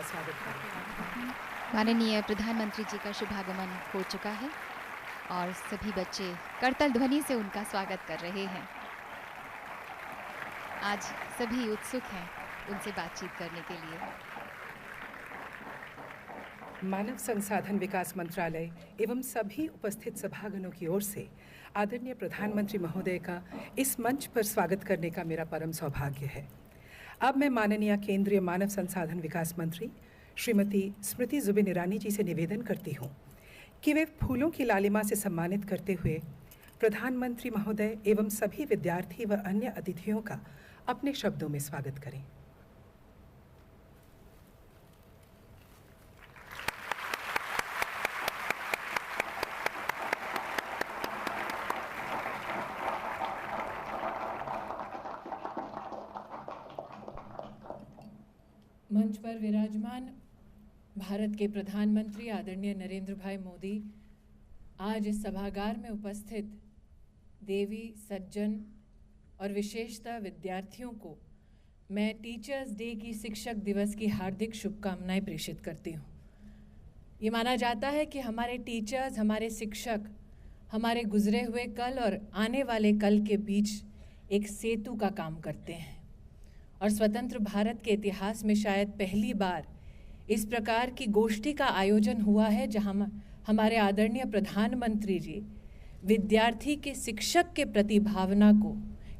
स्वागत करें। माननीय प्रधानमंत्री जी का शुभागमन हो चुका है और सभी बच्चे करतल ध्वनि से उनका स्वागत कर रहे हैं। आज सभी उत्सुक हैं उनसे बातचीत करने के लिए। मानव संसाधन विकास मंत्रालय एवं सभी उपस्थित सभागणों की ओर से आदरणीय प्रधानमंत्री महोदय का इस मंच पर स्वागत करने का मेरा परम सौभाग्य है। अब मैं माननीय केंद्रीय मानव संसाधन विकास मंत्री श्रीमती स्मृति जुबिन ईरानी जी से निवेदन करती हूँ कि वे फूलों की लालिमा से सम्मानित करते हुए प्रधानमंत्री महोदय एवं सभी विद्यार्थी व अन्य अतिथियों का अपने शब्दों में स्वागत करें। मंच पर विराजमान भारत के प्रधानमंत्री आदरणीय नरेंद्र भाई मोदी आज इस सभागार में उपस्थित देवी, सज्जन और विशेषतः विद्यार्थियों को मैं टीचर्स डे की शिक्षक दिवस की हार्दिक शुभकामनाएं प्रेषित करती हूँ। ये माना जाता है कि हमारे टीचर्स, हमारे शिक्षक हमारे गुजरे हुए कल और आने वाले कल के बीच एक सेतु का काम करते हैं और स्वतंत्र भारत के इतिहास में शायद पहली बार इस प्रकार की गोष्ठी का आयोजन हुआ है जहां हमारे आदरणीय प्रधानमंत्री जी विद्यार्थी के शिक्षक के प्रति भावना को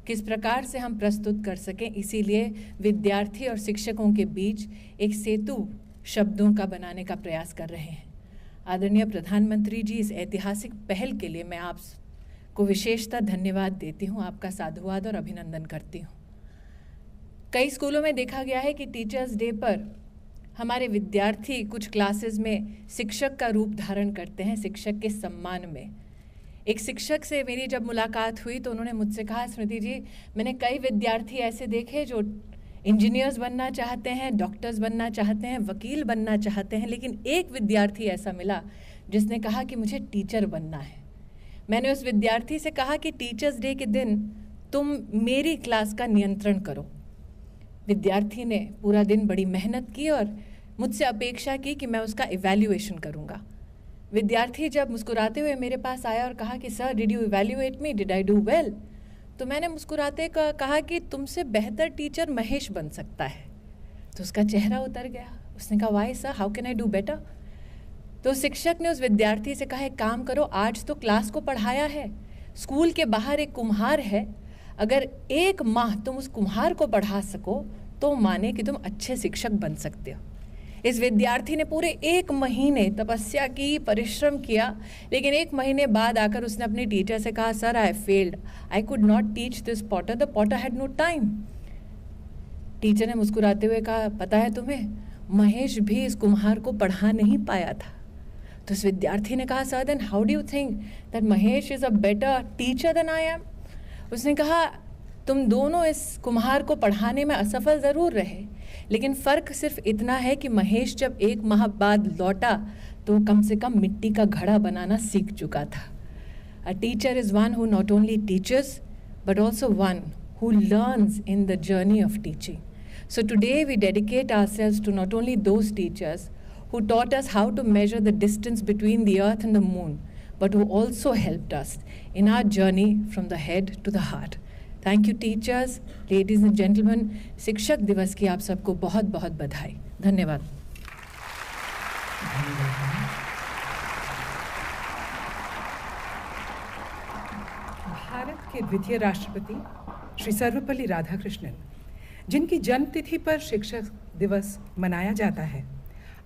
किस प्रकार से हम प्रस्तुत कर सकें, इसीलिए विद्यार्थी और शिक्षकों के बीच एक सेतु शब्दों का बनाने का प्रयास कर रहे हैं। आदरणीय प्रधानमंत्री जी, इस ऐतिहासिक पहल के लिए मैं आपको विशेषतः धन्यवाद देती हूँ, आपका साधुवाद और अभिनंदन करती हूँ। कई स्कूलों में देखा गया है कि टीचर्स डे पर हमारे विद्यार्थी कुछ क्लासेस में शिक्षक का रूप धारण करते हैं, शिक्षक के सम्मान में। एक शिक्षक से मेरी जब मुलाकात हुई तो उन्होंने मुझसे कहा, स्मृति जी, मैंने कई विद्यार्थी ऐसे देखे जो इंजीनियर्स बनना चाहते हैं, डॉक्टर्स बनना चाहते हैं, वकील बनना चाहते हैं, लेकिन एक विद्यार्थी ऐसा मिला जिसने कहा कि मुझे टीचर बनना है। मैंने उस विद्यार्थी से कहा कि टीचर्स डे के दिन तुम मेरी क्लास का नियंत्रण करो। विद्यार्थी ने पूरा दिन बड़ी मेहनत की और मुझसे अपेक्षा की कि मैं उसका इवैल्यूएशन करूंगा। विद्यार्थी जब मुस्कुराते हुए मेरे पास आया और कहा कि sir, did you evaluate me, did I do well? तो मैंने मुस्कुराते कहा कि तुमसे बेहतर टीचर महेश बन सकता है। तो उसका चेहरा उतर गया। उसने कहा, why sir, how can I do better? तो शिक्षक ने उस विद्यार्थी से कहा, एक काम करो, आज तो क्लास को पढ़ाया है, स्कूल के बाहर एक कुम्हार है, अगर एक माह तुम उस कुम्हार को पढ़ा सको तो माने कि तुम अच्छे शिक्षक बन सकते हो। इस विद्यार्थी ने पूरे 1 महीने तपस्या की, परिश्रम किया, लेकिन 1 महीने बाद आकर उसने अपने टीचर से कहा, sir, I failed, I could not teach this potter, the potter had no time. Teacher ने मुस्कुराते हुए कहा, पता है तुम्हें, महेश भी इस कुम्हार को पढ़ा नहीं पाया था। तो इस विद्यार्थी ने कहा, sir, then how do you think that Mahesh is a better teacher than I am? उसने कहा, तुम दोनों इस कुम्हार को पढ़ाने में असफल ज़रूर रहे, लेकिन फ़र्क सिर्फ इतना है कि महेश जब 1 माह बाद लौटा तो कम से कम मिट्टी का घड़ा बनाना सीख चुका था। A teacher is one who not only teachers but also one who learns in the journey of teaching. So today we dedicate ourselves to not only those teachers who taught us how to measure the distance between the earth and the moon, but who also helped us in our journey from the head to the heart. Thank you teachers, ladies and gentlemen, शिक्षक दिवस की आप सबको बहुत बहुत बधाई। धन्यवाद। भारत के द्वितीय राष्ट्रपति श्री सर्वपल्ली राधाकृष्णन, जिनकी जन्मतिथि पर शिक्षक दिवस मनाया जाता है,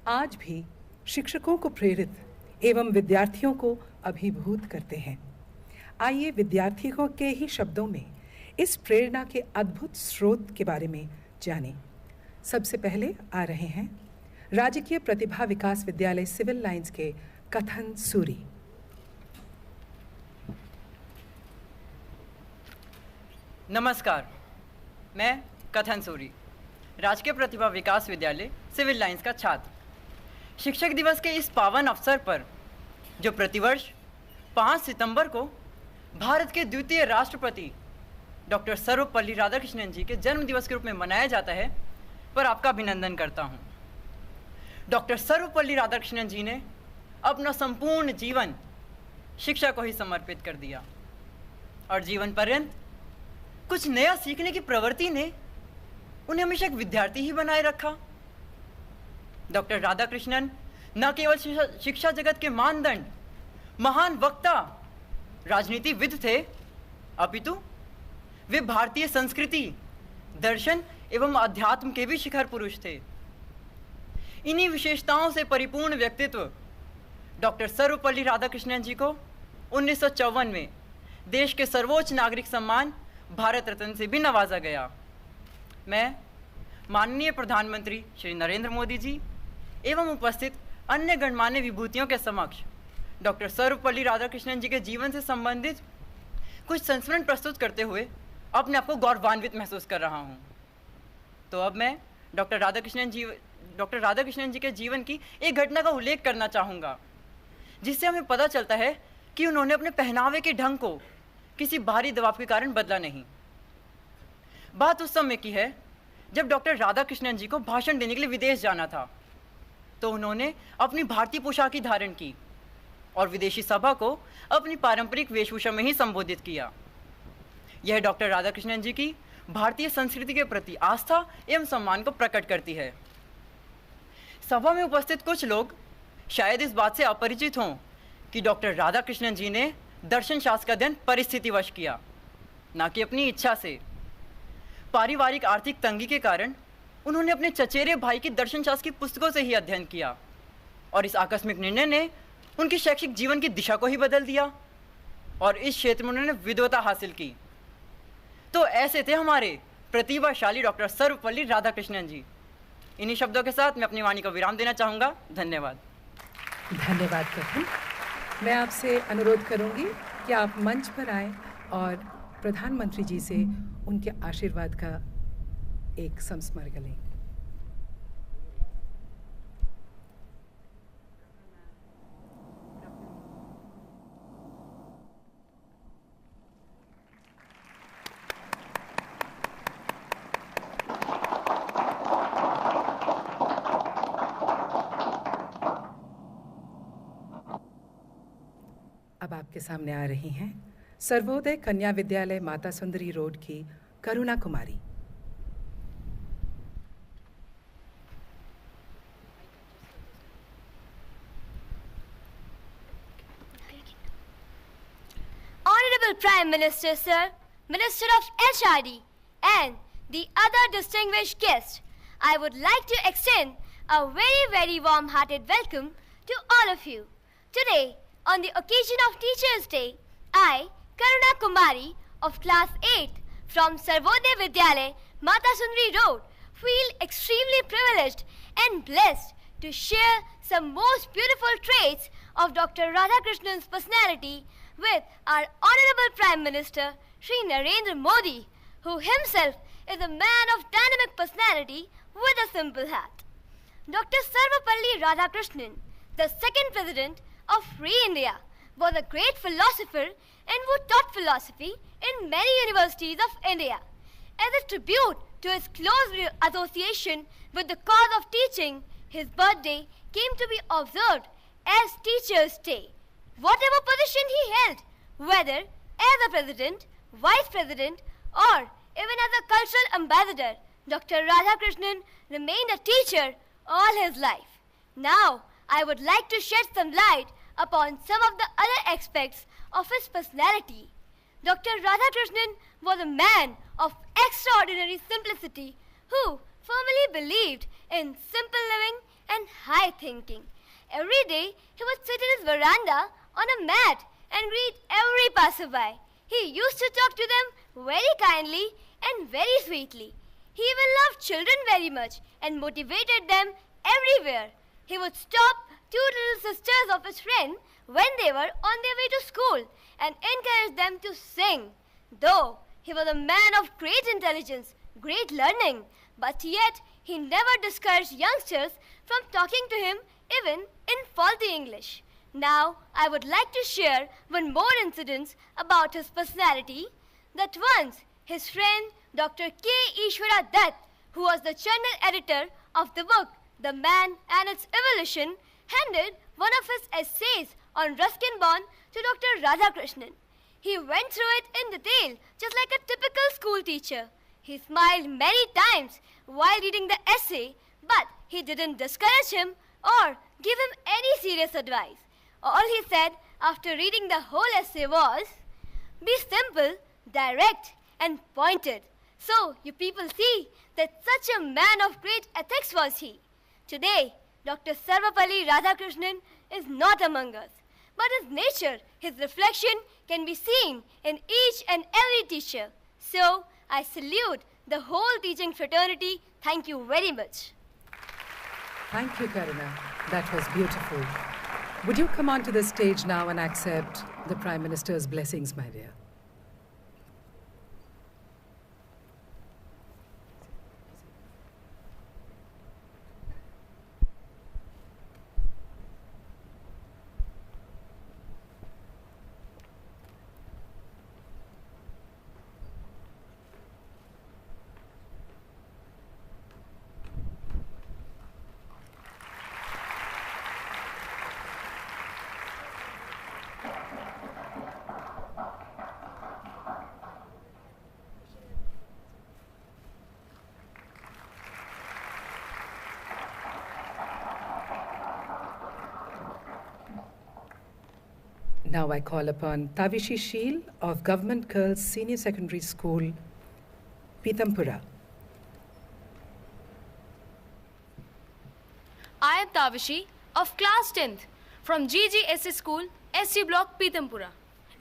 आज भी शिक्षकों को प्रेरित एवं विद्यार्थियों को अभिभूत करते हैं। आइए विद्यार्थियों के ही शब्दों में इस प्रेरणा के अद्भुत स्रोत के बारे में जानें। सबसे पहले आ रहे हैं राजकीय प्रतिभा विकास विद्यालय सिविल लाइंस के कथन सूरी। नमस्कार, मैं कथन सूरी, राजकीय प्रतिभा विकास विद्यालय सिविल लाइंस का छात्र। शिक्षक दिवस के इस पावन अवसर पर, जो प्रतिवर्ष 5 सितंबर को भारत के द्वितीय राष्ट्रपति डॉक्टर सर्वपल्ली राधाकृष्णन जी के जन्म दिवस के रूप में मनाया जाता है, पर आपका अभिनंदन करता हूँ। डॉक्टर सर्वपल्ली राधाकृष्णन जी ने अपना संपूर्ण जीवन शिक्षा को ही समर्पित कर दिया और जीवन पर्यंत कुछ नया सीखने की प्रवृत्ति ने उन्हें हमेशा एक विद्यार्थी ही बनाए रखा। डॉक्टर राधाकृष्णन न केवल शिक्षा जगत के मानदंड, महान वक्ता, राजनीतिविद थे, अपितु वे भारतीय संस्कृति, दर्शन एवं अध्यात्म के भी शिखर पुरुष थे। इन्हीं विशेषताओं से परिपूर्ण व्यक्तित्व डॉक्टर सर्वपल्ली राधाकृष्णन जी को 1954 में देश के सर्वोच्च नागरिक सम्मान भारत रत्न से भी नवाजा गया। मैं माननीय प्रधानमंत्री श्री नरेंद्र मोदी जी एवं उपस्थित अन्य गणमान्य विभूतियों के समक्ष डॉक्टर सर्वपल्ली राधाकृष्णन जी के जीवन से संबंधित कुछ संस्मरण प्रस्तुत करते हुए अपने आप को गौरवान्वित महसूस कर रहा हूँ। तो अब मैं डॉक्टर राधाकृष्णन जी के जीवन की एक घटना का उल्लेख करना चाहूँगा, जिससे हमें पता चलता है कि उन्होंने अपने पहनावे के ढंग को किसी बाहरी दबाव के कारण बदला नहीं। बात उस समय की है जब डॉक्टर राधाकृष्णन जी को भाषण देने के लिए विदेश जाना था, तो उन्होंने अपनी भारतीय पोशाक धारण की और विदेशी सभा को अपनी पारंपरिक वेशभूषा में ही संबोधित किया। यह डॉक्टर राधाकृष्णन जी की भारतीय संस्कृति के प्रति आस्था एवं सम्मान को प्रकट करती है। सभा में उपस्थित कुछ लोग शायद इस बात से अपरिचित हों कि डॉक्टर राधाकृष्णन जी ने दर्शन शास्त्र का अध्ययन परिस्थितिवश किया, ना कि अपनी इच्छा से। पारिवारिक आर्थिक तंगी के कारण उन्होंने अपने चचेरे भाई की दर्शन शास्त्र की पुस्तकों से ही अध्ययन किया और इस आकस्मिक निर्णय ने उनके शैक्षिक जीवन की दिशा को ही बदल दिया और इस क्षेत्र में उन्होंने विद्वता हासिल की। तो ऐसे थे हमारे प्रतिभाशाली डॉक्टर सर्वपल्ली राधाकृष्णन जी। इन्हीं शब्दों के साथ मैं अपनी वाणी को विराम देना चाहूँगा। धन्यवाद। धन्यवाद कथन। मैं आपसे अनुरोध करूंगी कि आप मंच पर आएं और प्रधानमंत्री जी से उनके आशीर्वाद का एक संस्मरण लें। अब आपके सामने आ रही हैं सर्वोदय कन्या विद्यालय माता सुंदरी रोड की करुणा कुमारी। Honorable Prime Minister, Sir, Minister of HRD, and the other distinguished guests, I would like to extend a very, very warm-hearted welcome to all of you. Today, on the occasion of Teachers' Day, I, Karuna Kumari of Class 8 from Sarvodaya Vidyalaya, Mata Sundari Road, feel extremely privileged and blessed to share some most beautiful traits of Dr. Radhakrishnan's personality with our Honorable Prime Minister, Shri Narendra Modi, who himself is a man of dynamic personality with a simple hat. Dr. Sarvapalli Radhakrishnan, the second President of Free India, was a great philosopher and who taught philosophy in many universities of India. As a tribute to his close association with the cause of teaching, his birthday came to be observed as Teachers' Day. Whatever position he held, whether as a president, vice president, or even as a cultural ambassador, Dr. Radhakrishnan remained a teacher all his life. Now, I would like to shed some light upon some of the other aspects of his personality. Dr. Radhakrishnan was a man of extraordinary simplicity who firmly believed in simple living and high thinking. Every day, he would sit in his veranda on a mat and greet every passerby. He used to talk to them very kindly and very sweetly. He even loved children very much and motivated them everywhere. He would stop two little sisters of his friend when they were on their way to school and encourage them to sing. Though he was a man of great intelligence, great learning, but yet he never discouraged youngsters from talking to him even in faulty English. Now, I would like to share one more incident about his personality, that once his friend Dr. K. Ishwara Dutt, who was the journal editor of the book the man and its evolution, handed one of his essays on Ruskin-born to Dr. Radhakrishnan. He went through it in detail, just like a typical school teacher. He smiled many times while reading the essay, but he didn't discourage him or give him any serious advice. All he said after reading the whole essay was, "Be simple, direct, and pointed." So you people see that such a man of great ethics was he. Today, Dr. Sarvapalli Radhakrishnan is not among us, but his nature, his reflection can be seen in each and every teacher. So I salute the whole teaching fraternity. Thank you very much. Thank you, Karuna. That was beautiful. Would you come onto the stage now and accept the Prime Minister's blessings, my dear? Now I call upon Tavishi Sheel of Government Girls Senior Secondary School, Pitampura. I am Tavishi of class 10th from GGSS School, SC Block, Pitampura.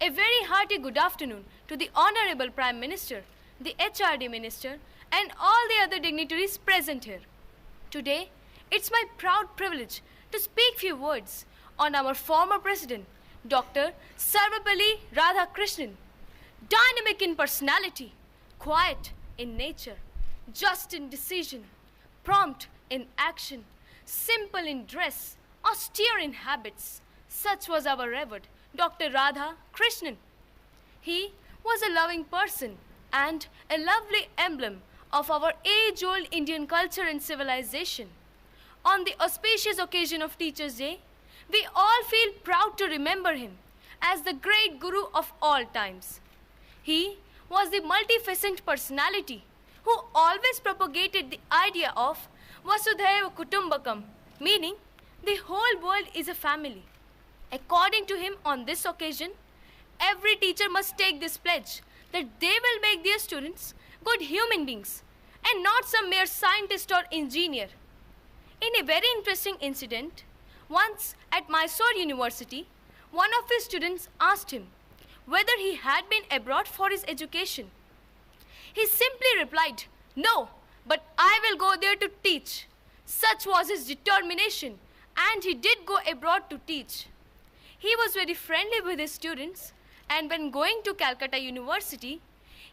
A very hearty good afternoon to the Honorable Prime Minister, the HRD Minister, and all the other dignitaries present here. Today, it's my proud privilege to speak few words on our former President, Dr. Sarvapalli Radhakrishnan. Dynamic in personality, quiet in nature, just in decision, prompt in action, simple in dress, austere in habits. Such was our revered Dr. Radhakrishnan. He was a loving person and a lovely emblem of our age-old Indian culture and civilization. On the auspicious occasion of Teachers' Day, we all feel proud to remember him as the great guru of all times. He was the multifaceted personality who always propagated the idea of Vasudhaiva Kutumbakam, meaning the whole world is a family. According to him, on this occasion, every teacher must take this pledge that they will make their students good human beings and not some mere scientist or engineer. In a very interesting incident, once at Mysore University, one of his students asked him whether he had been abroad for his education. He simply replied, "No, but I will go there to teach." Such was his determination, and he did go abroad to teach. He was very friendly with his students, and when going to Calcutta University,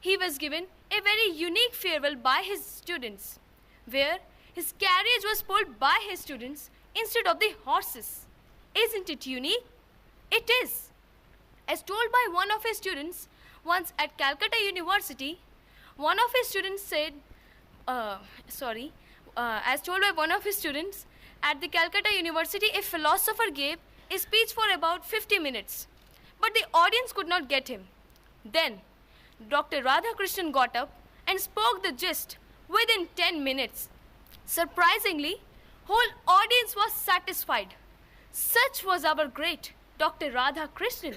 he was given a very unique farewell by his students, where his carriage was pulled by his students instead of the horses. Isn't it unique? It is. As told by one of his students, once at Calcutta University, one of his students said, as told by one of his students, at the Calcutta University, a philosopher gave a speech for about 50 minutes, but the audience could not get him. Then, Dr. Radhakrishnan got up and spoke the gist within 10 minutes. Surprisingly, whole audience was satisfied. Such was our great Dr. Radhakrishnan,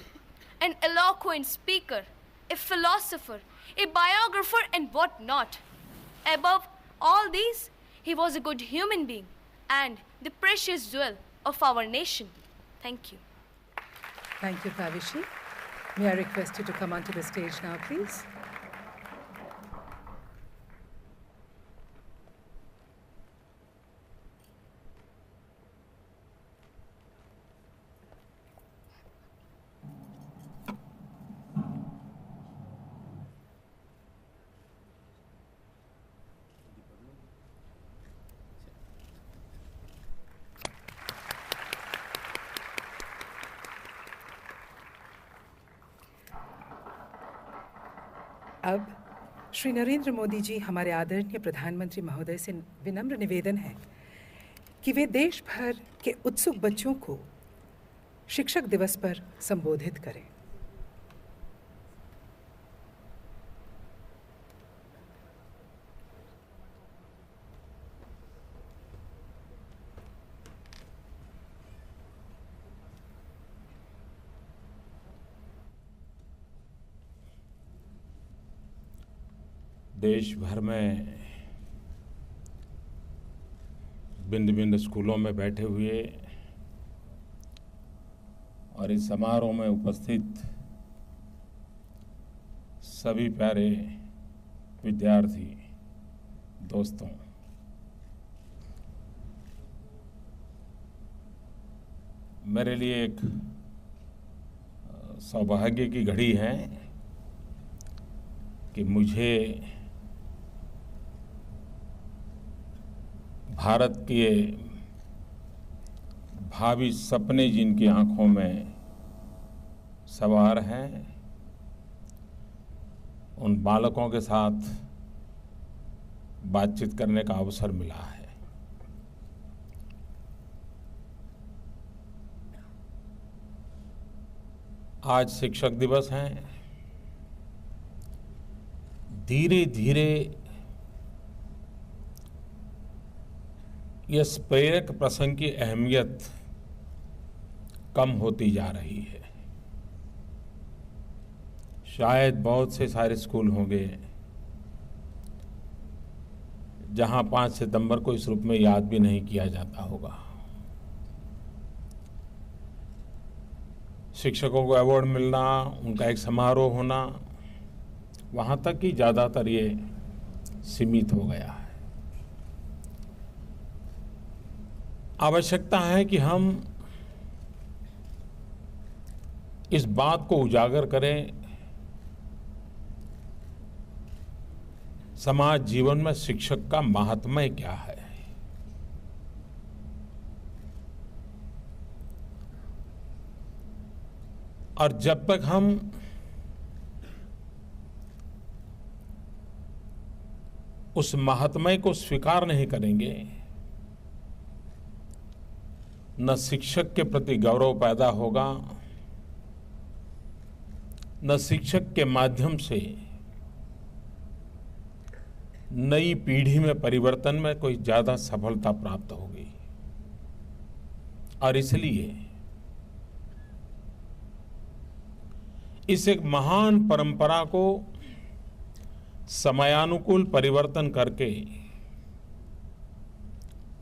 an eloquent speaker, a philosopher, a biographer, and what not. Above all these, he was a good human being and the precious jewel of our nation. Thank you. Thank you, Tavishi. May I request you to come onto the stage now, please? अब श्री नरेंद्र मोदी जी, हमारे आदरणीय प्रधानमंत्री महोदय से विनम्र निवेदन है कि वे देश भर के उत्सुक बच्चों को शिक्षक दिवस पर संबोधित करें। देश भर में भिन्न भिन्न स्कूलों में बैठे हुए और इस समारोह में उपस्थित सभी प्यारे विद्यार्थी दोस्तों, मेरे लिए एक सौभाग्य की घड़ी है कि मुझे भारत के भावी सपने जिनकी आंखों में सवार हैं, उन बालकों के साथ बातचीत करने का अवसर मिला है। आज शिक्षक दिवस है। धीरे धीरे इस प्रेरक प्रसंग की अहमियत कम होती जा रही है। शायद बहुत से सारे स्कूल होंगे जहां 5 सितंबर को इस रूप में याद भी नहीं किया जाता होगा। शिक्षकों को अवार्ड मिलना, उनका एक समारोह होना, वहां तक ही ज्यादातर ये सीमित हो गया है। आवश्यकता है कि हम इस बात को उजागर करें, समाज जीवन में शिक्षक का महात्म्य क्या है। और जब तक हम उस महात्म्य को स्वीकार नहीं करेंगे, न शिक्षक के प्रति गौरव पैदा होगा, न शिक्षक के माध्यम से नई पीढ़ी में परिवर्तन में कोई ज्यादा सफलता प्राप्त होगी। और इसलिए इस एक महान परंपरा को समयानुकूल परिवर्तन करके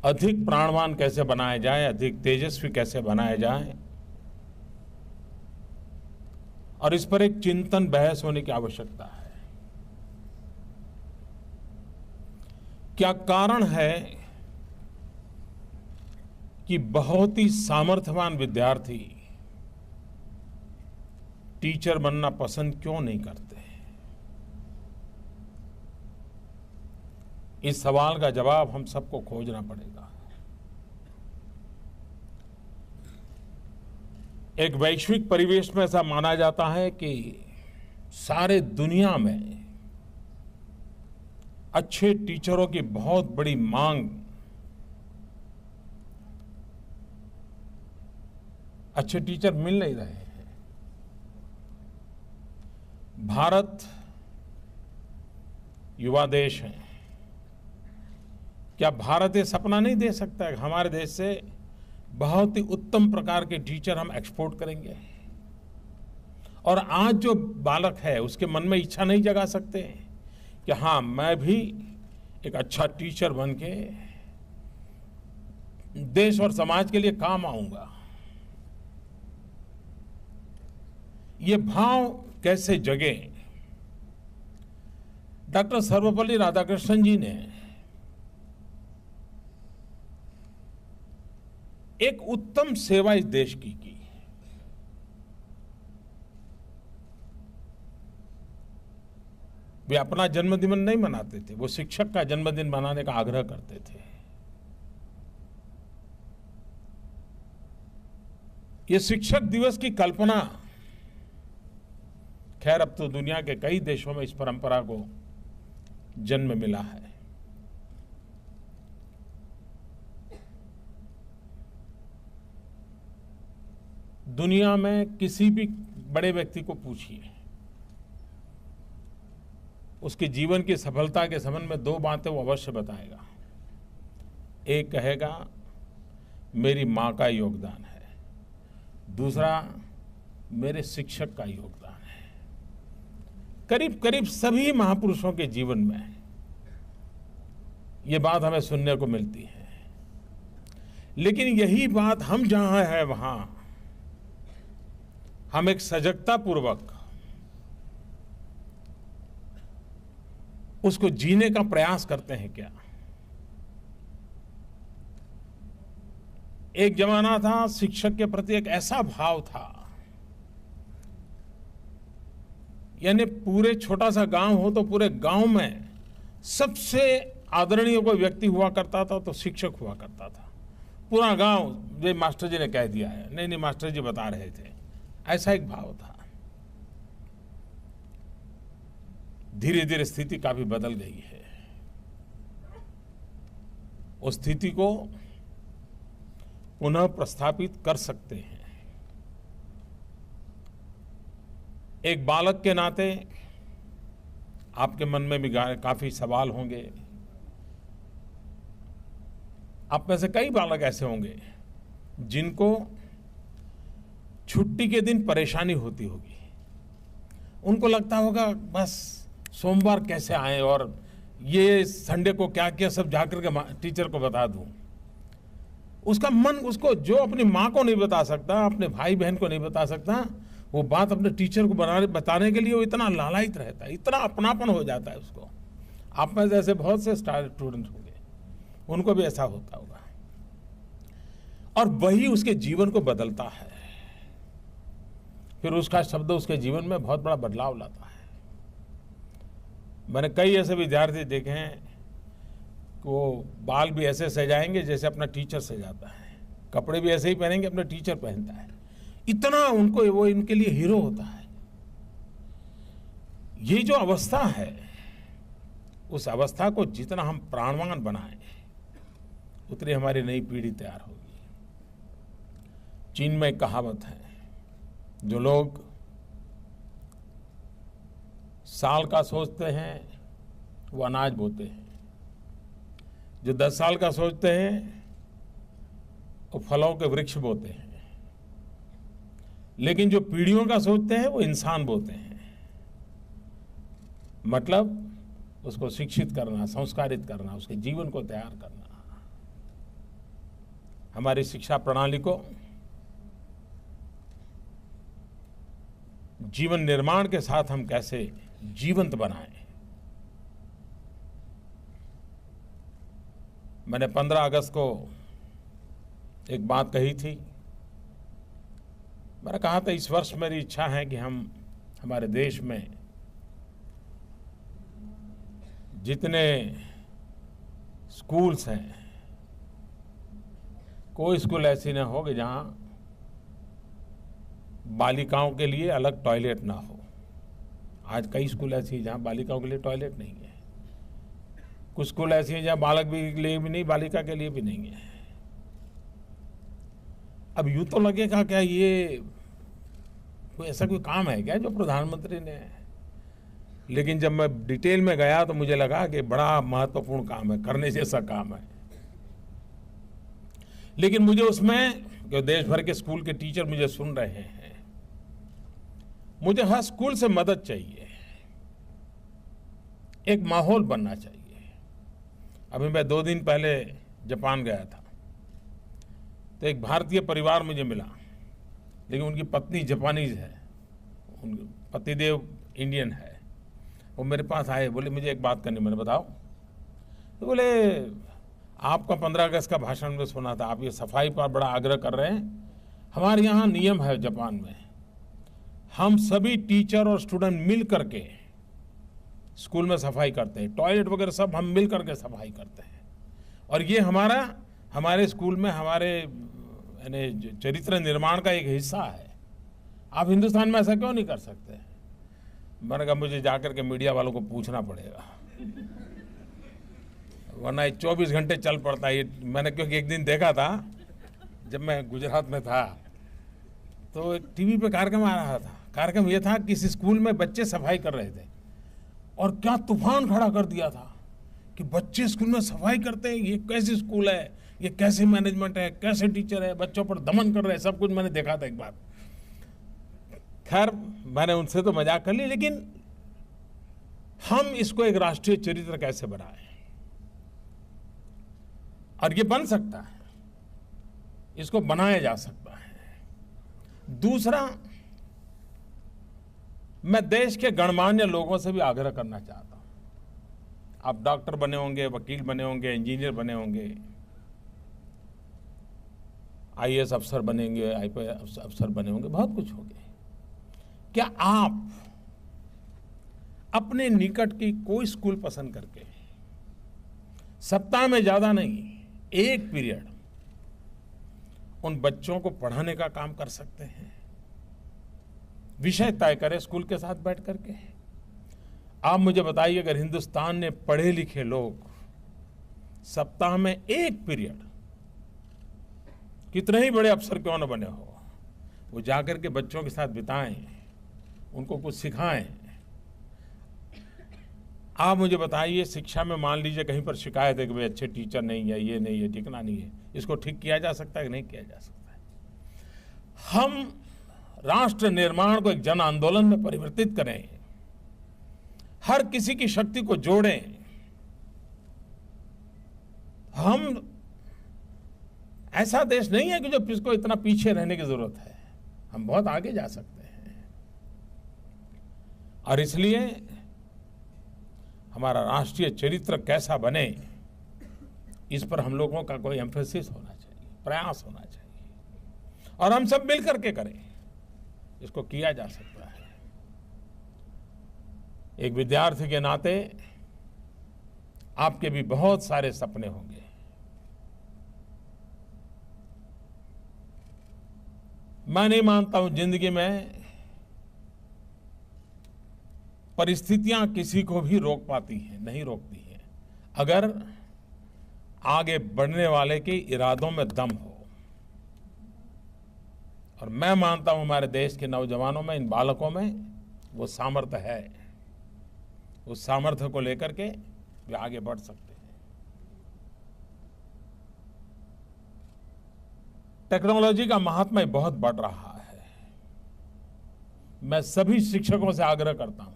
अधिक प्राणवान कैसे बनाया जाए, अधिक तेजस्वी कैसे बनाया जाए, और इस पर एक चिंतन बहस होने की आवश्यकता है। क्या कारण है कि बहुत ही सामर्थ्यवान विद्यार्थी टीचर बनना पसंद क्यों नहीं करते? इस सवाल का जवाब हम सबको खोजना पड़ेगा। एक वैश्विक परिवेश में ऐसा माना जाता है कि सारे दुनिया में अच्छे टीचरों की बहुत बड़ी मांग, अच्छे टीचर मिल नहीं रहे हैं। भारत युवा देश है। क्या भारत ये सपना नहीं दे सकता है कि हमारे देश से बहुत ही उत्तम प्रकार के टीचर हम एक्सपोर्ट करेंगे? और आज जो बालक है उसके मन में इच्छा नहीं जगा सकते कि हाँ, मैं भी एक अच्छा टीचर बन के देश और समाज के लिए काम आऊंगा। ये भाव कैसे जगे? डॉक्टर सर्वपल्ली राधाकृष्णन जी ने एक उत्तम सेवा इस देश की। वे अपना जन्मदिन नहीं मनाते थे, वो शिक्षक का जन्मदिन मनाने का आग्रह करते थे। ये शिक्षक दिवस की कल्पना, खैर अब तो दुनिया के कई देशों में इस परंपरा को जन्म मिला है। दुनिया में किसी भी बड़े व्यक्ति को पूछिए, उसके जीवन की सफलता के संबंध में दो बातें वो अवश्य बताएगा। एक कहेगा मेरी माँ का योगदान है, दूसरा मेरे शिक्षक का योगदान है। करीब करीब सभी महापुरुषों के जीवन में ये बात हमें सुनने को मिलती है। लेकिन यही बात हम जहां है वहां हम एक सजगता पूर्वक उसको जीने का प्रयास करते हैं क्या? एक जमाना था, शिक्षक के प्रति एक ऐसा भाव था, यानी पूरे छोटा सा गांव हो तो पूरे गांव में सबसे आदरणीय कोई व्यक्ति हुआ करता था तो शिक्षक हुआ करता था। पूरा गांव, ये मास्टर जी ने कह दिया है, नहीं मास्टर जी बता रहे थे, ऐसा एक भाव था। धीरे धीरे स्थिति काफी बदल गई है। उस स्थिति को पुनः प्रस्थापित कर सकते हैं। एक बालक के नाते आपके मन में भी काफी सवाल होंगे। आप में से कई बालक ऐसे होंगे जिनको छुट्टी के दिन परेशानी होती होगी। उनको लगता होगा बस सोमवार कैसे आए और ये संडे को क्या किया सब जाकर के टीचर को बता दूं। उसका मन, उसको जो अपनी माँ को नहीं बता सकता, अपने भाई बहन को नहीं बता सकता, वो बात अपने टीचर को बताने के लिए वो इतना लालायित रहता है, इतना अपनापन हो जाता है उसको। आप में जैसे बहुत से स्टूडेंट होंगे, उनको भी ऐसा होता होगा, और वही उसके जीवन को बदलता है। फिर उसका शब्द उसके जीवन में बहुत बड़ा बदलाव लाता है। मैंने कई ऐसे विद्यार्थी देखे हैं कि वो बाल भी ऐसे सजाएंगे जैसे अपना टीचर सजाता है, कपड़े भी ऐसे ही पहनेंगे अपना टीचर पहनता है। इतना उनको वो इनके लिए हीरो होता है। ये जो अवस्था है, उस अवस्था को जितना हम प्राणवान बनाएं उतनी हमारी नई पीढ़ी तैयार होगी। चीन में एक कहावत है, जो लोग साल का सोचते हैं वो अनाज बोते हैं, जो 10 साल का सोचते हैं वो फलों के वृक्ष बोते हैं, लेकिन जो पीढ़ियों का सोचते हैं वो इंसान बोते हैं। मतलब उसको शिक्षित करना, संस्कारित करना, उसके जीवन को तैयार करना। हमारी शिक्षा प्रणाली को जीवन निर्माण के साथ हम कैसे जीवंत बनाएं। मैंने 15 अगस्त को एक बात कही थी। मैंने कहा था इस वर्ष मेरी इच्छा है कि हम हमारे देश में जितने स्कूल्स हैं, कोई स्कूल ऐसी ना हो कि जहां बालिकाओं के लिए अलग टॉयलेट ना हो। आज कई स्कूल ऐसी हैं जहां बालिकाओं के लिए टॉयलेट नहीं है, कुछ स्कूल ऐसी हैं जहां बालक भी के लिए भी नहीं, बालिका के लिए भी नहीं है। अब यूं तो लगेगा क्या ये कोई ऐसा कोई काम है क्या जो प्रधानमंत्री ने, लेकिन जब मैं डिटेल में गया तो मुझे लगा कि बड़ा महत्वपूर्ण काम है, करने जैसा काम है। लेकिन मुझे उसमें, जो देश भर के स्कूल के टीचर मुझे सुन रहे हैं, मुझे हर स्कूल से मदद चाहिए, एक माहौल बनना चाहिए। अभी मैं 2 दिन पहले जापान गया था, तो एक भारतीय परिवार मुझे मिला, लेकिन उनकी पत्नी जापानीज है, उनके पतिदेव इंडियन है। वो मेरे पास आए, बोले मुझे एक बात करनी। मैंने बताओ। तो बोले आपका 15 अगस्त का भाषण में सुना था, आप ये सफाई पर बड़ा आग्रह कर रहे हैं। हमारे यहाँ नियम है जापान में, हम सभी टीचर और स्टूडेंट मिल करके स्कूल में सफाई करते हैं, टॉयलेट वगैरह सब हम मिल करके सफाई करते हैं, और ये हमारे स्कूल में हमारे यानी चरित्र निर्माण का एक हिस्सा है। आप हिंदुस्तान में ऐसा क्यों नहीं कर सकते? मैंने कहा मुझे जाकर के मीडिया वालों को पूछना पड़ेगा, वरना 24 घंटे चल पड़ता है। मैंने क्योंकि एक दिन देखा था जब मैं गुजरात में था, तो एक टीवी पे कार्यक्रम आ रहा था। कार्यक्रम ये था कि इस स्कूल में बच्चे सफाई कर रहे थे और क्या तूफान खड़ा कर दिया था कि बच्चे स्कूल में सफाई करते हैं, ये कैसी स्कूल है, ये कैसी मैनेजमेंट है, कैसे टीचर है, बच्चों पर दमन कर रहे हैं। सब कुछ मैंने देखा था एक बार। खैर मैंने उनसे तो मजाक कर ली, लेकिन हम इसको एक राष्ट्रीय चरित्र कैसे बनाएं, और ये बन सकता है, इसको बनाया जा सकता है। दूसरा, मैं देश के गणमान्य लोगों से भी आग्रह करना चाहता हूं। आप डॉक्टर बने होंगे, वकील बने होंगे, इंजीनियर बने होंगे, आईएएस अफसर बनेंगे, आईपीएस अफसर बने होंगे, बहुत कुछ होंगे। क्या आप अपने निकट की कोई स्कूल पसंद करके सप्ताह में ज्यादा नहीं, एक पीरियड उन बच्चों को पढ़ाने का काम कर सकते हैं? विषय तय करें स्कूल के साथ बैठ करके। आप मुझे बताइए, अगर हिंदुस्तान ने पढ़े लिखे लोग सप्ताह में एक पीरियड, कितने ही बड़े अफसर क्यों न बने हो, वो जाकर के बच्चों के साथ बिताएं, उनको कुछ सिखाएं। आप मुझे बताइए, शिक्षा में मान लीजिए कहीं पर शिकायत है कि भाई अच्छे टीचर नहीं है, ये नहीं है, ठिकाना नहीं है, इसको ठीक किया जा सकता है कि नहीं किया जा सकता है? हम राष्ट्र निर्माण को एक जन आंदोलन में परिवर्तित करें, हर किसी की शक्ति को जोड़ें। हम ऐसा देश नहीं है कि जो जिसको इतना पीछे रहने की जरूरत है, हम बहुत आगे जा सकते हैं। और इसलिए हमारा राष्ट्रीय चरित्र कैसा बने, इस पर हम लोगों का कोई एम्फेसिस होना चाहिए, प्रयास होना चाहिए, और हम सब मिल करके करें, इसको किया जा सकता है। एक विद्यार्थी के नाते आपके भी बहुत सारे सपने होंगे। मैं नहीं मानता हूं जिंदगी में परिस्थितियां किसी को भी रोक पाती हैं, नहीं रोकती हैं, अगर आगे बढ़ने वाले के इरादों में दम हो। और मैं मानता हूं हमारे देश के नौजवानों में, इन बालकों में वो सामर्थ्य है। उस सामर्थ्य को लेकर के वे आगे बढ़ सकते हैं। टेक्नोलॉजी का महात्म्य बहुत बढ़ रहा है। मैं सभी शिक्षकों से आग्रह करता हूं,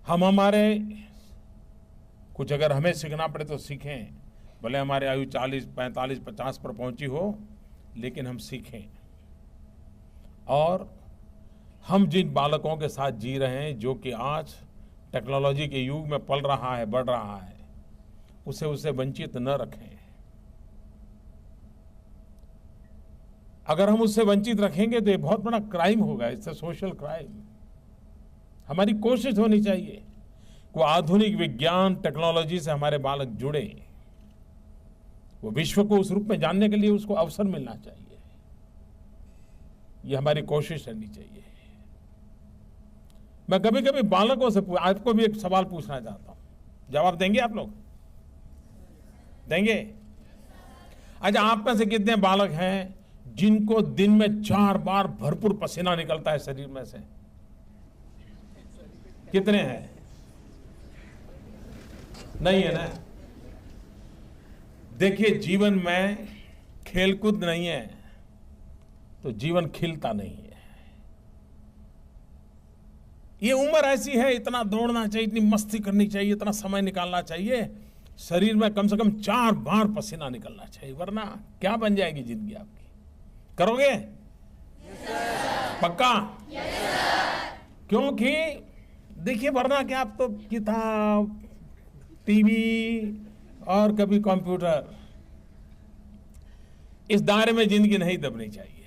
हम हमारे कुछ अगर हमें सीखना पड़े तो सीखें, भले हमारे आयु 40, 45, 50 पर पहुंची हो, लेकिन हम सीखें। और हम जिन बालकों के साथ जी रहे हैं, जो कि आज टेक्नोलॉजी के युग में पल रहा है, बढ़ रहा है, उसे वंचित न रखें। अगर हम उससे वंचित रखेंगे तो ये बहुत बड़ा क्राइम होगा, इससे सोशल क्राइम। हमारी कोशिश होनी चाहिए कि आधुनिक विज्ञान टेक्नोलॉजी से हमारे बालक जुड़े, वो विश्व को उस रूप में जानने के लिए उसको अवसर मिलना चाहिए। ये हमारी कोशिश रहनी चाहिए। मैं कभी कभी बालकों से आपको भी एक सवाल पूछना चाहता हूं, जवाब देंगे आप लोग? देंगे? अच्छा, आप में से कितने बालक हैं जिनको दिन में 4 बार भरपूर पसीना निकलता है शरीर में से? कितने हैं? नहीं है ना? देखिए, जीवन में खेलकूद नहीं है तो जीवन खिलता नहीं है। ये उम्र ऐसी है, इतना दौड़ना चाहिए, इतनी मस्ती करनी चाहिए, इतना समय निकालना चाहिए, शरीर में कम से कम 4 बार पसीना निकलना चाहिए, वरना क्या बन जाएगी जिंदगी आपकी? करोगे? पक्का? क्योंकि देखिए, वरना क्या, आप तो किताब, टीवी और कभी कंप्यूटर, इस दायरे में जिंदगी नहीं दबनी चाहिए।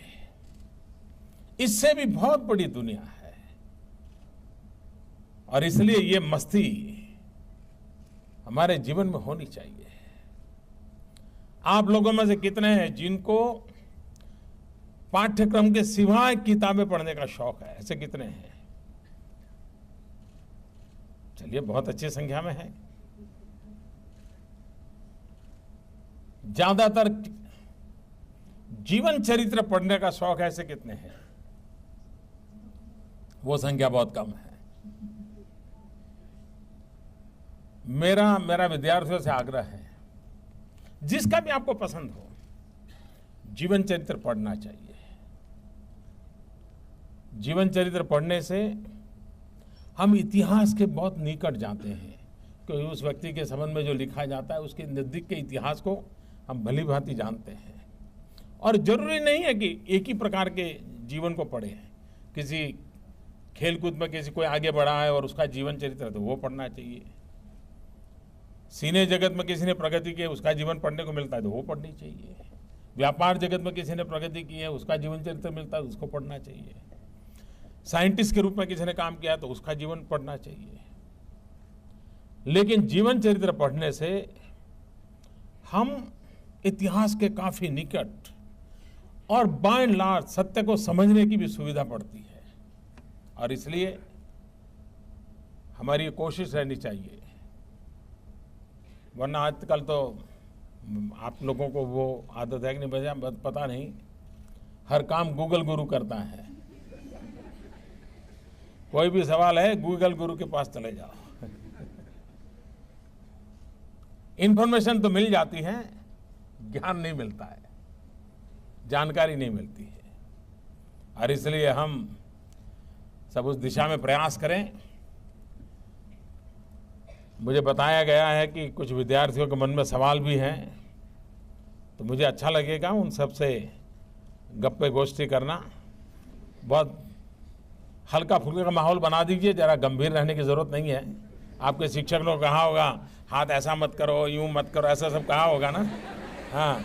इससे भी बहुत बड़ी दुनिया है, और इसलिए ये मस्ती हमारे जीवन में होनी चाहिए। आप लोगों में से कितने हैं जिनको पाठ्यक्रम के सिवाय किताबें पढ़ने का शौक है? ऐसे कितने हैं? चलिए, बहुत अच्छी संख्या में है। ज्यादातर जीवन चरित्र पढ़ने का शौक ऐसे कितने हैं? वो संख्या बहुत कम है। मेरा विद्यार्थियों से आग्रह है, जिसका भी आपको पसंद हो, जीवन चरित्र पढ़ना चाहिए। जीवन चरित्र पढ़ने से हम इतिहास के बहुत निकट जाते हैं, क्योंकि उस व्यक्ति के संबंध में जो लिखा जाता है उसके नजदीक के इतिहास को हम भली भांति जानते हैं। और जरूरी नहीं है कि एक ही प्रकार के जीवन को पढ़ें। किसी खेलकूद में किसी कोई आगे बढ़ा है और उसका जीवन चरित्र तो वो पढ़ना चाहिए। सिने जगत में किसी ने प्रगति की है, उसका जीवन पढ़ने को मिलता है तो वो पढ़नी चाहिए। व्यापार जगत में किसी ने प्रगति की है, उसका जीवन चरित्र मिलता है, उसको पढ़ना चाहिए। साइंटिस्ट के रूप में किसी ने काम किया तो उसका जीवन पढ़ना चाहिए। लेकिन जीवन चरित्र पढ़ने से हम इतिहास के काफी निकट और बाय एंड लार्ज सत्य को समझने की भी सुविधा पड़ती है। और इसलिए हमारी कोशिश रहनी चाहिए, वरना आजकल तो आप लोगों को वो आदत है कि नहीं पता नहीं, हर काम गूगल गुरु करता है। कोई भी सवाल है गूगल गुरु के पास चले जाओ। इंफॉर्मेशन तो मिल जाती है, ज्ञान नहीं मिलता है, जानकारी नहीं मिलती है। और इसलिए हम सब उस दिशा में प्रयास करें। मुझे बताया गया है कि कुछ विद्यार्थियों के मन में सवाल भी हैं, तो मुझे अच्छा लगेगा उन सब से गप्पे गोष्ठी करना। बहुत हल्का फुल्का का माहौल बना दीजिए, जरा गंभीर रहने की जरूरत नहीं है। आपके शिक्षक ने कहा होगा हाथ ऐसा मत करो, यूं मत करो, ऐसा सब कहा होगा ना। हाँ,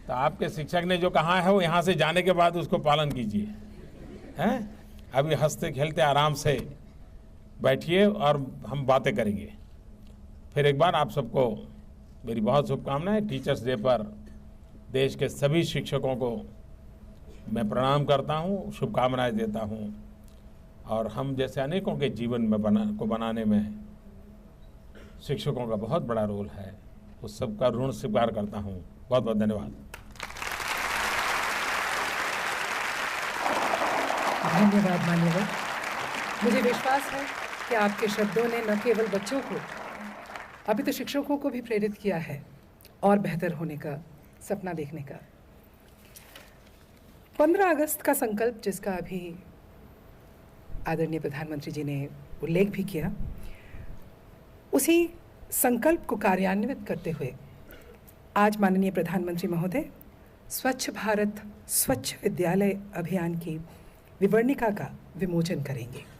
तो आपके शिक्षक ने जो कहा है वो यहाँ से जाने के बाद उसको पालन कीजिए। हैं? अभी हंसते खेलते आराम से बैठिए और हम बातें करेंगे। फिर एक बार आप सबको मेरी बहुत शुभकामनाएं। टीचर्स डे पर देश के सभी शिक्षकों को मैं प्रणाम करता हूं, शुभकामनाएं देता हूं। और हम जैसे अनेकों के जीवन में बनाने में शिक्षकों का बहुत बड़ा रोल है, उस सबका ऋण स्वीकार करता हूं। बहुत बहुत धन्यवाद। धन्यवाद मान्यवर। मुझे विश्वास है कि आपके शब्दों ने न केवल बच्चों को, अभी तो शिक्षकों को भी प्रेरित किया है और बेहतर होने का सपना देखने का। 15 अगस्त का संकल्प, जिसका अभी आदरणीय प्रधानमंत्री जी ने उल्लेख भी किया, उसी संकल्प को कार्यान्वित करते हुए आज माननीय प्रधानमंत्री महोदय स्वच्छ भारत स्वच्छ विद्यालय अभियान की विवरणिका का विमोचन करेंगे।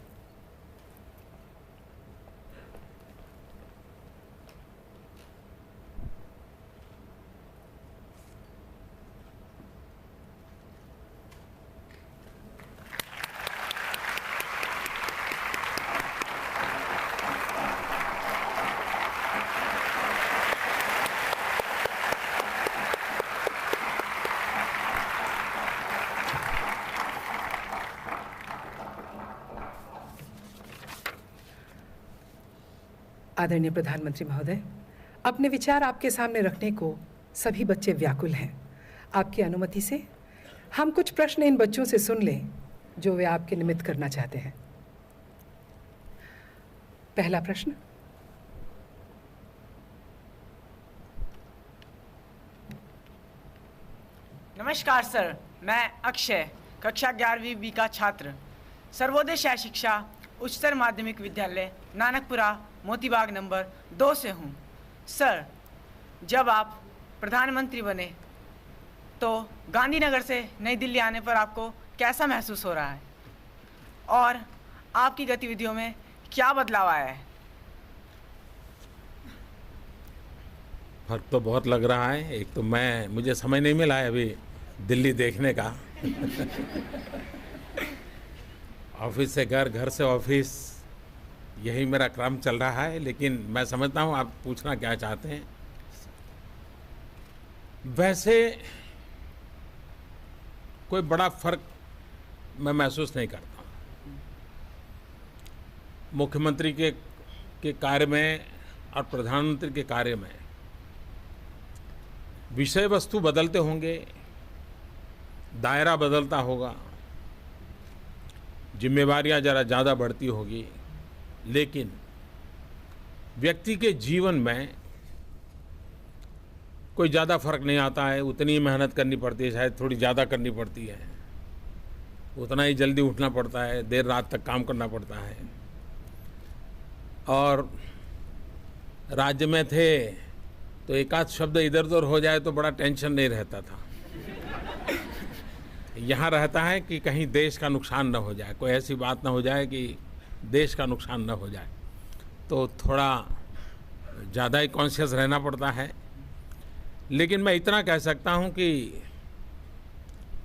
आदरणीय प्रधानमंत्री महोदय, अपने विचार आपके सामने रखने को सभी बच्चे व्याकुल हैं। आपकी अनुमति से हम कुछ प्रश्न इन बच्चों से सुन लें जो वे आपके निमित्त करना चाहते हैं। पहला प्रश्न। नमस्कार सर, मैं अक्षय, कक्षा 11वीं बी का छात्र, सर्वोदय शाही शिक्षा उच्चतर माध्यमिक विद्यालय नानकपुरा मोतीबाग नंबर 2 से हूँ। सर, जब आप प्रधानमंत्री बने तो गांधीनगर से नई दिल्ली आने पर आपको कैसा महसूस हो रहा है और आपकी गतिविधियों में क्या बदलाव आया है? फर्क तो बहुत लग रहा है। एक तो मुझे समय नहीं मिला है अभी दिल्ली देखने का। ऑफिस से घर, घर से ऑफिस, यही मेरा क्रम चल रहा है। लेकिन मैं समझता हूँ आप पूछना क्या चाहते हैं। वैसे कोई बड़ा फर्क मैं महसूस नहीं करता हूँ। मुख्यमंत्री के कार्य में और प्रधानमंत्री के कार्य में विषय वस्तु बदलते होंगे, दायरा बदलता होगा, जिम्मेवारियां जरा ज़्यादा बढ़ती होगी, लेकिन व्यक्ति के जीवन में कोई ज़्यादा फर्क नहीं आता है। उतनी ही मेहनत करनी पड़ती है, शायद थोड़ी ज़्यादा करनी पड़ती है, उतना ही जल्दी उठना पड़ता है, देर रात तक काम करना पड़ता है। और राज्य में थे तो एक आध शब्द इधर उधर हो जाए तो बड़ा टेंशन नहीं रहता था। यहाँ रहता है कि कहीं देश का नुकसान न हो जाए, कोई ऐसी बात न हो जाए कि देश का नुकसान न हो जाए, तो थोड़ा ज़्यादा ही कॉन्शियस रहना पड़ता है। लेकिन मैं इतना कह सकता हूँ कि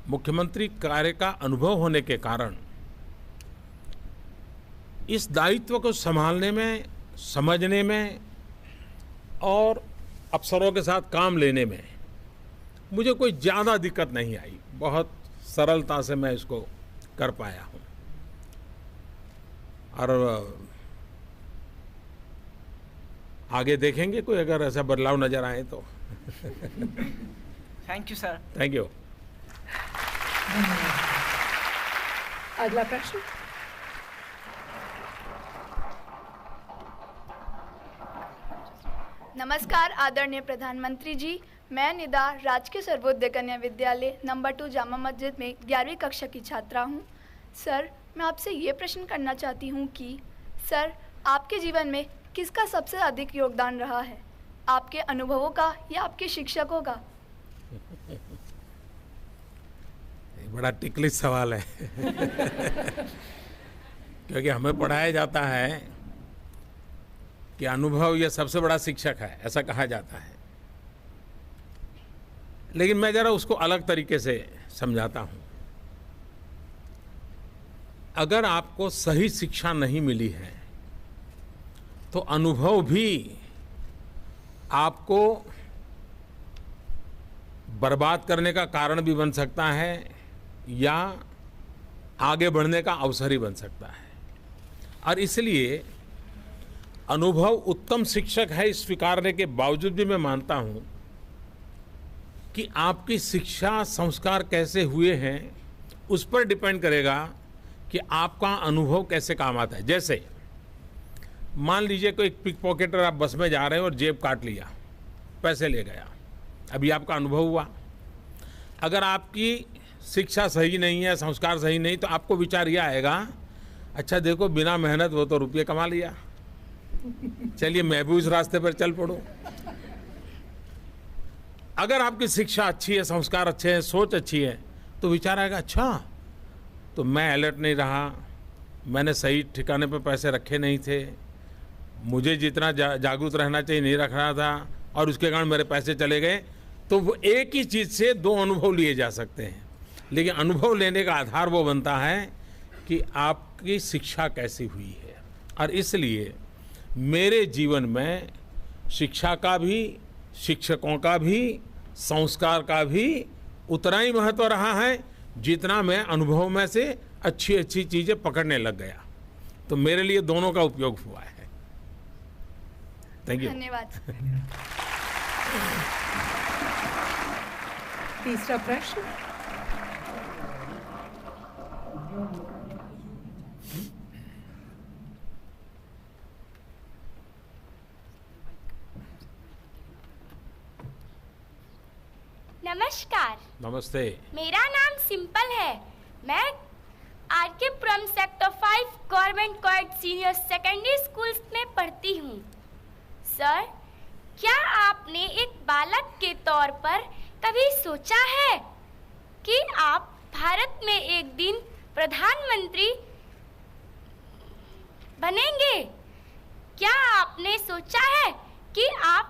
मुख्यमंत्री कार्य का अनुभव होने के कारण इस दायित्व को संभालने में, समझने में और अफसरों के साथ काम लेने में मुझे कोई ज़्यादा दिक्कत नहीं आई। बहुत सरलता से मैं इसको कर पाया हूँ। और आगे देखेंगे कोई अगर ऐसा बदलाव नजर आए तो। Thank you sir. Thank you. अगला प्रश्न। नमस्कार आदरणीय प्रधानमंत्री जी, मैं निदा राजकीय सर्वोदय कन्या विद्यालय नंबर 2 जामा मस्जिद में 11वीं कक्षा की छात्रा हूँ। सर, मैं आपसे ये प्रश्न करना चाहती हूँ कि सर, आपके जीवन में किसका सबसे अधिक योगदान रहा है, आपके अनुभवों का या आपके शिक्षकों का? बड़ा टिकलिश सवाल है क्योंकि हमें पढ़ाया जाता है कि अनुभव ये सबसे बड़ा शिक्षक है, ऐसा कहा जाता है। लेकिन मैं जरा उसको अलग तरीके से समझाता हूँ। अगर आपको सही शिक्षा नहीं मिली है तो अनुभव भी आपको बर्बाद करने का कारण भी बन सकता है या आगे बढ़ने का अवसर ही बन सकता है। और इसलिए अनुभव उत्तम शिक्षक है स्वीकारने के बावजूद भी मैं मानता हूं कि आपकी शिक्षा संस्कार कैसे हुए हैं उस पर डिपेंड करेगा कि आपका अनुभव कैसे काम आता है। जैसे मान लीजिए कोई पिक पॉकेटर, आप बस में जा रहे हैं और जेब काट लिया, पैसे ले गया, अभी आपका अनुभव हुआ। अगर आपकी शिक्षा सही नहीं है, संस्कार सही नहीं, तो आपको विचार यह आएगा, अच्छा देखो बिना मेहनत वो तो रुपये कमा लिया, चलिए मैं भी उस रास्ते पर चल पड़ूं। अगर आपकी शिक्षा अच्छी है, संस्कार अच्छे हैं, सोच अच्छी है, तो विचार आएगा, अच्छा तो मैं अलर्ट नहीं रहा, मैंने सही ठिकाने पर पैसे रखे नहीं थे, मुझे जितना जागरूक रहना चाहिए नहीं रख रहा था, और उसके कारण मेरे पैसे चले गए। तो वो एक ही चीज़ से दो अनुभव लिए जा सकते हैं, लेकिन अनुभव लेने का आधार वो बनता है कि आपकी शिक्षा कैसी हुई है। और इसलिए मेरे जीवन में शिक्षा का भी, शिक्षकों का भी, संस्कार का भी उतना ही महत्व रहा है जितना मैं अनुभव में से अच्छी अच्छी चीज़ें पकड़ने लग गया। तो मेरे लिए दोनों का उपयोग हुआ है। Thank you. धन्यवाद। तीसरा प्रश्न। नमस्कार। नमस्ते। मेरा नाम सिंपल है। मैं RK Puram sector 5 government coed senior secondary school में पढ़ती हूँ। सर, क्या आपने एक बालक के तौर पर कभी सोचा है कि आप भारत में एक दिन प्रधानमंत्री बनेंगे? क्या आपने सोचा है कि आप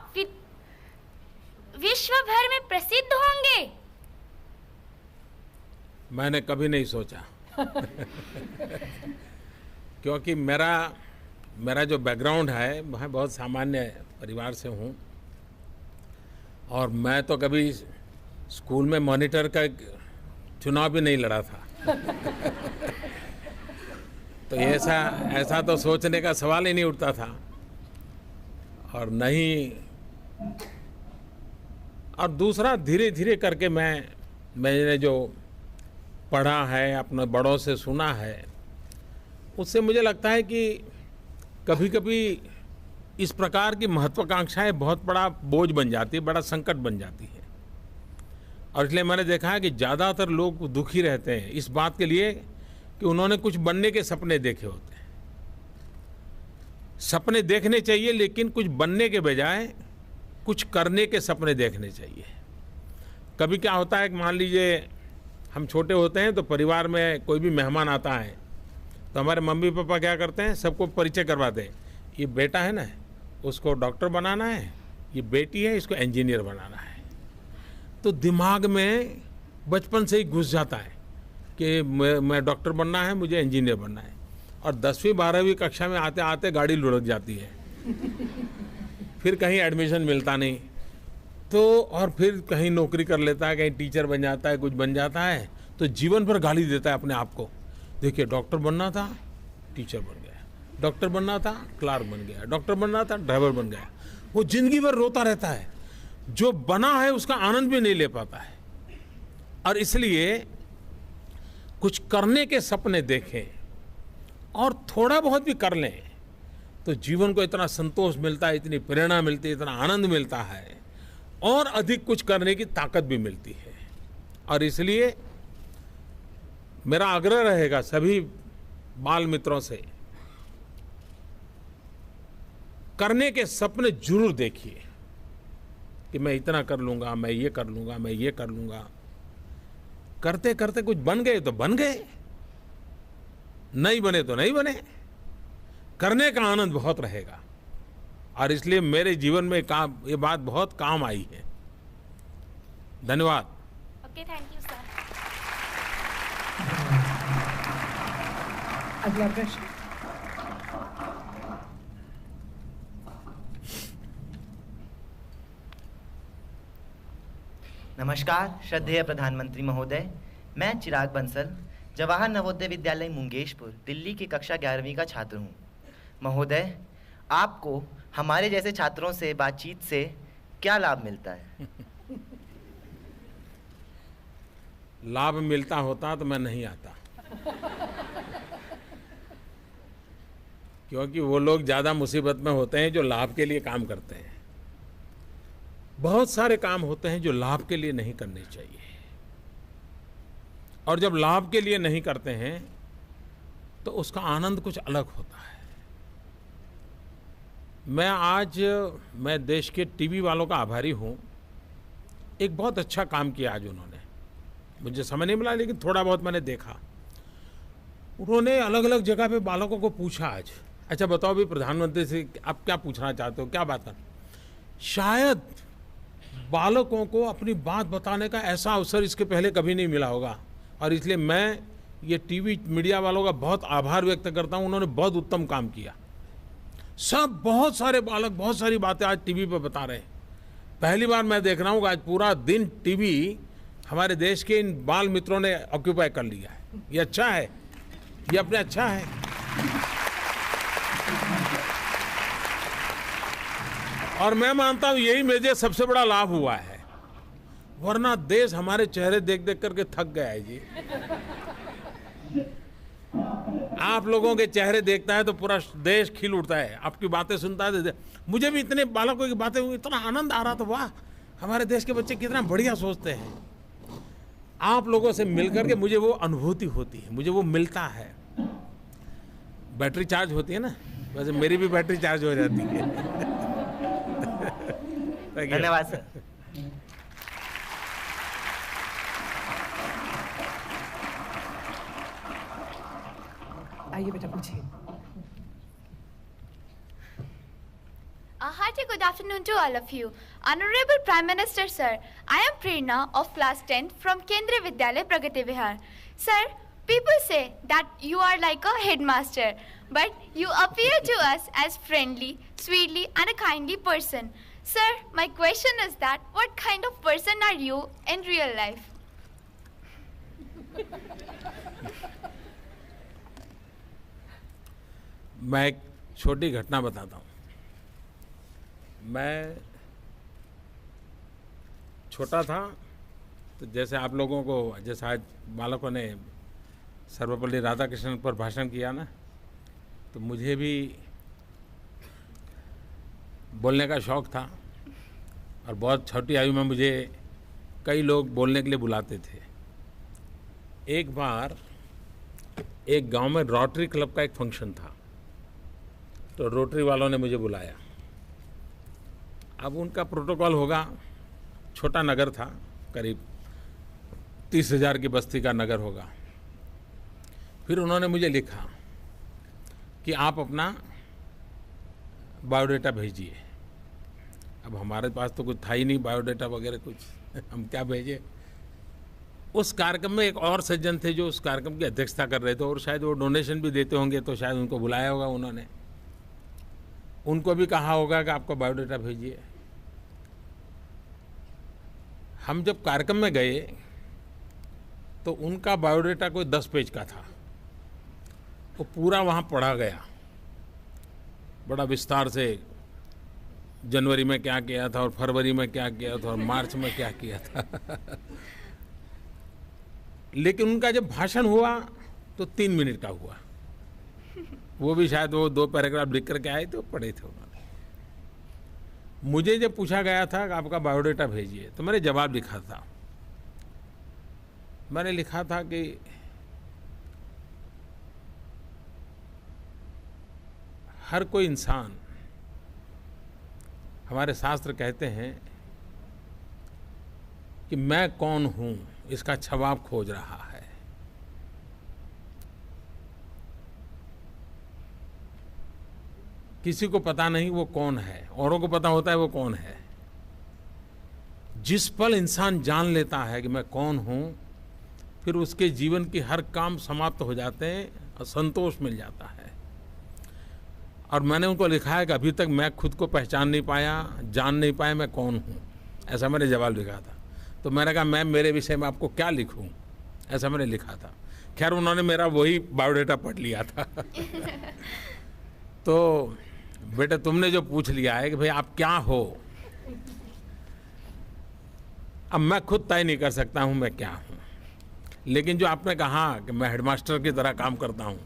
विश्व भर में प्रसिद्ध होंगे? मैंने कभी नहीं सोचा क्योंकि मेरा जो बैकग्राउंड है, मैं बहुत सामान्य परिवार से हूँ, और मैं तो कभी स्कूल में मॉनिटर का चुनाव भी नहीं लड़ा था तो ऐसा तो सोचने का सवाल ही नहीं उठता था। और नहीं और दूसरा, धीरे धीरे करके मैंने जो पढ़ा है, अपने बड़ों से सुना है, उससे मुझे लगता है कि कभी कभी इस प्रकार की महत्वाकांक्षाएं बहुत बड़ा बोझ बन जाती है, बड़ा संकट बन जाती है। और इसलिए मैंने देखा है कि ज़्यादातर लोग दुखी रहते हैं इस बात के लिए कि उन्होंने कुछ बनने के सपने देखे होते हैं। सपने देखने चाहिए, लेकिन कुछ बनने के बजाय कुछ करने के सपने देखने चाहिए। कभी क्या होता है कि मान लीजिए हम छोटे होते हैं तो परिवार में कोई भी मेहमान आता है तो हमारे मम्मी पापा क्या करते हैं, सबको परिचय करवाते हैं। ये बेटा है ना, उसको डॉक्टर बनाना है, ये बेटी है, इसको इंजीनियर बनाना है। तो दिमाग में बचपन से ही घुस जाता है कि मैं डॉक्टर बनना है, मुझे इंजीनियर बनना है। और 10वीं 12वीं कक्षा में आते आते गाड़ी लुढ़क जाती है। फिर कहीं एडमिशन मिलता नहीं, तो और फिर कहीं नौकरी कर लेता है, कहीं टीचर बन जाता है, कुछ बन जाता है, तो जीवन भर गाली देता है अपने आप को। देखिए, डॉक्टर बनना था, टीचर बन गया, डॉक्टर बनना था, क्लार्क बन गया, डॉक्टर बनना था, ड्राइवर बन गया। वो जिंदगी भर रोता रहता है, जो बना है उसका आनंद भी नहीं ले पाता है। और इसलिए कुछ करने के सपने देखें और थोड़ा बहुत भी कर लें तो जीवन को इतना संतोष मिलता है, इतनी प्रेरणा मिलती है, इतना आनंद मिलता है, और अधिक कुछ करने की ताकत भी मिलती है। और इसलिए मेरा आग्रह रहेगा सभी बाल मित्रों से, करने के सपने जरूर देखिए कि मैं इतना कर लूंगा, मैं ये कर लूंगा, मैं ये कर लूंगा। करते करते कुछ बन गए तो बन गए, नहीं बने तो नहीं बने। करने का आनंद बहुत रहेगा। और इसलिए मेरे जीवन में ये बात बहुत काम आई है। धन्यवाद। Okay, thank you sir. अगला प्रश्न। नमस्कार श्रद्धेय प्रधानमंत्री महोदय, मैं चिराग बंसल जवाहर नवोदय विद्यालय मुंगेशपुर दिल्ली की कक्षा 11वीं का छात्र हूँ। महोदय, आपको हमारे जैसे छात्रों से बातचीत से क्या लाभ मिलता है? लाभ मिलता होता तो मैं नहीं आता, क्योंकि वो लोग ज़्यादा मुसीबत में होते हैं जो लाभ के लिए काम करते हैं। बहुत सारे काम होते हैं जो लाभ के लिए नहीं करने चाहिए, और जब लाभ के लिए नहीं करते हैं तो उसका आनंद कुछ अलग होता है। मैं देश के टीवी वालों का आभारी हूँ। एक बहुत अच्छा काम किया आज उन्होंने, मुझे समझ नहीं मिला लेकिन थोड़ा बहुत मैंने देखा। उन्होंने अलग अलग जगह पे बालकों को पूछा आज, अच्छा बताओ भी प्रधानमंत्री से आप क्या पूछना चाहते हो, क्या बात है। शायद बालकों को अपनी बात बताने का ऐसा अवसर इसके पहले कभी नहीं मिला होगा, और इसलिए मैं ये टीवी मीडिया वालों का बहुत आभार व्यक्त करता हूँ। उन्होंने बहुत उत्तम काम किया। सब बहुत सारे बालक बहुत सारी बातें आज टीवी पे बता रहे हैं। पहली बार मैं देख रहा हूँ कि आज पूरा दिन टीवी हमारे देश के इन बाल मित्रों ने ऑक्यूपाई कर लिया है। ये अच्छा है, ये अपने अच्छा है। और मैं मानता हूँ यही मेरे सबसे बड़ा लाभ हुआ है, वरना देश हमारे चेहरे देख देख करके थक गया है जी। आप लोगों के चेहरे देखता है तो पूरा देश खिल उठता है, आपकी बातें सुनता है। मुझे भी इतने बालकों की बातें हुई, इतना आनंद आ रहा था, वाह हमारे देश के बच्चे कितना बढ़िया सोचते हैं। आप लोगों से मिलकर के मुझे वो अनुभूति होती है, मुझे वो मिलता है। बैटरी चार्ज होती है ना, वैसे मेरी भी बैटरी चार्ज हो जाती है। धन्यवाद सर। आइए बेटा पूछिए। A hearty good afternoon to all of you. Honorable Prime Minister Sir, I am Prerna of class 10th from Kendriya Vidyalaya Pragati Vihar. Sir, people say that you are like a headmaster, but you appear to us as friendly, sweetly and a kindly person. Sir, my question is that what kind of person are you in real life? मैं एक छोटी घटना बताता हूँ। मैं छोटा था तो जैसे आप लोगों को, जैसे आज बालकों ने सर्वपल्ली राधाकृष्णन पर भाषण किया ना, तो मुझे भी बोलने का शौक़ था और बहुत छोटी आयु में मुझे कई लोग बोलने के लिए बुलाते थे। एक बार एक गांव में रोटरी क्लब का एक फंक्शन था, तो रोटरी वालों ने मुझे बुलाया। अब उनका प्रोटोकॉल होगा, छोटा नगर था, करीब 30,000 की बस्ती का नगर होगा। फिर उन्होंने मुझे लिखा कि आप अपना बायोडाटा भेजिए। अब हमारे पास तो कुछ था ही नहीं बायोडाटा वगैरह कुछ, हम क्या भेजे। उस कार्यक्रम में एक और सज्जन थे जो उस कार्यक्रम की अध्यक्षता कर रहे थे और शायद वो डोनेशन भी देते होंगे, तो शायद उनको बुलाया होगा उन्होंने। उनको भी कहा होगा कि आपका बायोडाटा भेजिए। हम जब कार्यक्रम में गए तो उनका बायोडाटा कोई 10 पेज का था, वो पूरा वहाँ पढ़ा गया बड़ा विस्तार से। जनवरी में क्या किया था और फरवरी में क्या किया था और मार्च में क्या किया था। लेकिन उनका जब भाषण हुआ तो 3 मिनट का हुआ। वो भी शायद वो 2 पैराग्राफ लिख करके आए थे, पढ़े थे उन्होंने। मुझे जब पूछा गया था कि आपका बायोडाटा भेजिए, तो मैंने जवाब लिखा था। मैंने लिखा था कि हर कोई इंसान, हमारे शास्त्र कहते हैं कि मैं कौन हूं इसका जवाब खोज रहा है। किसी को पता नहीं वो कौन है, औरों को पता होता है वो कौन है। जिस पल इंसान जान लेता है कि मैं कौन हूं, फिर उसके जीवन की हर काम समाप्त हो जाते हैं और संतोष मिल जाता है। और मैंने उनको लिखा है कि अभी तक मैं खुद को पहचान नहीं पाया, जान नहीं पाया मैं कौन हूँ, ऐसा मैंने जवाब लिखा था। तो मैंने कहा मैं मेरे विषय में आपको क्या लिखूँ, ऐसा मैंने लिखा था। खैर उन्होंने मेरा वही बायोडाटा पढ़ लिया था। तो बेटे तुमने जो पूछ लिया है कि भाई आप क्या हो, अब मैं खुद तय नहीं कर सकता हूँ मैं क्या हूँ। लेकिन जो आपने कहा कि मैं हेडमास्टर की तरह काम करता हूँ,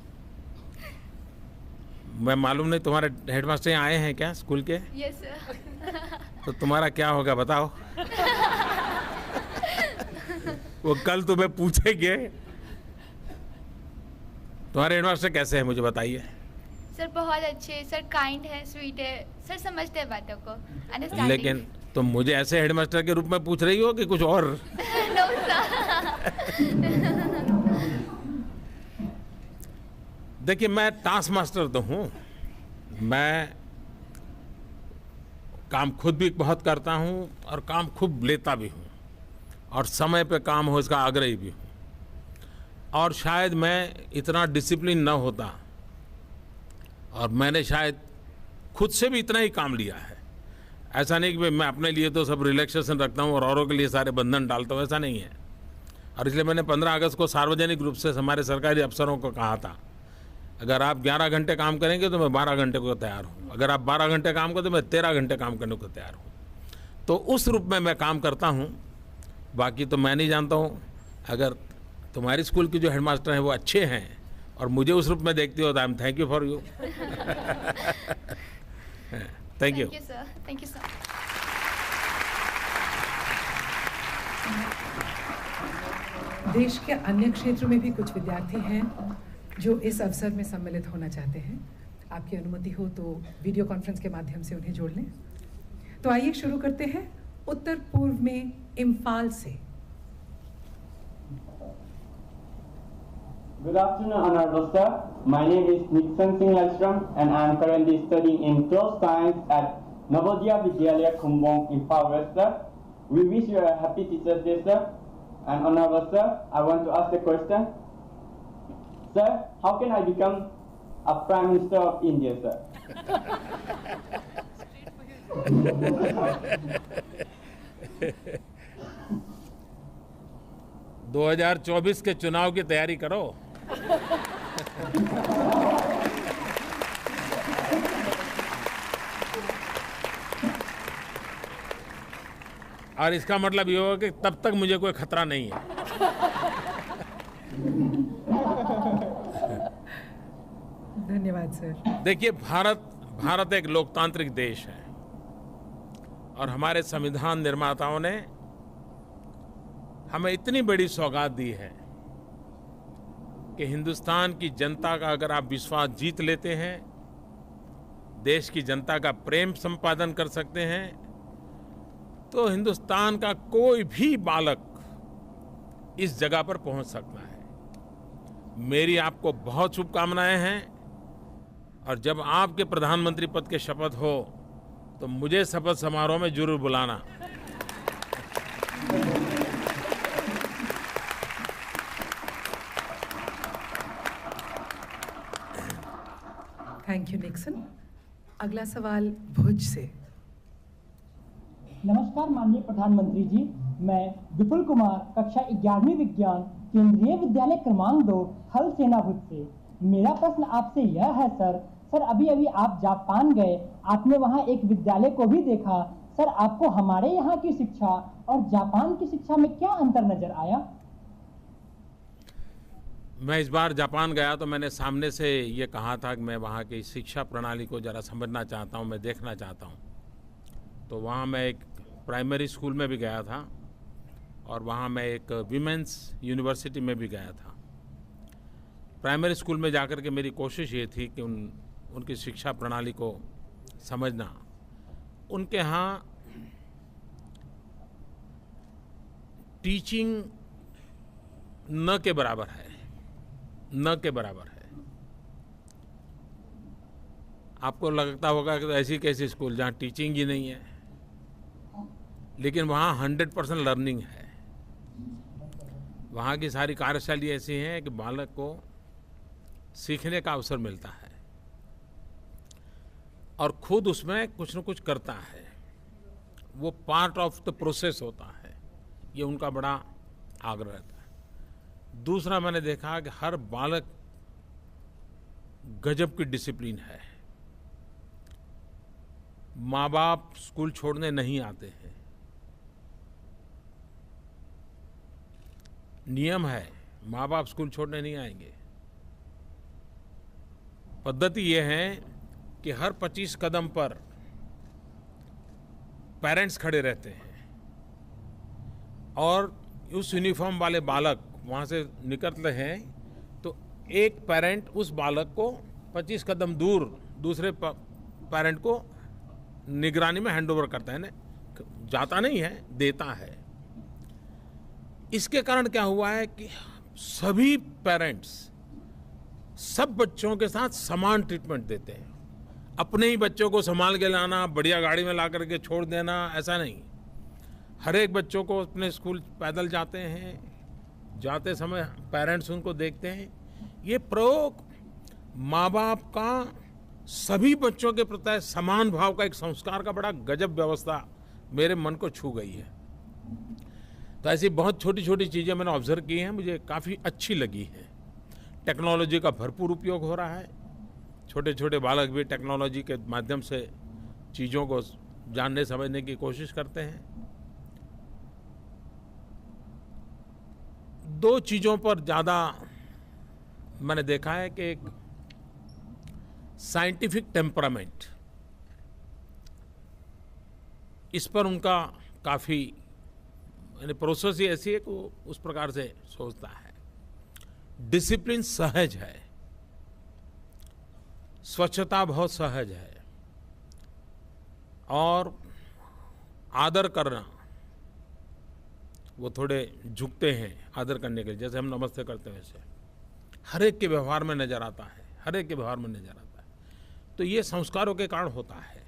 मैं मालूम नहीं तुम्हारे हेडमास्टर यहाँ आए हैं क्या स्कूल के? Yes sir. तो तुम्हारा क्या होगा बताओ? वो कल तुम्हें पूछेंगे तुम्हारे हेडमास्टर कैसे हैं, मुझे बताइए। सर बहुत अच्छे सर, काइंड है, स्वीट है सर, समझते हैं बातों को, अंडरस्टैंडिंग। लेकिन तुम मुझे ऐसे हेडमास्टर के रूप में पूछ रही हो कि कुछ और? No sir. देखिए मैं टास्क मास्टर तो हूँ, मैं काम खुद भी बहुत करता हूँ और काम खूब लेता भी हूँ और समय पे काम हो इसका आग्रही भी हूँ। और शायद मैं इतना डिसिप्लिन न होता और मैंने शायद खुद से भी इतना ही काम लिया है। ऐसा नहीं कि मैं अपने लिए तो सब रिलैक्सेशन रखता हूँ और औरों के लिए सारे बंधन डालता हूँ, ऐसा नहीं है। और इसलिए मैंने 15 अगस्त को सार्वजनिक रूप से हमारे सरकारी अफसरों को कहा था, अगर आप 11 घंटे काम करेंगे तो मैं 12 घंटे को तैयार हूँ, अगर आप 12 घंटे काम करें तो मैं 13 घंटे काम करने को तैयार हूँ। तो उस रूप में मैं काम करता हूँ। बाकी तो मैं नहीं जानता हूँ, अगर तुम्हारी स्कूल की जो हेडमास्टर हैं वो अच्छे हैं और मुझे उस रूप में देखती हो तो I am thank you for you. Thank you sir, thank you sir. देश के अन्य क्षेत्रों में भी कुछ विद्यार्थी हैं जो इस अवसर में सम्मिलित होना चाहते हैं। आपकी अनुमति हो तो वीडियो कॉन्फ्रेंस के माध्यम से उन्हें जोड़ लें। तो आइए शुरू करते हैं उत्तर पूर्व में इम्फाल से। Good afternoon, Honorable Sir. My name is Nixon Singh Lalstrom and I am currently studying in 12th Science at Navodaya Vidyalaya Kumbong, Imphal West, sir. We wish you a happy Teachers' Day, sir. And Honorable Sir, I want to ask a question. Sir, how can I become a Prime Minister of India, sir? 2024 के चुनाव की तैयारी करो। और इसका मतलब ये होगा कि तब तक मुझे कोई खतरा नहीं है। धन्यवाद सर। देखिए, भारत एक लोकतांत्रिक देश है और हमारे संविधान निर्माताओं ने हमें इतनी बड़ी सौगात दी है कि हिंदुस्तान की जनता का अगर आप विश्वास जीत लेते हैं, देश की जनता का प्रेम संपादन कर सकते हैं, तो हिंदुस्तान का कोई भी बालक इस जगह पर पहुंच सकता है। मेरी आपको बहुत शुभकामनाएं हैं और जब आपके प्रधानमंत्री पद के शपथ हो तो मुझे शपथ समारोह में जरूर बुलाना। Thank you Nixon. अगला सवाल भुज से। नमस्कार माननीय प्रधानमंत्री जी, मैं विपुल कुमार कक्षा 11वीं विज्ञान केंद्रीय विद्यालय क्रमांक 2 थल सेना भुज से। मेरा प्रश्न आपसे यह है सर, अभी अभी आप जापान गए, आपने वहां एक विद्यालय को भी देखा। सर, आपको हमारे यहाँ की शिक्षा और जापान की शिक्षा में क्या अंतर नजर आया? मैं इस बार जापान गया तो मैंने सामने से ये कहा था कि मैं वहाँ की शिक्षा प्रणाली को ज़रा समझना चाहता हूँ, मैं देखना चाहता हूँ। तो वहाँ मैं एक प्राइमरी स्कूल में भी गया था और वहाँ मैं एक विमेंस यूनिवर्सिटी में भी गया था। प्राइमरी स्कूल में जाकर के मेरी कोशिश ये थी कि उनकी शिक्षा प्रणाली को समझना। उनके यहाँ टीचिंग न के बराबर है, न के बराबर है। आपको लगता होगा कि ऐसी कैसी स्कूल जहाँ टीचिंग ही नहीं है, लेकिन वहाँ 100% लर्निंग है। वहाँ की सारी कार्यशैली ऐसी है कि बालक को सीखने का अवसर मिलता है और खुद उसमें कुछ न कुछ करता है। वो पार्ट ऑफ द प्रोसेस होता है, ये उनका बड़ा आग्रह रहता है। दूसरा, मैंने देखा कि हर बालक गजब की डिसिप्लिन है। माँ बाप स्कूल छोड़ने नहीं आते हैं, नियम है, माँ बाप स्कूल छोड़ने नहीं आएंगे। पद्धति ये है कि हर 25 कदम पर पेरेंट्स खड़े रहते हैं और उस यूनिफॉर्म वाले बालक वहाँ से निकलते हैं तो एक पेरेंट उस बालक को 25 कदम दूर दूसरे पेरेंट को निगरानी में हैंडओवर करता है ना, जाता नहीं है, देता है। इसके कारण क्या हुआ है कि सभी पेरेंट्स सब बच्चों के साथ समान ट्रीटमेंट देते हैं। अपने ही बच्चों को संभाल के लाना, बढ़िया गाड़ी में ला करके छोड़ देना, ऐसा नहीं। हर एक बच्चों को अपने स्कूल पैदल जाते हैं, जाते समय पेरेंट्स उनको देखते हैं। ये प्रयोग माँ बाप का सभी बच्चों के प्रति समान भाव का एक संस्कार का बड़ा गजब व्यवस्था मेरे मन को छू गई है। तो ऐसी बहुत छोटी छोटी चीज़ें मैंने ऑब्जर्व की हैं, मुझे काफ़ी अच्छी लगी हैं। टेक्नोलॉजी का भरपूर उपयोग हो रहा है, छोटे छोटे बालक भी टेक्नोलॉजी के माध्यम से चीज़ों को जानने समझने की कोशिश करते हैं। दो चीज़ों पर ज़्यादा मैंने देखा है कि एक साइंटिफिक टेम्परामेंट, इस पर उनका काफ़ी यानी प्रोसेस ही ऐसी है कि वो उस प्रकार से सोचता है। डिसिप्लिन सहज है, स्वच्छता बहुत सहज है और आदर करना, वो थोड़े झुकते हैं आदर करने के लिए, जैसे हम नमस्ते करते हैं वैसे हर एक के व्यवहार में नजर आता है, हर एक के व्यवहार में नजर आता है। तो ये संस्कारों के कारण होता है।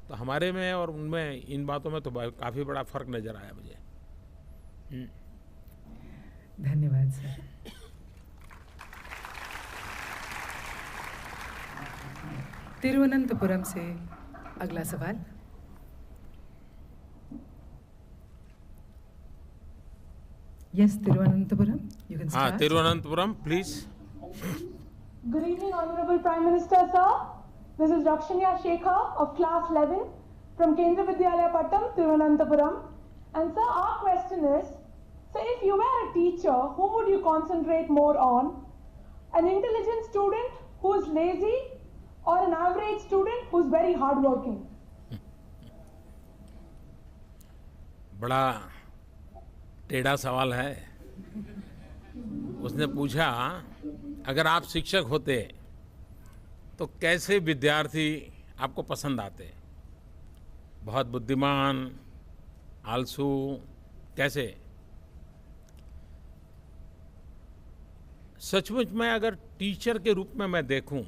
तो हमारे में और उनमें इन बातों में तो काफ़ी बड़ा फर्क नजर आया मुझे। धन्यवाद सर। तिरुवनंतपुरम से अगला सवाल। Yes, Thiruvananthapuram, you can start. हाँ, Thiruvananthapuram, please. Good evening, Honorable Prime Minister, sir. This is Rakshanya Shekhar of Class 11. from Kendriya Vidyalaya Pattam, Thiruvananthapuram. And sir, our question is, so if you were a teacher, who would you concentrate more on? An intelligent student who is lazy or an average student who is very hardworking? बड़ा टेढ़ा सवाल है। उसने पूछा, अगर आप शिक्षक होते तो कैसे विद्यार्थी आपको पसंद आते? बहुत बुद्धिमान, आलसू, कैसे? सचमुच में अगर टीचर के रूप में मैं देखूं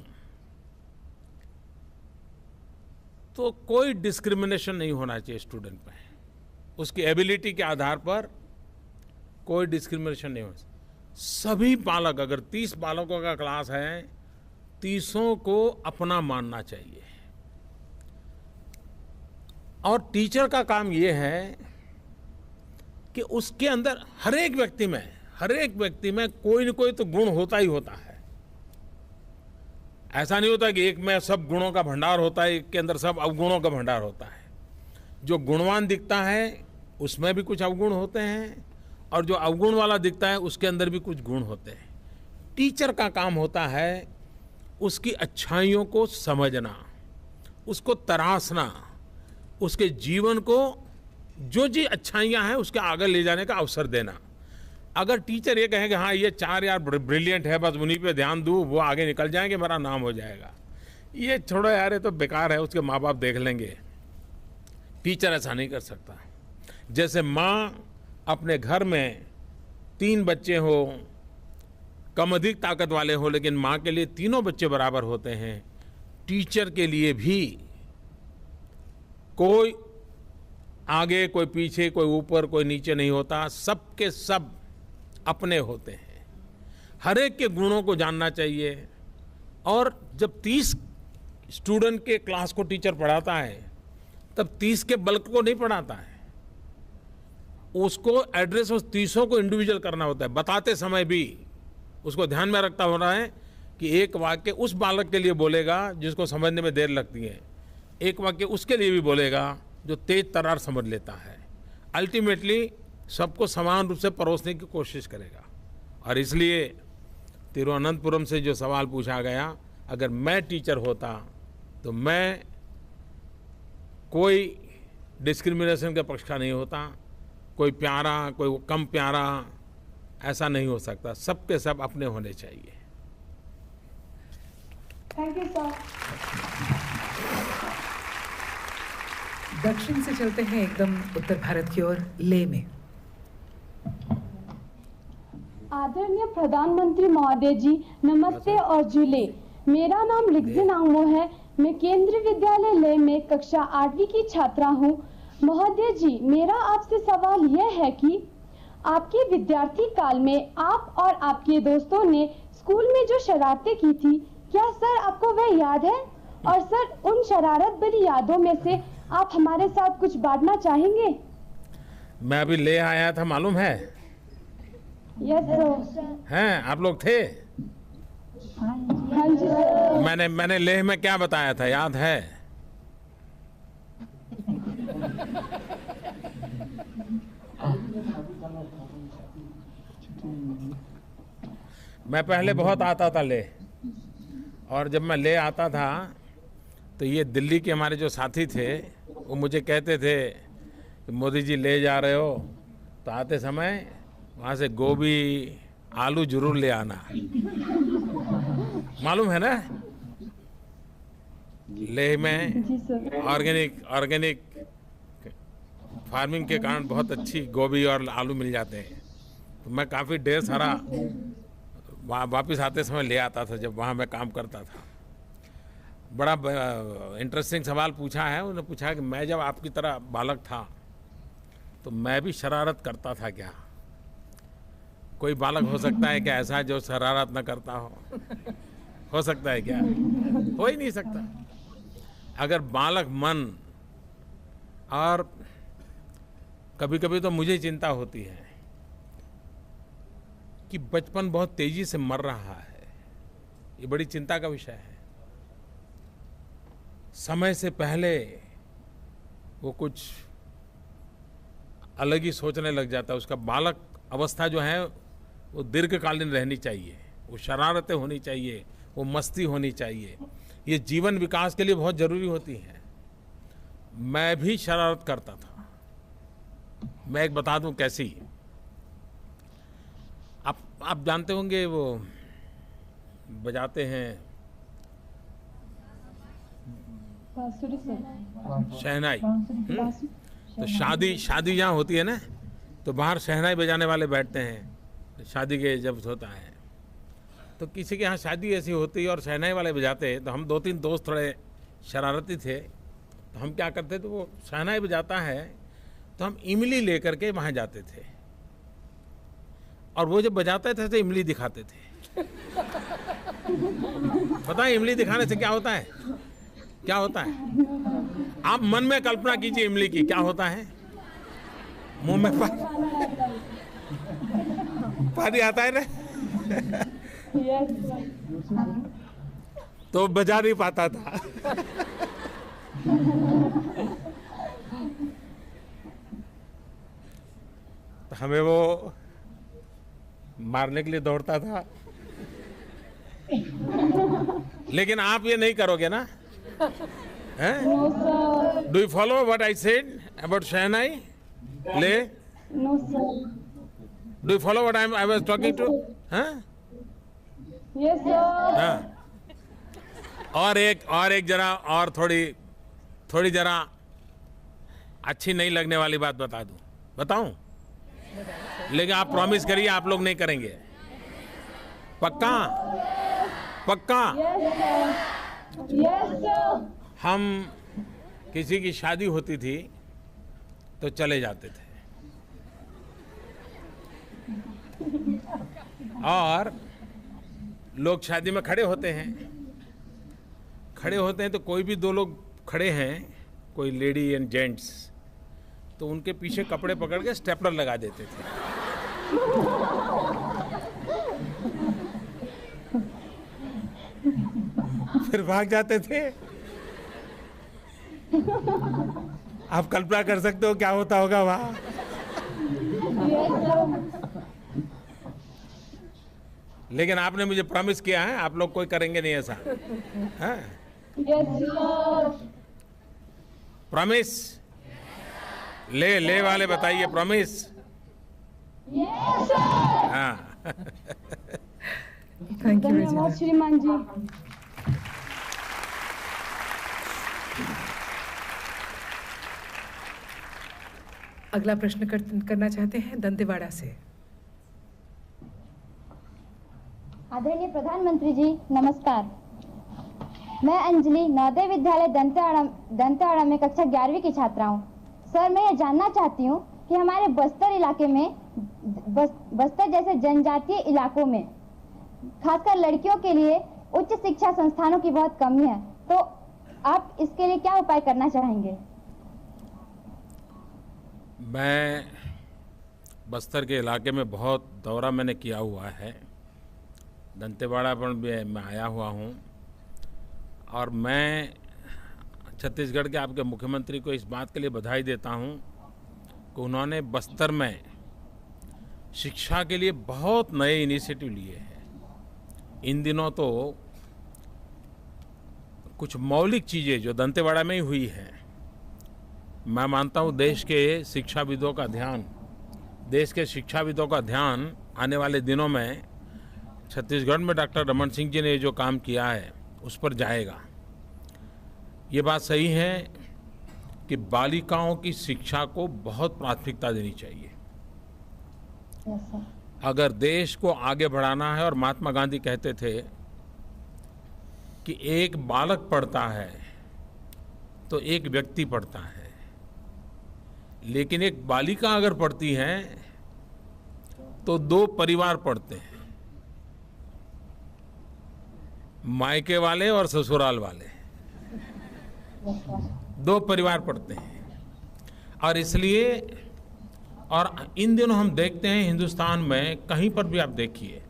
तो कोई डिस्क्रिमिनेशन नहीं होना चाहिए स्टूडेंट में। उसकी एबिलिटी के आधार पर कोई डिस्क्रिमिनेशन नहीं होना। सभी बालक, अगर 30 बालकों का क्लास है, 30 को अपना मानना चाहिए। और टीचर का काम ये है कि उसके अंदर हर एक व्यक्ति में कोई न कोई तो गुण होता ही होता है। ऐसा नहीं होता कि एक में सब गुणों का भंडार होता है, एक के अंदर सब अवगुणों का भंडार होता है। जो गुणवान दिखता है उसमें भी कुछ अवगुण होते हैं, और जो अवगुण वाला दिखता है उसके अंदर भी कुछ गुण होते हैं। टीचर का काम होता है उसकी अच्छाइयों को समझना, उसको तराशना, उसके जीवन को जो जी अच्छाइयाँ हैं उसके आगे ले जाने का अवसर देना। अगर टीचर ये कहे कि हाँ ये 4 यार ब्रिलियंट है, बस उन्हीं पे ध्यान दूँ, वो आगे निकल जाएंगे, मेरा नाम हो जाएगा, ये छोड़ो यार, ये तो बेकार है, उसके माँ बाप देख लेंगे। टीचर ऐसा नहीं कर सकता। जैसे माँ अपने घर में 3 बच्चे हो, कम अधिक ताकत वाले हो, लेकिन माँ के लिए तीनों बच्चे बराबर होते हैं, टीचर के लिए भी कोई आगे, कोई पीछे, कोई ऊपर, कोई नीचे नहीं होता। सबके सब अपने होते हैं। हर एक के गुणों को जानना चाहिए। और जब 30 स्टूडेंट के क्लास को टीचर पढ़ाता है तब 30 के बल्क को नहीं पढ़ाता है, उसको एड्रेस उस 30 को इंडिविजुअल करना होता है। बताते समय भी उसको ध्यान में रखता होना है कि एक वाक्य उस बालक के लिए बोलेगा जिसको समझने में देर लगती है, एक वाक्य उसके लिए भी बोलेगा जो तेज तर्रार समझ लेता है। अल्टीमेटली सबको समान रूप से परोसने की कोशिश करेगा। और इसलिए तिरुवनंतपुरम से जो सवाल पूछा गया, अगर मैं टीचर होता तो मैं कोई डिस्क्रिमिनेशन के पक्ष का नहीं होता। कोई प्यारा, कोई कम प्यारा, ऐसा नहीं हो सकता। सबके सब अपने होने चाहिए। Thank you sir. दक्षिण से चलते हैं एकदम उत्तर भारत की ओर, लेह में। आदरणीय प्रधानमंत्री महोदय जी, नमस्ते और जुले। मेरा नाम लिग्जिन आंगमो है। मैं केंद्रीय विद्यालय लेह में कक्षा 8वीं की छात्रा हूँ। महोदय जी, मेरा आपसे सवाल यह है कि आपके विद्यार्थी काल में आप और आपके दोस्तों ने स्कूल में जो शरारतें की थी, क्या सर आपको वह याद है? और सर, उन शरारत भरी यादों में से आप हमारे साथ कुछ बांटना चाहेंगे? मैं अभी ले आया था, मालूम है? Yes sir. हैं, आप लोग थे? हाँ जी सर। मैंने लेह में क्या बताया था, याद है? मैं पहले बहुत आता था ले, और जब मैं ले आता था तो ये दिल्ली के हमारे जो साथी थे वो मुझे कहते थे कि मोदी जी ले जा रहे हो तो आते समय वहाँ से गोभी, आलू जरूर ले आना। मालूम है ना? लेह में ऑर्गेनिक फार्मिंग के कारण बहुत अच्छी गोभी और आलू मिल जाते हैं। तो मैं काफ़ी ढेर सारा वापस आते समय ले आता था जब वहाँ मैं काम करता था। बड़ा इंटरेस्टिंग सवाल पूछा है। उन्होंने पूछा कि मैं जब आपकी तरह बालक था तो मैं भी शरारत करता था क्या? कोई बालक हो सकता है क्या ऐसा जो शरारत न करता हो सकता है क्या? हो ही नहीं सकता। अगर बालक मन, और कभी कभी तो मुझे चिंता होती है कि बचपन बहुत तेजी से मर रहा है। ये बड़ी चिंता का विषय है। समय से पहले वो कुछ अलग ही सोचने लग जाता है। उसका बालक अवस्था जो है वो दीर्घकालीन रहनी चाहिए, वो शरारतें होनी चाहिए, वो मस्ती होनी चाहिए। ये जीवन विकास के लिए बहुत ज़रूरी होती हैं। मैं भी शरारत करता था। मैं एक बता दूं कैसी। आप जानते होंगे वो बजाते हैं शहनाई। तो शादी जहाँ होती है ना, तो बाहर शहनाई बजाने वाले बैठते हैं शादी के जब होता है। तो किसी के यहाँ शादी ऐसी होती है और शहनाई वाले बजाते हैं, तो हम 2-3 दोस्त थोड़े शरारती थे। तो हम क्या करते थे, वो शहनाई बजाता है तो हम इमली लेकर के वहाँ जाते थे, और वो जब बजाते थे तो इमली दिखाते थे। पता है इमली दिखाने से क्या होता है? क्या होता है? आप मन में कल्पना कीजिए इमली की, क्या होता है? मुंह में पानी आता है ना। तो बजा नहीं पाता था। तो हमें वो मारने के लिए दौड़ता था। लेकिन आप ये नहीं करोगे ना? Do you follow what I said about shehnai? ले, do you follow what I was talking to? Yes sir. हाँ। और एक जरा और थोड़ी जरा अच्छी नहीं लगने वाली बात बता दूं। बताऊं? लेकिन आप प्रॉमिस करिए आप लोग नहीं करेंगे। पक्का? पक्का? Yes sir. हम किसी की शादी होती थी तो चले जाते थे, और लोग शादी में खड़े होते हैं तो कोई भी 2 लोग खड़े हैं, कोई लेडी एंड जेंट्स, तो उनके पीछे कपड़े पकड़ के स्टेपलर लगा देते थे। फिर भाग जाते थे। आप कल्पना कर सकते हो क्या होता होगा वहां। लेकिन आपने मुझे प्रॉमिस किया है आप लोग कोई करेंगे नहीं ऐसा। हाँ? प्रॉमिस? ले वाले बताइए प्रॉमिस। हाँ। धन्यवाद श्रीमान जी। अगला प्रश्न करना चाहते हैं दंतेवाड़ा से। आदरणीय प्रधानमंत्री जी नमस्कार। मैं अंजलि नवोदय विद्यालय दंतेवाड़ा में कक्षा 11वीं की छात्रा हूँ। सर मैं ये जानना चाहती हूँ कि हमारे बस्तर इलाके में बस्तर जैसे जनजातीय इलाकों में खासकर लड़कियों के लिए उच्च शिक्षा संस्थानों की बहुत कमी है, तो आप इसके लिए क्या उपाय करना चाहेंगे? मैं बस्तर के इलाके में बहुत दौरा मैंने किया हुआ है। दंतेवाड़ा पर मैं आया हुआ हूँ, और मैं छत्तीसगढ़ के आपके मुख्यमंत्री को इस बात के लिए बधाई देता हूँ कि उन्होंने बस्तर में शिक्षा के लिए बहुत नए इनिशिएटिव लिए हैं। इन दिनों तो कुछ मौलिक चीज़ें जो दंतेवाड़ा में ही हुई हैं, मैं मानता हूँ देश के शिक्षाविदों का ध्यान आने वाले दिनों में छत्तीसगढ़ में डॉक्टर रमन सिंह जी ने जो काम किया है उस पर जाएगा। ये बात सही है कि बालिकाओं की शिक्षा को बहुत प्राथमिकता देनी चाहिए। अगर देश को आगे बढ़ाना है, और महात्मा गांधी कहते थे कि एक बालक पढ़ता है तो एक व्यक्ति पढ़ता है, लेकिन एक बालिका अगर पढ़ती है तो 2 परिवार पढ़ते हैं, मायके वाले और ससुराल वाले, 2 परिवार पढ़ते हैं। और इसलिए, और इन दिनों हम देखते हैं हिंदुस्तान में कहीं पर भी आप देखिए,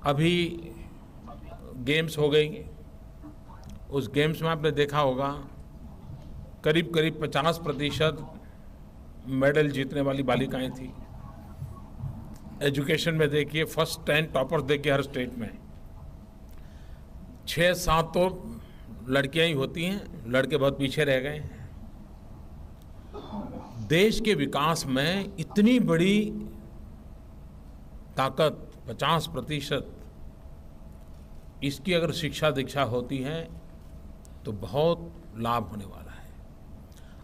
अभी गेम्स हो गई, उस गेम्स में आपने देखा होगा करीब करीब 50% मेडल जीतने वाली बालिकाएं थी। एजुकेशन में देखिए फर्स्ट 10 टॉपर्स देखिए हर स्टेट में 6-7 तो लड़कियां ही होती हैं, लड़के बहुत पीछे रह गए हैं। देश के विकास में इतनी बड़ी ताकत 50%, इसकी अगर शिक्षा दीक्षा होती है तो बहुत लाभ होने वाला है।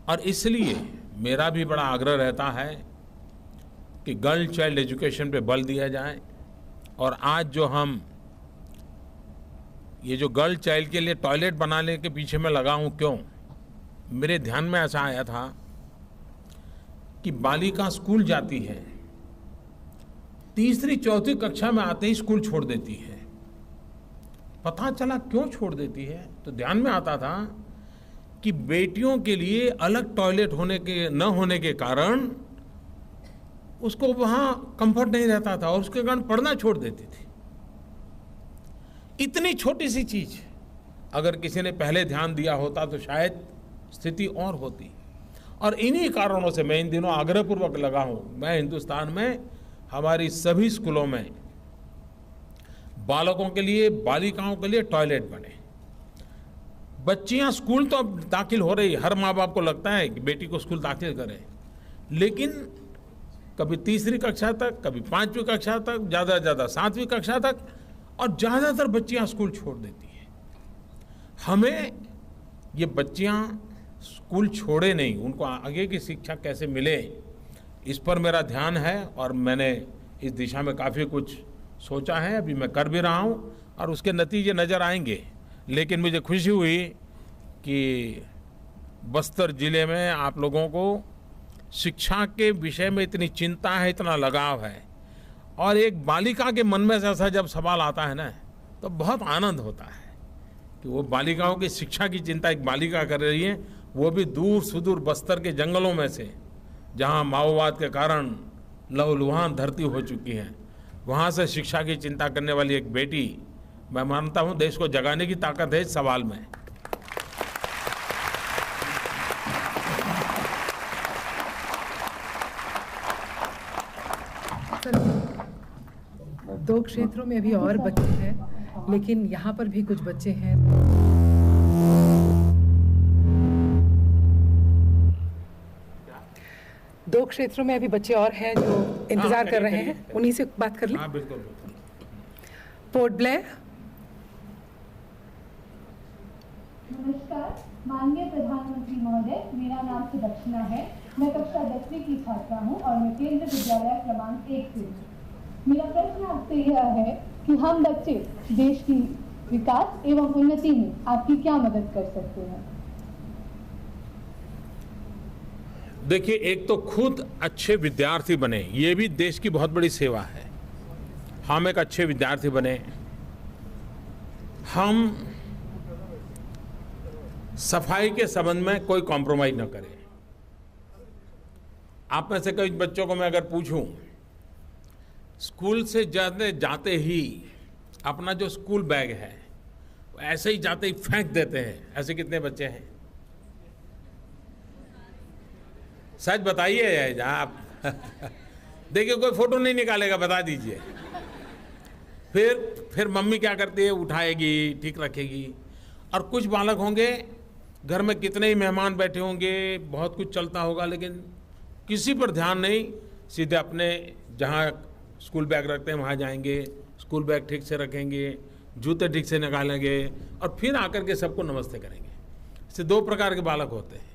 और इसलिए मेरा भी बड़ा आग्रह रहता है कि गर्ल चाइल्ड एजुकेशन पे बल दिया जाए। और आज जो हम ये जो गर्ल चाइल्ड के लिए टॉयलेट बनाने के पीछे मैं लगा हूँ, क्यों? मेरे ध्यान में ऐसा आया था कि बालिका स्कूल जाती है, तीसरी चौथी कक्षा में आते ही स्कूल छोड़ देती है। पता चला क्यों छोड़ देती है, तो ध्यान में आता था कि बेटियों के लिए अलग टॉयलेट न होने के कारण उसको वहां कंफर्ट नहीं रहता था और उसके कारण पढ़ना छोड़ देती थी। इतनी छोटी सी चीज अगर किसी ने पहले ध्यान दिया होता तो शायद स्थिति और होती। और इन्हीं कारणों से मैं इन दिनों आग्रहपूर्वक लगा हूं, मैं हिंदुस्तान में हमारी सभी स्कूलों में बालकों के लिए, बालिकाओं के लिए टॉयलेट बने। बच्चियां स्कूल तो अब दाखिल हो रही, हर माँ बाप को लगता है कि बेटी को स्कूल दाखिल करें, लेकिन कभी तीसरी कक्षा तक, कभी 5वीं कक्षा तक, ज़्यादा से ज़्यादा 7वीं कक्षा तक, और ज़्यादातर बच्चियां स्कूल छोड़ देती हैं। हमें ये बच्चियां स्कूल छोड़े नहीं, उनको आगे की शिक्षा कैसे मिले, इस पर मेरा ध्यान है और मैंने इस दिशा में काफ़ी कुछ सोचा है, अभी मैं कर भी रहा हूँ और उसके नतीजे नज़र आएंगे। लेकिन मुझे खुशी हुई कि बस्तर जिले में आप लोगों को शिक्षा के विषय में इतनी चिंता है, इतना लगाव है, और एक बालिका के मन में ऐसा जब सवाल आता है ना, तो बहुत आनंद होता है कि वो बालिकाओं की शिक्षा की चिंता एक बालिका कर रही है, वो भी दूर सुदूर बस्तर के जंगलों में से, जहाँ माओवाद के कारण लहूलुहान धरती हो चुकी है, वहाँ से शिक्षा की चिंता करने वाली एक बेटी, मैं मानता हूँ देश को जगाने की ताकत है इस सवाल में। दो क्षेत्रों में अभी और बच्चे हैं, लेकिन यहाँ पर भी कुछ बच्चे हैं। दो क्षेत्रों में अभी बच्चे और हैं जो इंतजार कर रहे हैं, उन्हीं से बात कर लें। हाँ बिल्कुल। Port Blair. नमस्कार माननीय प्रधानमंत्री महोदय, मेरा नाम सुदक्षिणा है। मैं कक्षा 10वीं की छात्रा हूं और मैं केंद्र विद्यालय क्रमांक 1 से हूं। मेरा प्रश्न आपसे यह है कि हम बच्चे देश की विकास एवं उन्नति में आपकी क्या मदद कर सकते हैं? देखिए, एक तो खुद अच्छे विद्यार्थी बने, ये भी देश की बहुत बड़ी सेवा है। हम एक अच्छे विद्यार्थी बने, हम सफाई के संबंध में कोई कॉम्प्रोमाइज न करें। आप में से कई बच्चों को मैं अगर पूछूं, स्कूल से जाते ही अपना जो स्कूल बैग है ऐसे ही जाते ही फेंक देते हैं, ऐसे कितने बच्चे हैं? सच बताइए आप। देखिए, कोई फोटो नहीं निकालेगा, बता दीजिए। फिर मम्मी क्या करती है, उठाएगी, ठीक रखेगी। और कुछ बालक होंगे, घर में कितने ही मेहमान बैठे होंगे, बहुत कुछ चलता होगा, लेकिन किसी पर ध्यान नहीं, सीधे अपने जहाँ स्कूल बैग रखते हैं वहाँ जाएंगे, स्कूल बैग ठीक से रखेंगे, जूते ठीक से निकालेंगे और फिर आकर के सबको नमस्ते करेंगे। इससे दो प्रकार के बालक होते हैं।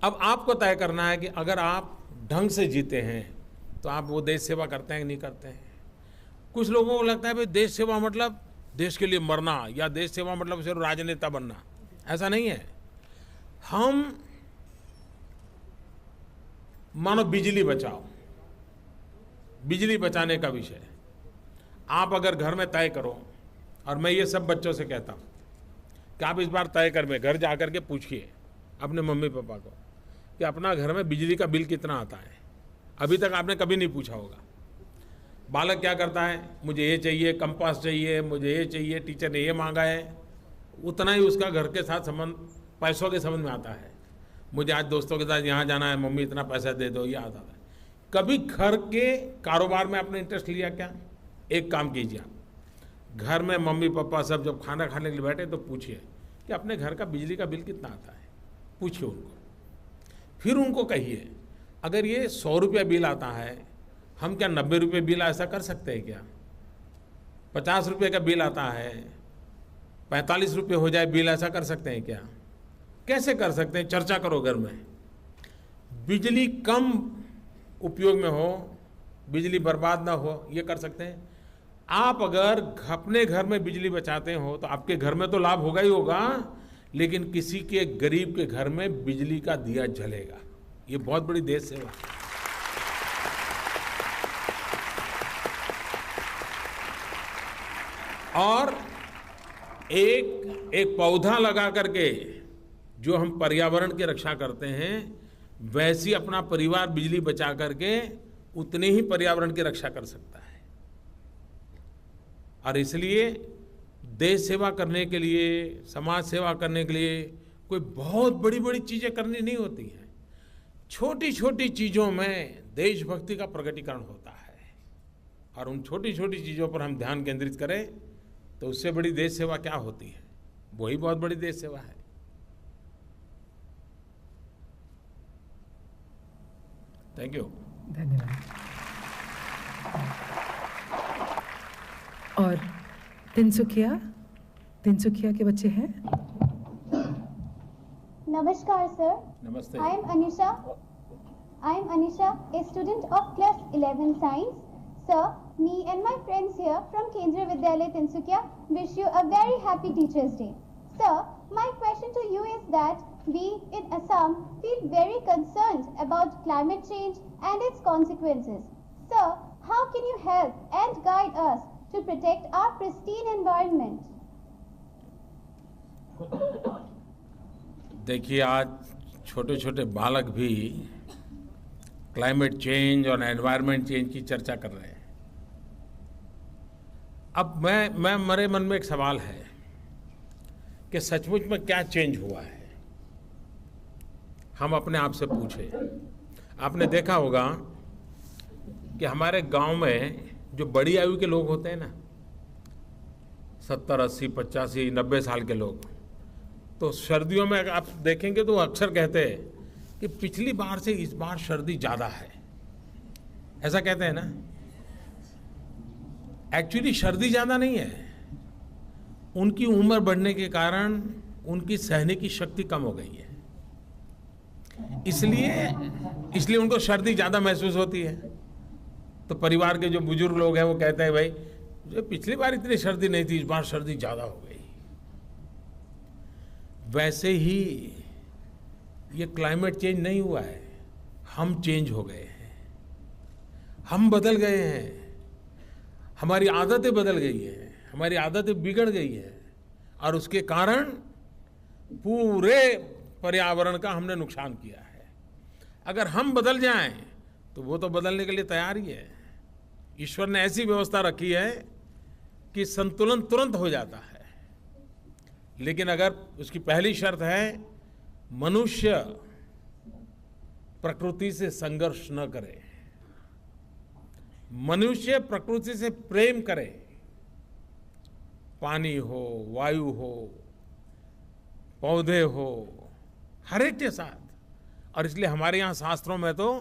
अब आपको तय करना है कि अगर आप ढंग से जीते हैं तो आप वो देश सेवा करते हैं कि नहीं करते हैं। कुछ लोगों को लगता है भाई देश सेवा मतलब देश के लिए मरना, या देश सेवा मतलब सिर्फ राजनेता बनना। ऐसा नहीं है। हम मानो बिजली बचाओ, बिजली बचाने का विषय आप अगर घर में तय करो, और मैं ये सब बच्चों से कहता हूँ कि आप इस बार तय कर में घर जा कर के पूछिए अपने मम्मी पापा को कि अपना घर में बिजली का बिल कितना आता है। अभी तक आपने कभी नहीं पूछा होगा। बालक क्या करता है, मुझे ये चाहिए, कंपास चाहिए, मुझे ये चाहिए, टीचर ने ये मांगा है, उतना ही उसका घर के साथ संबंध, पैसों के संबंध में आता है। मुझे आज दोस्तों के साथ यहाँ जाना है, मम्मी इतना पैसा दे दो, ये आता था। कभी घर के कारोबार में आपने इंटरेस्ट लिया क्या? एक काम कीजिए आप, घर में मम्मी पापा सब जब खाना खाने के लिए बैठे तो पूछिए कि अपने घर का बिजली का बिल कितना आता है, पूछिए उनको। फिर उनको कहिए अगर ये 100 रुपये बिल आता है, हम क्या 90 रुपये बिल ऐसा कर सकते हैं क्या? 50 रुपये का बिल आता है, 45 रुपये हो जाए बिल, ऐसा कर सकते हैं क्या? कैसे कर सकते हैं? चर्चा करो घर में। बिजली कम उपयोग में हो, बिजली बर्बाद ना हो, ये कर सकते हैं। आप अगर अपने घर में बिजली बचाते हो तो आपके घर में तो लाभ होगा ही होगा, लेकिन किसी के गरीब के घर में बिजली का दिया जलेगा। ये बहुत बड़ी देश सेवा है। और एक पौधा लगा करके जो हम पर्यावरण की रक्षा करते हैं, वैसी अपना परिवार बिजली बचा करके उतने ही पर्यावरण की रक्षा कर सकता है। और इसलिए देश सेवा करने के लिए, समाज सेवा करने के लिए कोई बहुत बड़ी बड़ी चीजें करनी नहीं होती हैं। छोटी छोटी चीजों में देशभक्ति का प्रकटीकरण होता है, और उन छोटी छोटी चीजों पर हम ध्यान केंद्रित करें तो उससे बड़ी देश सेवा क्या होती है? वही बहुत बड़ी देश सेवा है। Thank you. धन्यवाद। और तिनसुकिया के बच्चे हैं। नमस्कार सर। नमस्ते। I am Anisha, a student of class 11 science. Sir, me and my friends here from Kendriya Vidyalaya Tinsukia wish you a very happy Teachers' Day. Sir, my question to you is that we in Assam feel very concerned about climate change and its consequences. Sir, how can you help and guide us to protect our pristine environment? देखिए, आज छोटे छोटे बालक भी climate change और environment change की चर्चा कर रहे हैं। अब मैं मेरे मन में एक सवाल है कि सचमुच में क्या चेंज हुआ है। हम अपने आप से पूछें। आपने देखा होगा कि हमारे गांव में जो बड़ी आयु के लोग होते हैं ना, 70, 80, 85, 90 साल के लोग, तो सर्दियों में अगर आप देखेंगे तो अक्सर कहते हैं कि पिछली बार से इस बार सर्दी ज़्यादा है, ऐसा कहते हैं ना। एक्चुअली सर्दी ज़्यादा नहीं है, उनकी उम्र बढ़ने के कारण उनकी सहने की शक्ति कम हो गई है, इसलिए उनको सर्दी ज़्यादा महसूस होती है। तो परिवार के जो बुजुर्ग लोग हैं वो कहते हैं भाई जो पिछली बार इतनी सर्दी नहीं थी, इस बार सर्दी ज़्यादा हो गई। वैसे ही ये क्लाइमेट चेंज नहीं हुआ है, हम चेंज हो गए हैं, हम बदल गए हैं, हमारी आदतें बदल गई हैं, हमारी आदतें बिगड़ गई हैं, और उसके कारण पूरे पर्यावरण का हमने नुकसान किया है। अगर हम बदल जाएं तो वो तो बदलने के लिए तैयार ही है। ईश्वर ने ऐसी व्यवस्था रखी है कि संतुलन तुरंत हो जाता है, लेकिन अगर उसकी पहली शर्त है मनुष्य प्रकृति से संघर्ष न करे, मनुष्य प्रकृति से प्रेम करे, पानी हो, वायु हो, पौधे हो, हर एक के साथ। और इसलिए हमारे यहाँ शास्त्रों में तो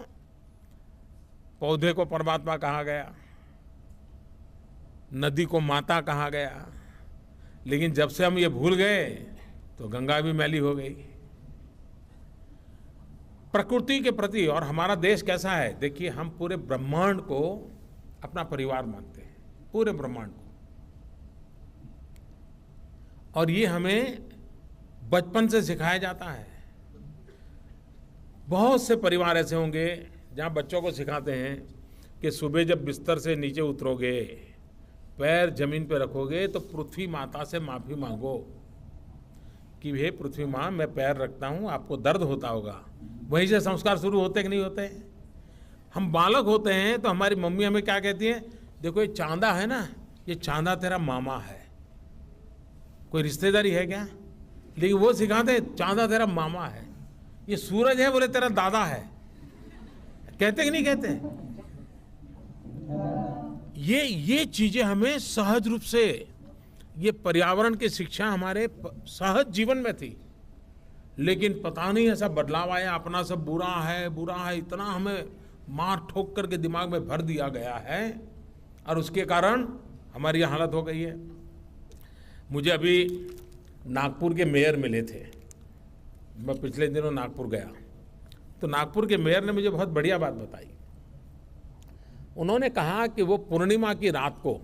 पौधे को परमात्मा कहा गया, नदी को माता कहा गया, लेकिन जब से हम ये भूल गए तो गंगा भी मैली हो गई। प्रकृति के प्रति, और हमारा देश कैसा है, देखिए हम पूरे ब्रह्मांड को अपना परिवार मानते हैं, पूरे ब्रह्मांड को। और ये हमें बचपन से सिखाया जाता है। बहुत से परिवार ऐसे होंगे जहाँ बच्चों को सिखाते हैं कि सुबह जब बिस्तर से नीचे उतरोगे, पैर जमीन पर रखोगे तो पृथ्वी माता से माफ़ी मांगो कि हे पृथ्वी माँ, मैं पैर रखता हूँ, आपको दर्द होता होगा। वहीं से संस्कार शुरू होते कि नहीं होते? हम बालक होते हैं तो हमारी मम्मी हमें क्या कहती है, देखो ये चांदा है ना, ये चांदा तेरा मामा है। कोई रिश्तेदारी है क्या? लेकिन वो सिखाते हैं चांदा तेरा मामा है, ये सूरज है, बोले तेरा दादा है। कहते कि नहीं कहते? ये चीजें हमें सहज रूप से, ये पर्यावरण की शिक्षा हमारे सहज जीवन में थी, लेकिन पता नहीं ऐसा बदलाव आया, अपना सब बुरा है, इतना हमें मार ठोक करके दिमाग में भर दिया गया है, और उसके कारण हमारी हालत हो गई है। मुझे अभी नागपुर के मेयर मिले थे, मैं पिछले दिनों नागपुर गया, तो नागपुर के मेयर ने मुझे बहुत बढ़िया बात बताई। उन्होंने कहा कि वो पूर्णिमा की रात को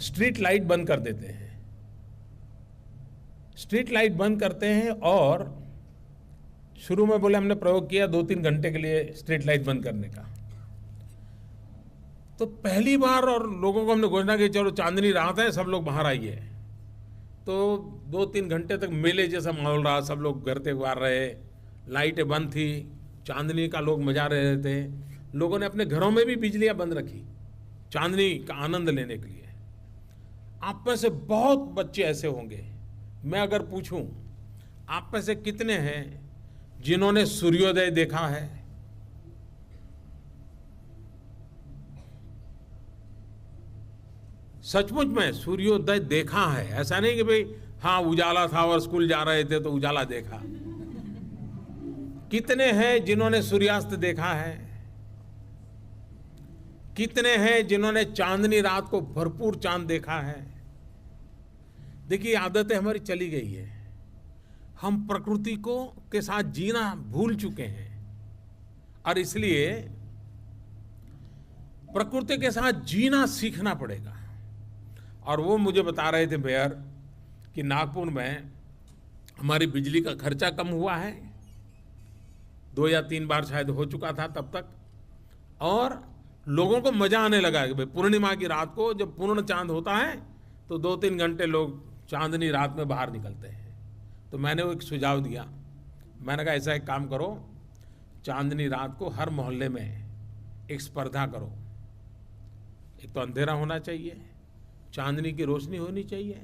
स्ट्रीट लाइट बंद कर देते हैं, स्ट्रीट लाइट बंद करते हैं, और शुरू में बोले हमने प्रयोग किया 2-3 घंटे के लिए स्ट्रीट लाइट बंद करने का, तो पहली बार, और लोगों को हमने घोषणा की चलो चांदनी रात है, सब लोग बाहर आइए। तो 2-3 घंटे तक मेले जैसा माहौल रहा, सब लोग घर त्योहार रहे, लाइटें बंद थी, चांदनी का लोग मजा ले रहे थे। लोगों ने अपने घरों में भी बिजलियां बंद रखी चांदनी का आनंद लेने के लिए। आप में से बहुत बच्चे ऐसे होंगे, मैं अगर पूछूं आप में से कितने हैं जिन्होंने सूर्योदय देखा है? सचमुच में सूर्योदय देखा है, ऐसा नहीं कि भाई हाँ उजाला था और स्कूल जा रहे थे तो उजाला देखा। कितने हैं जिन्होंने सूर्यास्त देखा है? कितने हैं जिन्होंने चांदनी रात को भरपूर चांद देखा है? देखिए आदतें हमारी चली गई है, हम प्रकृति को के साथ जीना भूल चुके हैं, और इसलिए प्रकृति के साथ जीना सीखना पड़ेगा। और वो मुझे बता रहे थे मेयर कि नागपुर में हमारी बिजली का खर्चा कम हुआ है, 2 या 3 बार शायद हो चुका था तब तक, और लोगों को मजा आने लगा कि भाई पूर्णिमा की रात को जब पूर्ण चांद होता है तो 2-3 घंटे लोग चांदनी रात में बाहर निकलते हैं। तो मैंने वो एक सुझाव दिया, मैंने कहा ऐसा एक काम करो, चांदनी रात को हर मोहल्ले में एक स्पर्धा करो। एक तो अंधेरा होना चाहिए, चांदनी की रोशनी होनी चाहिए,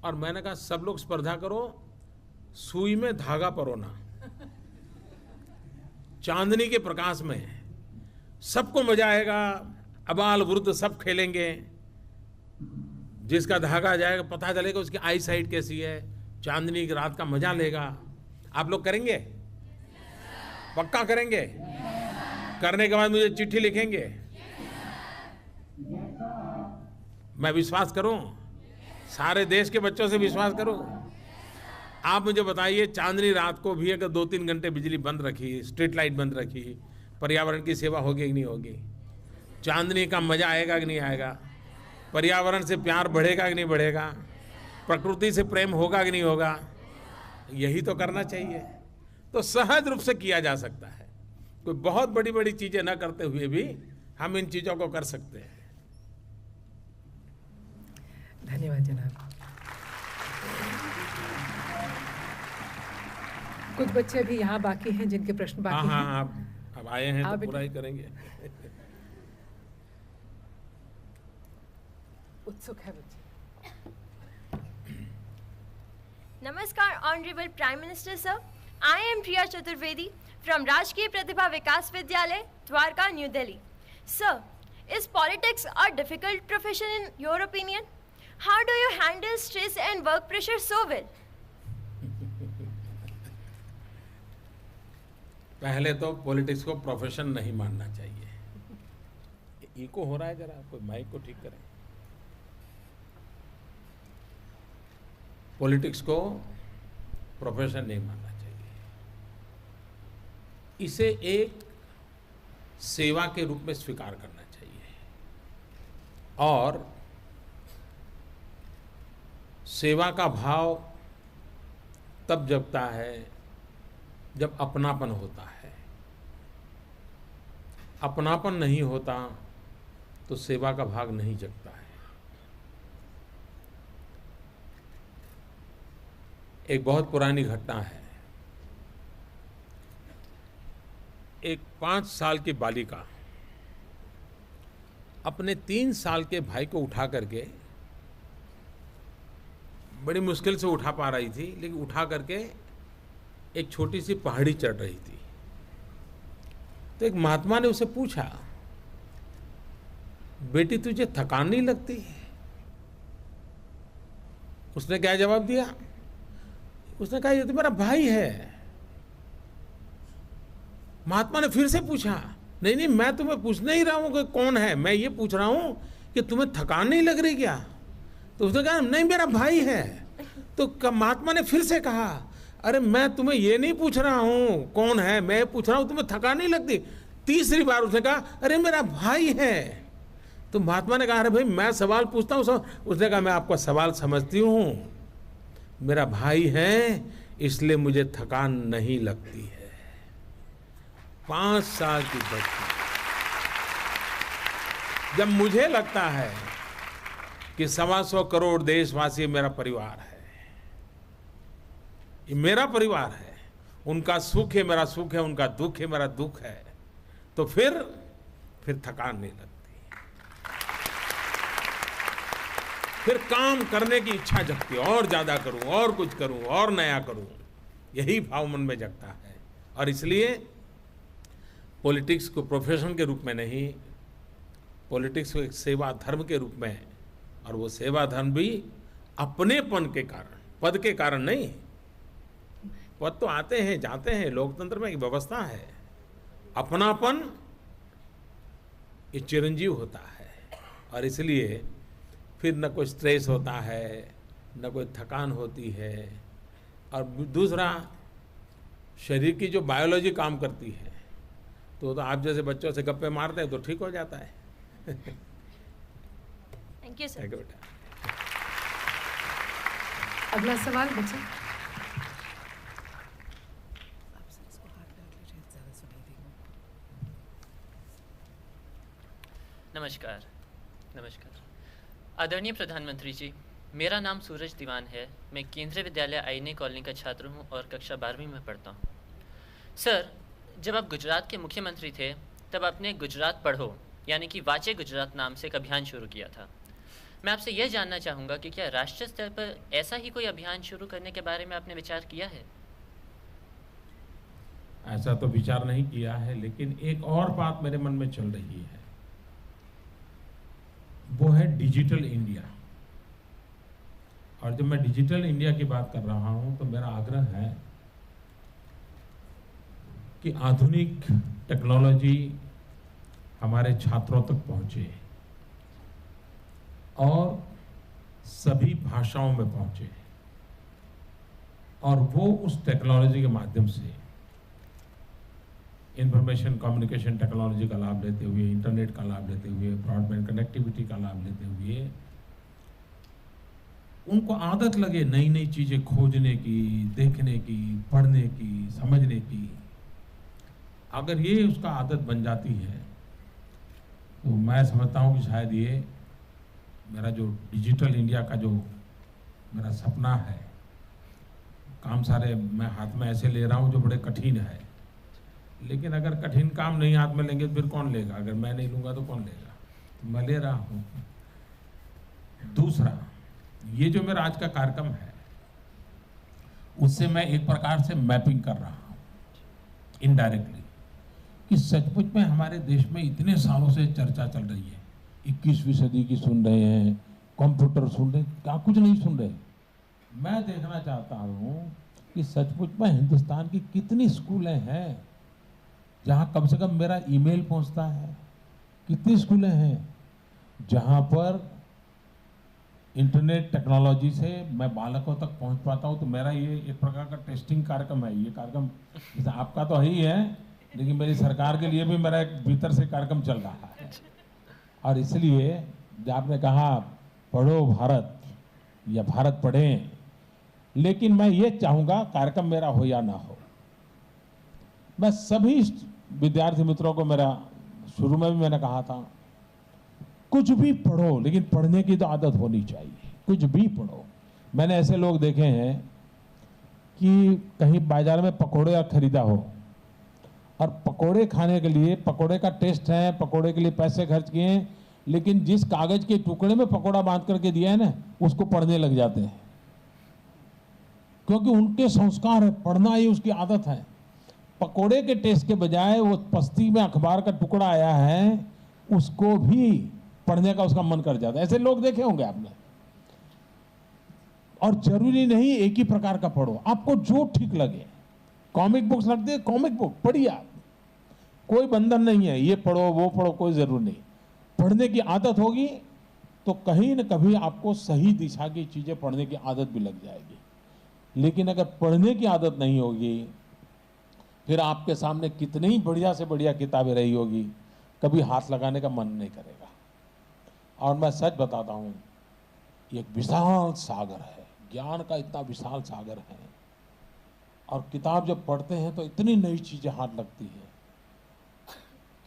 और मैंने कहा सब लोग स्पर्धा करो सुई में धागा परोना, चांदनी के प्रकाश में सबको मजा आएगा, अबाल वृद्ध सब खेलेंगे, जिसका धागा जाएगा पता चलेगा उसकी आई साइट कैसी है, चांदनी की रात का मजा लेगा। आप लोग करेंगे? पक्का करेंगे? करने के बाद मुझे चिट्ठी लिखेंगे? मैं विश्वास करूं, सारे देश के बच्चों से विश्वास करूं। आप मुझे बताइए, चांदनी रात को भी अगर 2-3 घंटे बिजली बंद रखी, स्ट्रीट लाइट बंद रखी, पर्यावरण की सेवा होगी कि नहीं होगी? चांदनी का मजा आएगा कि नहीं आएगा? पर्यावरण से प्यार बढ़ेगा कि नहीं बढ़ेगा? प्रकृति से प्रेम होगा कि नहीं होगा? यही तो करना चाहिए। तो सहज रूप से किया जा सकता है, कोई बहुत बड़ी बड़ी चीजें न करते हुए भी हम इन चीजों को कर सकते हैं। धन्यवाद जनाब। कुछ बच्चे अभी यहाँ बाकी हैं जिनके प्रश्न बाकी हैं। हाँ, अब आए हैं तो पूरा ही करेंगे। उत्सुक है बच्चे। Namaskar, Honorable Prime Minister Sir. I am Priya Chaturvedi from Rajkiya Pratibha Vikas Vidyalay, Dwarka, New Delhi. Sir, is politics a difficult profession in your opinion? How do you handle stress and work pressure so well? पहले तो politics को profession नहीं मानना चाहिए। Eco हो रहा है, जरा कोई माइक को ठीक करें। पॉलिटिक्स को प्रोफेशन नहीं मानना चाहिए, इसे एक सेवा के रूप में स्वीकार करना चाहिए, और सेवा का भाव तब जगता है जब अपनापन होता है। अपनापन नहीं होता तो सेवा का भाग नहीं जगता है। एक बहुत पुरानी घटना है। एक 5 साल की बालिका अपने 3 साल के भाई को उठा करके, बड़ी मुश्किल से उठा पा रही थी, लेकिन उठा करके एक छोटी सी पहाड़ी चढ़ रही थी। तो एक महात्मा ने उसे पूछा, बेटी तुझे थकान नहीं लगती? उसने क्या जवाब दिया? उसने कहा, ये तो मेरा भाई है। महात्मा ने फिर से पूछा, नहीं नहीं, मैं तुम्हें पूछने ही रहा हूं कि कौन है, मैं ये पूछ रहा हूं कि तुम्हें थकान नहीं लग रही क्या? तो उसने कहा, नहीं मेरा भाई है। तो महात्मा ने फिर से कहा, अरे मैं तुम्हें ये नहीं पूछ रहा हूं कौन है, मैं पूछ रहा हूं तुम्हें थकान नहीं लगती? तीसरी बार उसने कहा, अरे मेरा भाई है। तो महात्मा ने कहा, अरे भाई मैं सवाल पूछता हूं। उसने कहा, मैं आपका सवाल समझती हूं, मेरा भाई है इसलिए मुझे थकान नहीं लगती है। 5 साल की बच्ची। जब मुझे लगता है कि 125 करोड़ देशवासी मेरा परिवार है, ये मेरा परिवार है, उनका सुख है मेरा सुख है, उनका दुख है मेरा दुख है, तो फिर थकान नहीं लगती, फिर काम करने की इच्छा जगती है, और ज्यादा करूं, और कुछ करूं, और नया करूं, यही भाव मन में जगता है। और इसलिए पॉलिटिक्स को प्रोफेशन के रूप में नहीं, पॉलिटिक्स को एक सेवा धर्म के रूप में, और वो सेवा धर्म भी अपनेपन के कारण, पद के कारण नहीं। पद तो आते हैं जाते हैं, लोकतंत्र में एक व्यवस्था है, अपनापन ये चिरंजीव होता है। और इसलिए फिर न कोई स्ट्रेस होता है, न कोई थकान होती है। और दूसरा, शरीर की जो बायोलॉजी काम करती है, तो आप जैसे बच्चों से गप्पे मारते हैं तो ठीक हो जाता है। Thank you sir. बेटा, अगला सवाल बच्चे। नमस्कार। नमस्कार आदरणीय प्रधानमंत्री जी, मेरा नाम सूरज दीवान है। मैं केंद्रीय विद्यालय आईने कॉलोनी का छात्र हूं और कक्षा 12वीं में पढ़ता हूं। सर, जब आप गुजरात के मुख्यमंत्री थे तब आपने गुजरात पढ़ो यानी कि वाचे गुजरात नाम से एक अभियान शुरू किया था। मैं आपसे यह जानना चाहूँगा कि क्या राष्ट्रीय स्तर पर ऐसा ही कोई अभियान शुरू करने के बारे में आपने विचार किया है? ऐसा तो विचार नहीं किया है, लेकिन एक और बात मेरे मन में चल रही है, वो है डिजिटल इंडिया। और जब मैं डिजिटल इंडिया की बात कर रहा हूं तो मेरा आग्रह है कि आधुनिक टेक्नोलॉजी हमारे छात्रों तक पहुंचे और सभी भाषाओं में पहुंचे, और वो उस टेक्नोलॉजी के माध्यम से इंफॉर्मेशन कम्युनिकेशन टेक्नोलॉजी का लाभ लेते हुए, इंटरनेट का लाभ लेते हुए, ब्रॉडबैंड कनेक्टिविटी का लाभ लेते हुए, उनको आदत लगे नई नई चीजें खोजने की, देखने की, पढ़ने की, समझने की। अगर ये उसका आदत बन जाती है तो मैं समझता हूँ कि शायद ये मेरा जो डिजिटल इंडिया का जो मेरा सपना है, काम सारे मैं हाथ में ऐसे ले रहा हूँ जो बड़े कठिन है, लेकिन अगर कठिन काम नहीं हाथ में लेंगे तो फिर कौन लेगा? अगर मैं नहीं लूंगा तो कौन लेगा? तो मैं ले रहा हूँ। दूसरा, ये जो मेरा आज का कार्यक्रम है उससे मैं एक प्रकार से मैपिंग कर रहा हूँ इनडायरेक्टली, कि सचमुच में हमारे देश में इतने सालों से चर्चा चल रही है, 21वीं सदी की सुन रहे हैं, कंप्यूटर सुन रहे हैं, क्या कुछ नहीं सुन रहे। मैं देखना चाहता हूँ कि सचमुच में हिंदुस्तान की कितनी स्कूलें हैं जहाँ कम से कम मेरा ईमेल पहुँचता है, कितनी स्कूलें हैं जहाँ पर इंटरनेट टेक्नोलॉजी से मैं बालकों तक पहुँच पाता हूँ। तो मेरा ये एक प्रकार का टेस्टिंग कार्यक्रम है। ये कार्यक्रम जैसे आपका तो है ही है, लेकिन मेरी सरकार के लिए भी मेरा एक भीतर से कार्यक्रम चल रहा है। और इसलिए जब आपने कहा पढ़ो भारत या भारत पढ़ें, लेकिन मैं ये चाहूँगा कार्यक्रम मेरा हो या ना हो, मैं सभी विद्यार्थी मित्रों को, मेरा शुरू में भी मैंने कहा था, कुछ भी पढ़ो लेकिन पढ़ने की तो आदत होनी चाहिए, कुछ भी पढ़ो। मैंने ऐसे लोग देखे हैं कि कहीं बाजार में पकोड़े खरीदा हो और पकोड़े खाने के लिए, पकोड़े का टेस्ट है, पकोड़े के लिए पैसे खर्च किए, लेकिन जिस कागज के टुकड़े में पकोड़ा बांध करके दिया है ना, उसको पढ़ने लग जाते हैं। क्योंकि उनके संस्कार है, पढ़ना ही उसकी आदत है। पकोड़े के टेस्ट के बजाय वो पस्ती में अखबार का टुकड़ा आया है, उसको भी पढ़ने का उसका मन कर जाता है। ऐसे लोग देखे होंगे आपने। और जरूरी नहीं एक ही प्रकार का पढ़ो, आपको जो ठीक लगे। कॉमिक बुक्स लगती है, कॉमिक बुक पढ़िए आप, कोई बंधन नहीं है, ये पढ़ो वो पढ़ो, कोई जरूर नहीं। पढ़ने की आदत होगी तो कहीं न कभी आपको सही दिशा की चीजें पढ़ने की आदत भी लग जाएगी। लेकिन अगर पढ़ने की आदत नहीं होगी, फिर आपके सामने कितनी ही बढ़िया से बढ़िया किताबें रही होगी, कभी हाथ लगाने का मन नहीं करेगा। और मैं सच बताता हूँ, ये एक विशाल सागर है, ज्ञान का इतना विशाल सागर है। और किताब जब पढ़ते हैं तो इतनी नई चीजें हाथ लगती है।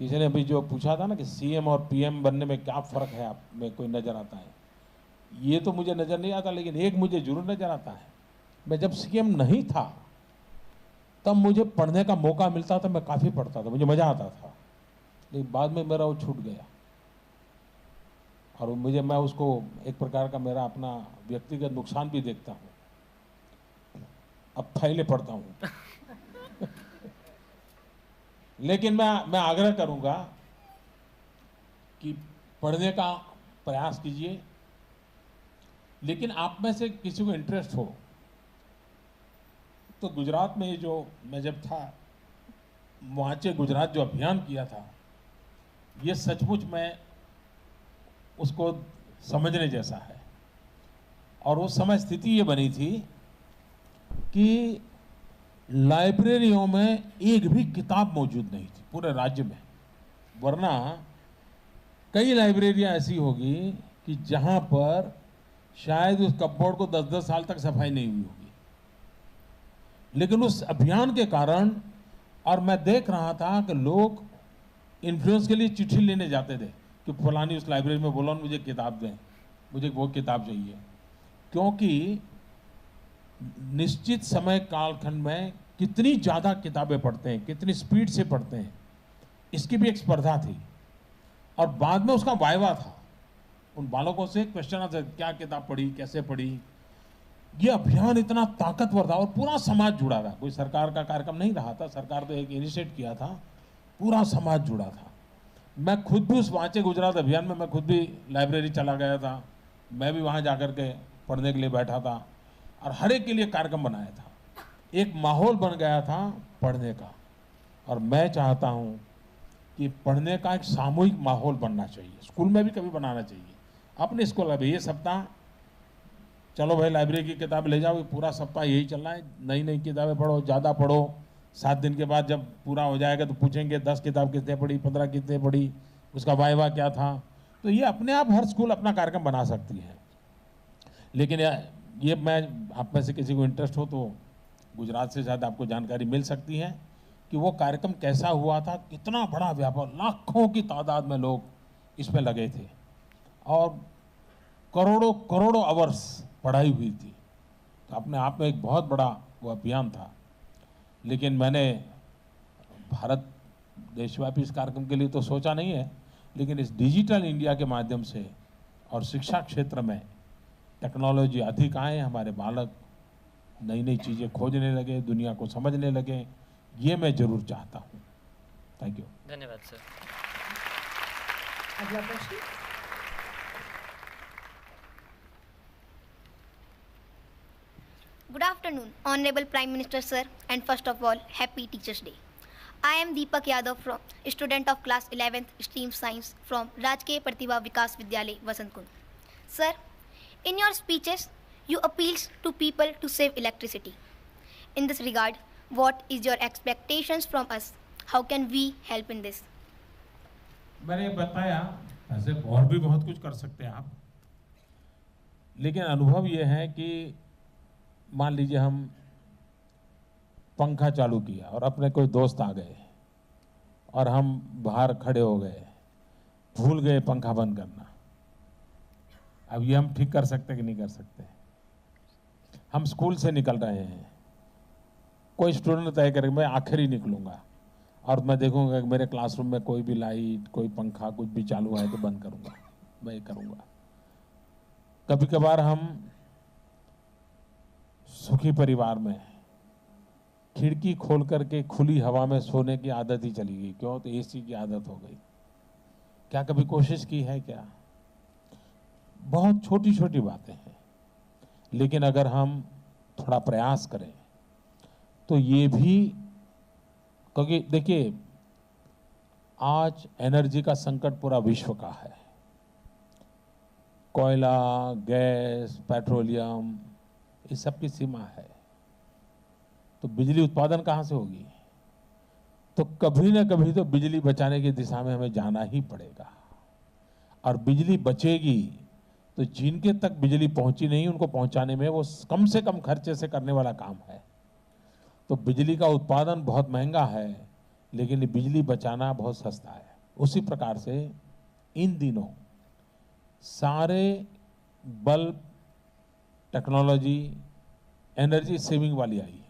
किसी ने अभी जो पूछा था ना कि सीएम और पीएम बनने में क्या फर्क है, आप में कोई नजर आता है? ये तो मुझे नजर नहीं आता, लेकिन एक मुझे जरूर नजर आता है। मैं जब सीएम नहीं था तब मुझे पढ़ने का मौका मिलता था, मैं काफी पढ़ता था, मुझे मजा आता था। लेकिन बाद में मेरा वो छूट गया और मैं उसको एक प्रकार का मेरा अपना व्यक्तिगत नुकसान भी देखता हूँ। अब फाइलें पढ़ता हूँ। लेकिन मैं आग्रह करूंगा कि पढ़ने का प्रयास कीजिए। लेकिन आप में से किसी को इंटरेस्ट हो तो गुजरात में जो मैं जब था, वांचे गुजरात जो अभियान किया था, ये सचमुच में उसको समझने जैसा है। और उस समय स्थिति ये बनी थी कि लाइब्रेरियों में एक भी किताब मौजूद नहीं थी पूरे राज्य में। वरना कई लाइब्रेरियां ऐसी होगी कि जहां पर शायद उस कपबोर्ड को 10-10 साल तक सफाई नहीं हुई होगी। लेकिन उस अभियान के कारण, और मैं देख रहा था कि लोग इन्फ्लुएंस के लिए चिट्ठी लेने जाते थे कि फलानी उस लाइब्रेरी में बोलो मुझे किताब दें, मुझे वो किताब चाहिए। क्योंकि निश्चित समय कालखंड में कितनी ज़्यादा किताबें पढ़ते हैं, कितनी स्पीड से पढ़ते हैं, इसकी भी एक स्पर्धा थी। और बाद में उसका वाइवा था, उन बालकों से क्वेश्चन आता क्या किताब पढ़ी, कैसे पढ़ी। ये अभियान इतना ताकतवर था और पूरा समाज जुड़ा था। कोई सरकार का कार्यक्रम नहीं रहा था, सरकार तो एक इनिशिएट किया था, पूरा समाज जुड़ा था। मैं खुद भी उस वांचे गुजरात अभियान में मैं खुद भी लाइब्रेरी चला गया था। मैं भी वहाँ जाकर के पढ़ने के लिए बैठा था और हर एक के लिए कार्यक्रम बनाया था। एक माहौल बन गया था पढ़ने का। और मैं चाहता हूँ कि पढ़ने का एक सामूहिक माहौल बनना चाहिए, स्कूल में भी कभी बनाना चाहिए। अपने स्कूल में ये सप्ताह चलो भाई लाइब्रेरी की किताब ले जाओ, पूरा सप्ताह यही चलना है, नई नई किताबें पढ़ो, ज़्यादा पढ़ो। 7 दिन के बाद जब पूरा हो जाएगा तो पूछेंगे 10 किताब कितने पढ़ी, 15 कितने पढ़ी, उसका वाइवा क्या था। तो ये अपने आप हर स्कूल अपना कार्यक्रम बना सकती है। लेकिन ये मैं आप में से किसी को इंटरेस्ट हो तो गुजरात से शायद आपको जानकारी मिल सकती है कि वो कार्यक्रम कैसा हुआ था, कितना बड़ा व्यापार, लाखों की तादाद में लोग इसमें लगे थे और करोड़ों करोड़ों आवर्स पढ़ाई हुई थी। तो अपने आप में एक बहुत बड़ा वो अभियान था। लेकिन मैंने भारत देशव्यापी इस कार्यक्रम के लिए तो सोचा नहीं है, लेकिन इस डिजिटल इंडिया के माध्यम से और शिक्षा क्षेत्र में टेक्नोलॉजी अधिक आए, हमारे बालक नई नई चीज़ें खोजने लगे, दुनिया को समझने लगे, ये मैं जरूर चाहता हूँ। Thank you. धन्यवाद सर। अगला प्रश्न। Good afternoon, Honorable Prime Minister Sir, and first of all, Happy Teachers' Day. I am Deepak Yadav, student of class 11th stream science from Rajkeya Pratibha Vikas Vidyalay, Vasant Kund. Sir, in your speeches, you appeals to people to save electricity. In this regard, what is your expectations from us? How can we help in this? मैंने बताया, ऐसे और भी बहुत कुछ कर सकते हैं आप, लेकिन अनुभव ये है कि मान लीजिए हम पंखा चालू किया और अपने कोई दोस्त आ गए और हम बाहर खड़े हो गए, भूल गए पंखा बंद करना। अब ये हम ठीक कर सकते कि नहीं कर सकते? हम स्कूल से निकल रहे हैं, कोई स्टूडेंट तय करे मैं आखिर ही निकलूंगा और मैं देखूंगा कि मेरे क्लासरूम में कोई भी लाइट, कोई पंखा, कुछ भी चालू है तो बंद करूंगा, मैं ये करूंगा। कभी कभार हम सुखी परिवार में खिड़की खोल करके खुली हवा में सोने की आदत ही चली गई। क्यों? तो एसी की आदत हो गई। क्या कभी कोशिश की है क्या? बहुत छोटी छोटी बातें हैं, लेकिन अगर हम थोड़ा प्रयास करें तो ये भी, क्योंकि देखिए आज एनर्जी का संकट पूरा विश्व का है। कोयला, गैस, पेट्रोलियम, इस सब की सीमा है, तो बिजली उत्पादन कहाँ से होगी? तो कभी ना कभी तो बिजली बचाने की दिशा में हमें जाना ही पड़ेगा। और बिजली बचेगी तो जिनके तक बिजली पहुंची नहीं उनको पहुंचाने में वो कम से कम खर्चे से करने वाला काम है। तो बिजली का उत्पादन बहुत महंगा है, लेकिन बिजली बचाना बहुत सस्ता है। उसी प्रकार से इन दिनों सारे बल्ब टेक्नोलॉजी एनर्जी सेविंग वाली आई है।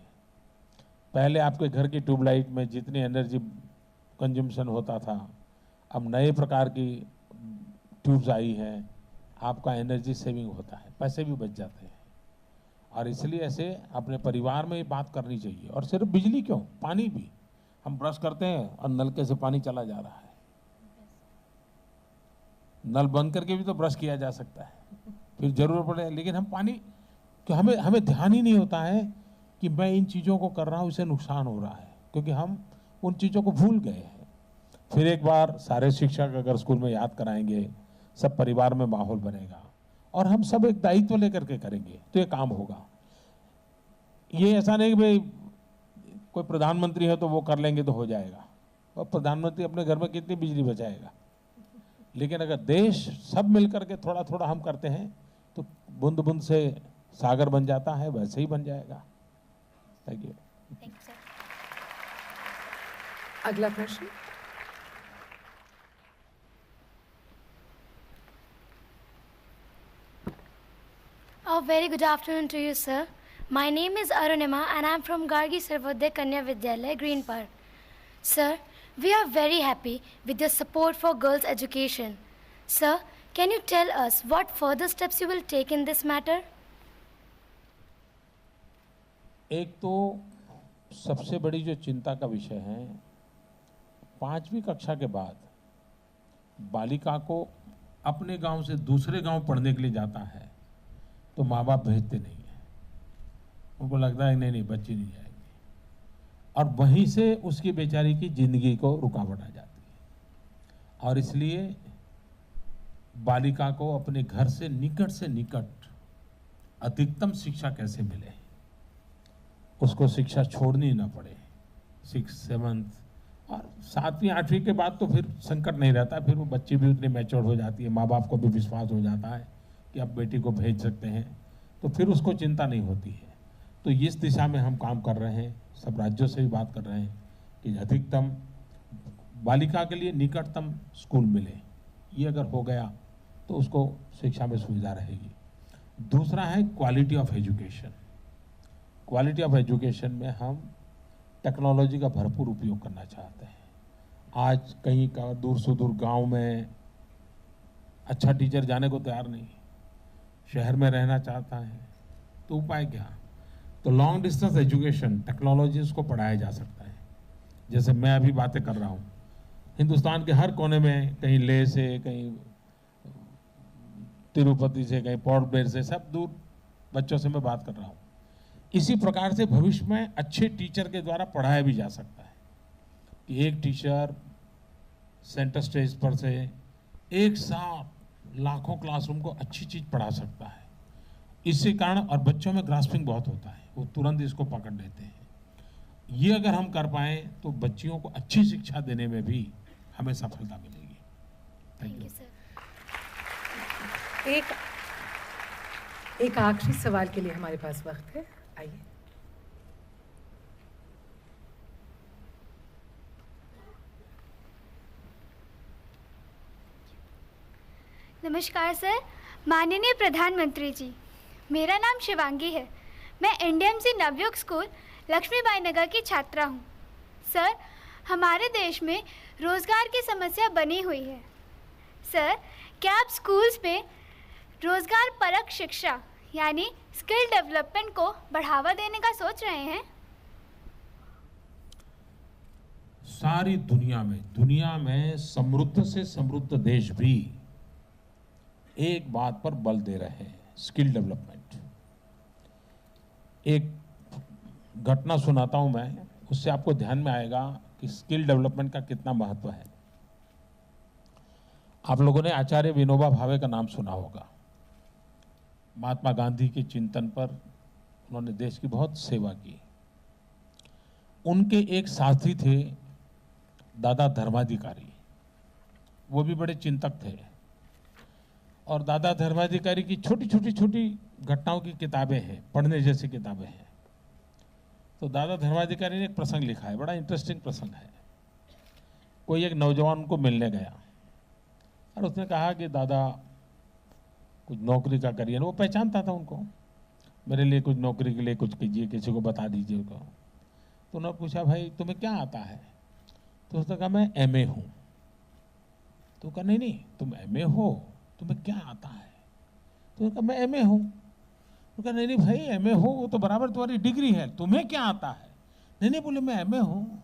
पहले आपके घर की ट्यूबलाइट में जितनी एनर्जी कंजम्पशन होता था, अब नए प्रकार की ट्यूब्स आई हैं, आपका एनर्जी सेविंग होता है, पैसे भी बच जाते हैं। और इसलिए ऐसे अपने परिवार में ये बात करनी चाहिए। और सिर्फ बिजली क्यों, पानी भी। हम ब्रश करते हैं और नलके से पानी चला जा रहा है, नल बंद करके भी तो ब्रश किया जा सकता है, फिर जरूरत पड़े। लेकिन हम पानी, कि हमें ध्यान ही नहीं होता है कि मैं इन चीज़ों को कर रहा हूँ, इससे नुकसान हो रहा है, क्योंकि हम उन चीज़ों को भूल गए हैं। फिर एक बार सारे शिक्षक अगर स्कूल में याद कराएंगे, सब परिवार में माहौल बनेगा और हम सब एक दायित्व लेकर के करेंगे तो ये काम होगा। ये ऐसा नहीं कि भाई कोई प्रधानमंत्री है तो वो कर लेंगे तो हो जाएगा, और प्रधानमंत्री अपने घर में कितनी बिजली बचाएगा। लेकिन अगर देश सब मिलकर के थोड़ा थोड़ा हम करते हैं तो बूंद बूंद से सागर बन जाता है, वैसे ही बन जाएगा। Thank you. अगला प्रश्न। A very good afternoon to you, sir. My name is Arunima and I am from Gargi Sarvodaya Kanya Vidyalaya, Green Park. Sir, we are very happy with your support for girls' education. Sir, can you tell us what further steps you will take in this matter? एक तो सबसे बड़ी जो चिंता का विषय है, 5वीं कक्षा के बाद बालिका को अपने गांव से दूसरे गांव पढ़ने के लिए जाता है तो माँ बाप भेजते नहीं है। उनको लगता है नहीं बच्ची नहीं जाएगी, और वहीं से उसकी बेचारी की जिंदगी को रुकावट आ जाती है। और इसलिए बालिका को अपने घर से निकट अधिकतम शिक्षा कैसे मिले, उसको शिक्षा छोड़नी ना पड़े। 6th, 7th और 7वीं 8वीं के बाद तो फिर संकट नहीं रहता, फिर वो बच्ची भी उतनी मैच्योर हो जाती है, माँ बाप को भी विश्वास हो जाता है कि अब बेटी को भेज सकते हैं, तो फिर उसको चिंता नहीं होती है। तो इस दिशा में हम काम कर रहे हैं, सब राज्यों से भी बात कर रहे हैं कि अधिकतम बालिका के लिए निकटतम स्कूल मिले। ये अगर हो गया तो उसको शिक्षा में सुविधा रहेगी। दूसरा है quality of education. Quality of education में हम टेक्नोलॉजी का भरपूर उपयोग करना चाहते हैं। आज कहीं का दूर सुदूर गांव में अच्छा टीचर जाने को तैयार नहीं, शहर में रहना चाहता है, तो उपाय क्या? तो लॉन्ग डिस्टेंस एजुकेशन टेक्नोलॉजी उसको पढ़ाया जा सकता है। जैसे मैं अभी बातें कर रहा हूँ, हिंदुस्तान के हर कोने में, कहीं लेह से, कहीं तिरुपति से, कहीं पोर्ट ब्लेयर से, सब दूर बच्चों से मैं बात कर रहा हूँ। इसी प्रकार से भविष्य में अच्छे टीचर के द्वारा पढ़ाया भी जा सकता है कि एक टीचर सेंटर स्टेज पर से एक साथ लाखों क्लासरूम को अच्छी चीज पढ़ा सकता है। इसके कारण, और बच्चों में ग्रास्पिंग बहुत होता है, वो तुरंत इसको पकड़ लेते हैं। ये अगर हम कर पाए तो बच्चियों को अच्छी शिक्षा देने में भी हमें सफलता मिलेगी। Thank you sir. एक आखिरी सवाल के लिए हमारे पास वक्त है, आइए। नमस्कार सर, माननीय प्रधानमंत्री जी, मेरा नाम शिवांगी है। मैं एनडीएमसी नवयुग स्कूल लक्ष्मीबाई नगर की छात्रा हूँ। सर, हमारे देश में रोजगार की समस्या बनी हुई है। सर, क्या आप स्कूल्स में रोजगार परक शिक्षा यानी स्किल डेवलपमेंट को बढ़ावा देने का सोच रहे हैं? सारी दुनिया में समृद्ध से समृद्ध देश भी एक बात पर बल दे रहे हैं, स्किल डेवलपमेंट। एक घटना सुनाता हूं मैं, उससे आपको ध्यान में आएगा कि स्किल डेवलपमेंट का कितना महत्व है। आप लोगों ने आचार्य विनोबा भावे का नाम सुना होगा। महात्मा गांधी के चिंतन पर उन्होंने देश की बहुत सेवा की। उनके एक साथी थे दादा धर्माधिकारी, वो भी बड़े चिंतक थे। और दादा धर्माधिकारी की छोटी छोटी घटनाओं की किताबें हैं, पढ़ने जैसी किताबें हैं। तो दादा धर्माधिकारी ने एक प्रसंग लिखा है, बड़ा इंटरेस्टिंग प्रसंग है। कोई एक नौजवान उनको मिलने गया और उसने कहा कि दादा कुछ नौकरी का करिए। वो पहचानता था उनको, मेरे लिए कुछ नौकरी के लिए कुछ कीजिए, किसी को बता दीजिए उनको। तो उन्होंने पूछा, भाई तुम्हें क्या आता है? तो उसने कहा, मैं एमए हूँ। तो कहा, नहीं तुम एमए हो, तुम्हें क्या आता है? तो कहा, मैं एमए हूँ। तो कहा, नहीं भाई एमए हो वो तो बराबर तुम्हारी डिग्री है, तुम्हें क्या आता है? नहीं बोले मैं एमए हूँ।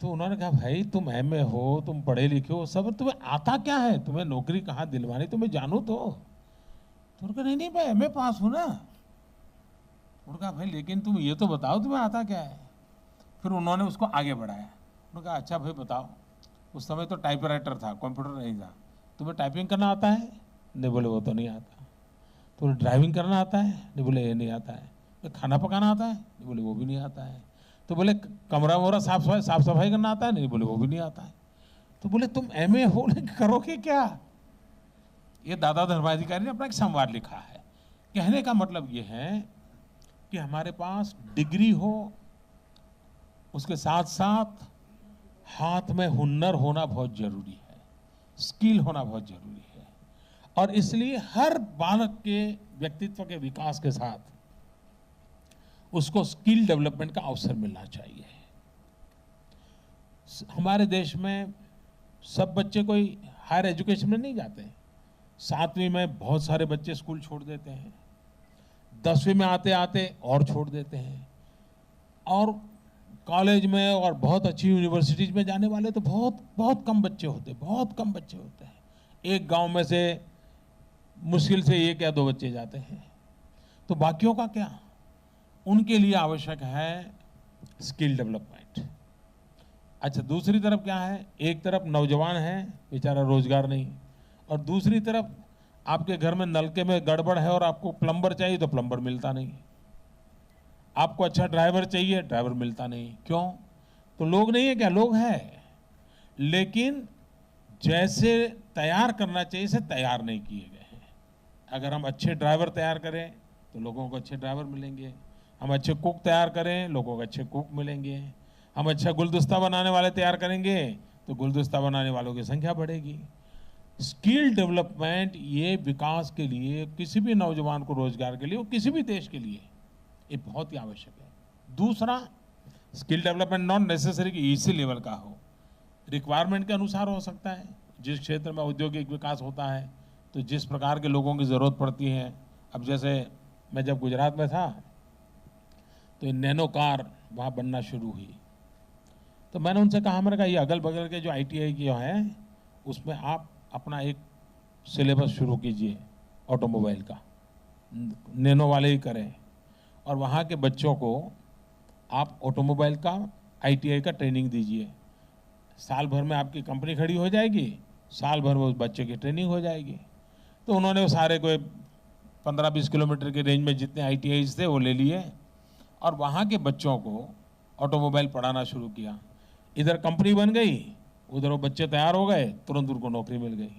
तो उन्होंने कहा, भाई तुम एमए हो, तुम पढ़े लिखे हो सब, तुम्हें आता क्या है? तुम्हें नौकरी कहाँ दिलवानी, तुम्हें जानू तो। तो उन्होंने कहा, नहीं मैं एमए पास हूँ ना। उन्होंने कहा, भाई लेकिन तुम ये तो बताओ तुम्हें आता क्या है? फिर उन्होंने उसको आगे बढ़ाया। उन्होंने कहा, अच्छा भाई बताओ, उस समय तो टाइपराइटर था, कंप्यूटर नहीं था, तुम्हें टाइपिंग करना आता है? नहीं बोले वो तो नहीं आता। तो ड्राइविंग करना आता है? नहीं बोले ये नहीं आता है। तो खाना पकाना आता है? नहीं बोले वो भी नहीं आता है। तो बोले कमरा वमरा साफ सफाई करना आता है? नहीं बोले वो भी नहीं आता है। तो बोले तुम एमए हो लेकिन करोगे क्या? ये दादा धर्माधिकारी ने अपना एक संवाद लिखा है। कहने का मतलब ये है कि हमारे पास डिग्री हो, उसके साथ साथ हाथ में हुनर होना बहुत जरूरी है, स्किल होना बहुत जरूरी है। और इसलिए हर बालक के व्यक्तित्व के विकास के साथ उसको स्किल डेवलपमेंट का अवसर मिलना चाहिए। हमारे देश में सब बच्चे कोई हायर एजुकेशन में नहीं जाते। 7वीं में बहुत सारे बच्चे स्कूल छोड़ देते हैं, 10वीं में आते आते और छोड़ देते हैं, और कॉलेज में और बहुत अच्छी यूनिवर्सिटीज में जाने वाले तो बहुत कम बच्चे होते हैं। एक गांव में से मुश्किल से 1 या 2 बच्चे जाते हैं। तो बाकियों का क्या? उनके लिए आवश्यक है स्किल डेवलपमेंट। अच्छा, दूसरी तरफ क्या है? एक तरफ नौजवान है बेचारा, रोजगार नहीं, और दूसरी तरफ आपके घर में नलके में गड़बड़ है और आपको प्लम्बर चाहिए तो प्लम्बर मिलता नहीं, आपको अच्छा ड्राइवर चाहिए, ड्राइवर मिलता नहीं। क्यों? तो लोग नहीं है क्या? लोग हैं, लेकिन जैसे तैयार करना चाहिए से तैयार नहीं किए गए हैं। अगर हम अच्छे ड्राइवर तैयार करें तो लोगों को अच्छे ड्राइवर मिलेंगे, हम अच्छे कुक तैयार करें लोगों को अच्छे कुक मिलेंगे, हम अच्छा गुलदस्ता बनाने वाले तैयार करेंगे तो गुलदस्ता बनाने वालों की संख्या बढ़ेगी। स्किल डेवलपमेंट ये विकास के लिए, किसी भी नौजवान को रोजगार के लिए, और किसी भी देश के लिए ये बहुत ही आवश्यक है। दूसरा, स्किल डेवलपमेंट नॉट नेसेसरी कि इसी लेवल का हो, रिक्वायरमेंट के अनुसार हो सकता है। जिस क्षेत्र में औद्योगिक विकास होता है तो जिस प्रकार के लोगों की ज़रूरत पड़ती है, अब जैसे मैं जब गुजरात में था तो नैनो कार वहाँ बनना शुरू हुई, तो मैंने उनसे कहा, मैंने कहा ये अगल बगल के जो ITI की हैं उसमें आप अपना एक सिलेबस शुरू कीजिए ऑटोमोबाइल का, नैनो वाले ही करें, और वहाँ के बच्चों को आप ऑटोमोबाइल का ITI का ट्रेनिंग दीजिए। साल भर में आपकी कंपनी खड़ी हो जाएगी, साल भर में उस बच्चे की ट्रेनिंग हो जाएगी। तो उन्होंने वो सारे कोई 15-20 किलोमीटर के रेंज में जितने ITIs थे वो ले लिए और वहाँ के बच्चों को ऑटोमोबाइल पढ़ाना शुरू किया। इधर कंपनी बन गई, उधर वो बच्चे तैयार हो गए, तुरंत उनको नौकरी मिल गई।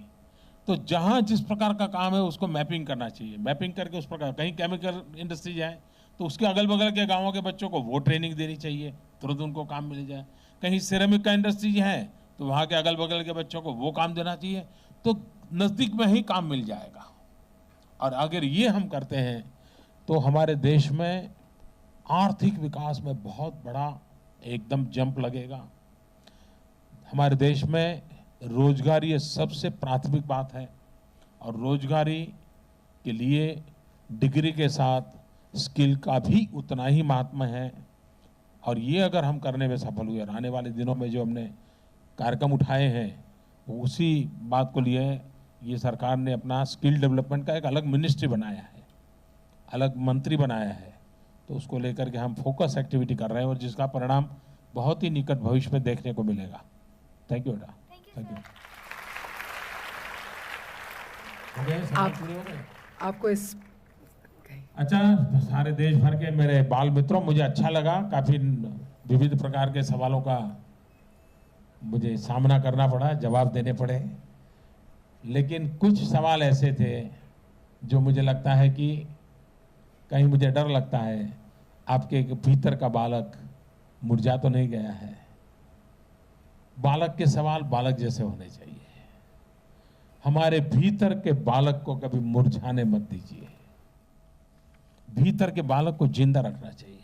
तो जहाँ जिस प्रकार का काम है उसको मैपिंग करना चाहिए, मैपिंग करके उस प्रकार, कहीं केमिकल इंडस्ट्री जाए तो उसके अगल बगल के गाँवों के बच्चों को वो ट्रेनिंग देनी चाहिए, तुरंत उनको काम मिल जाए। कहीं सिरेमिक का इंडस्ट्री है तो वहाँ के अगल बगल के बच्चों को वो काम देना चाहिए, तो नज़दीक में ही काम मिल जाएगा। और अगर ये हम करते हैं तो हमारे देश में आर्थिक विकास में बहुत बड़ा एकदम जंप लगेगा। हमारे देश में रोजगारी ये सबसे प्राथमिक बात है, और रोजगारी के लिए डिग्री के साथ स्किल का भी उतना ही महात्मा है। और ये अगर हम करने में सफल हुए, आने वाले दिनों में जो हमने कार्यक्रम उठाए हैं उसी बात को लिए ये सरकार ने अपना स्किल डेवलपमेंट का एक अलग मिनिस्ट्री बनाया है, अलग मंत्री बनाया है। तो उसको लेकर के हम फोकस एक्टिविटी कर रहे हैं और जिसका परिणाम बहुत ही निकट भविष्य में देखने को मिलेगा। थैंक यू बेटा। Thank you. आपको इस अच्छा, सारे देश भर के मेरे बाल मित्रों, मुझे अच्छा लगा, काफी विविध प्रकार के सवालों का मुझे सामना करना पड़ा, जवाब देने पड़े, लेकिन कुछ सवाल ऐसे थे जो मुझे लगता है कि कहीं मुझे डर लगता है आपके भीतर का बालक मुरझा तो नहीं गया है। बालक के सवाल बालक जैसे होने चाहिए। हमारे भीतर के बालक को कभी मुरझाने मत दीजिए। भीतर के बालक को जिंदा रखना चाहिए।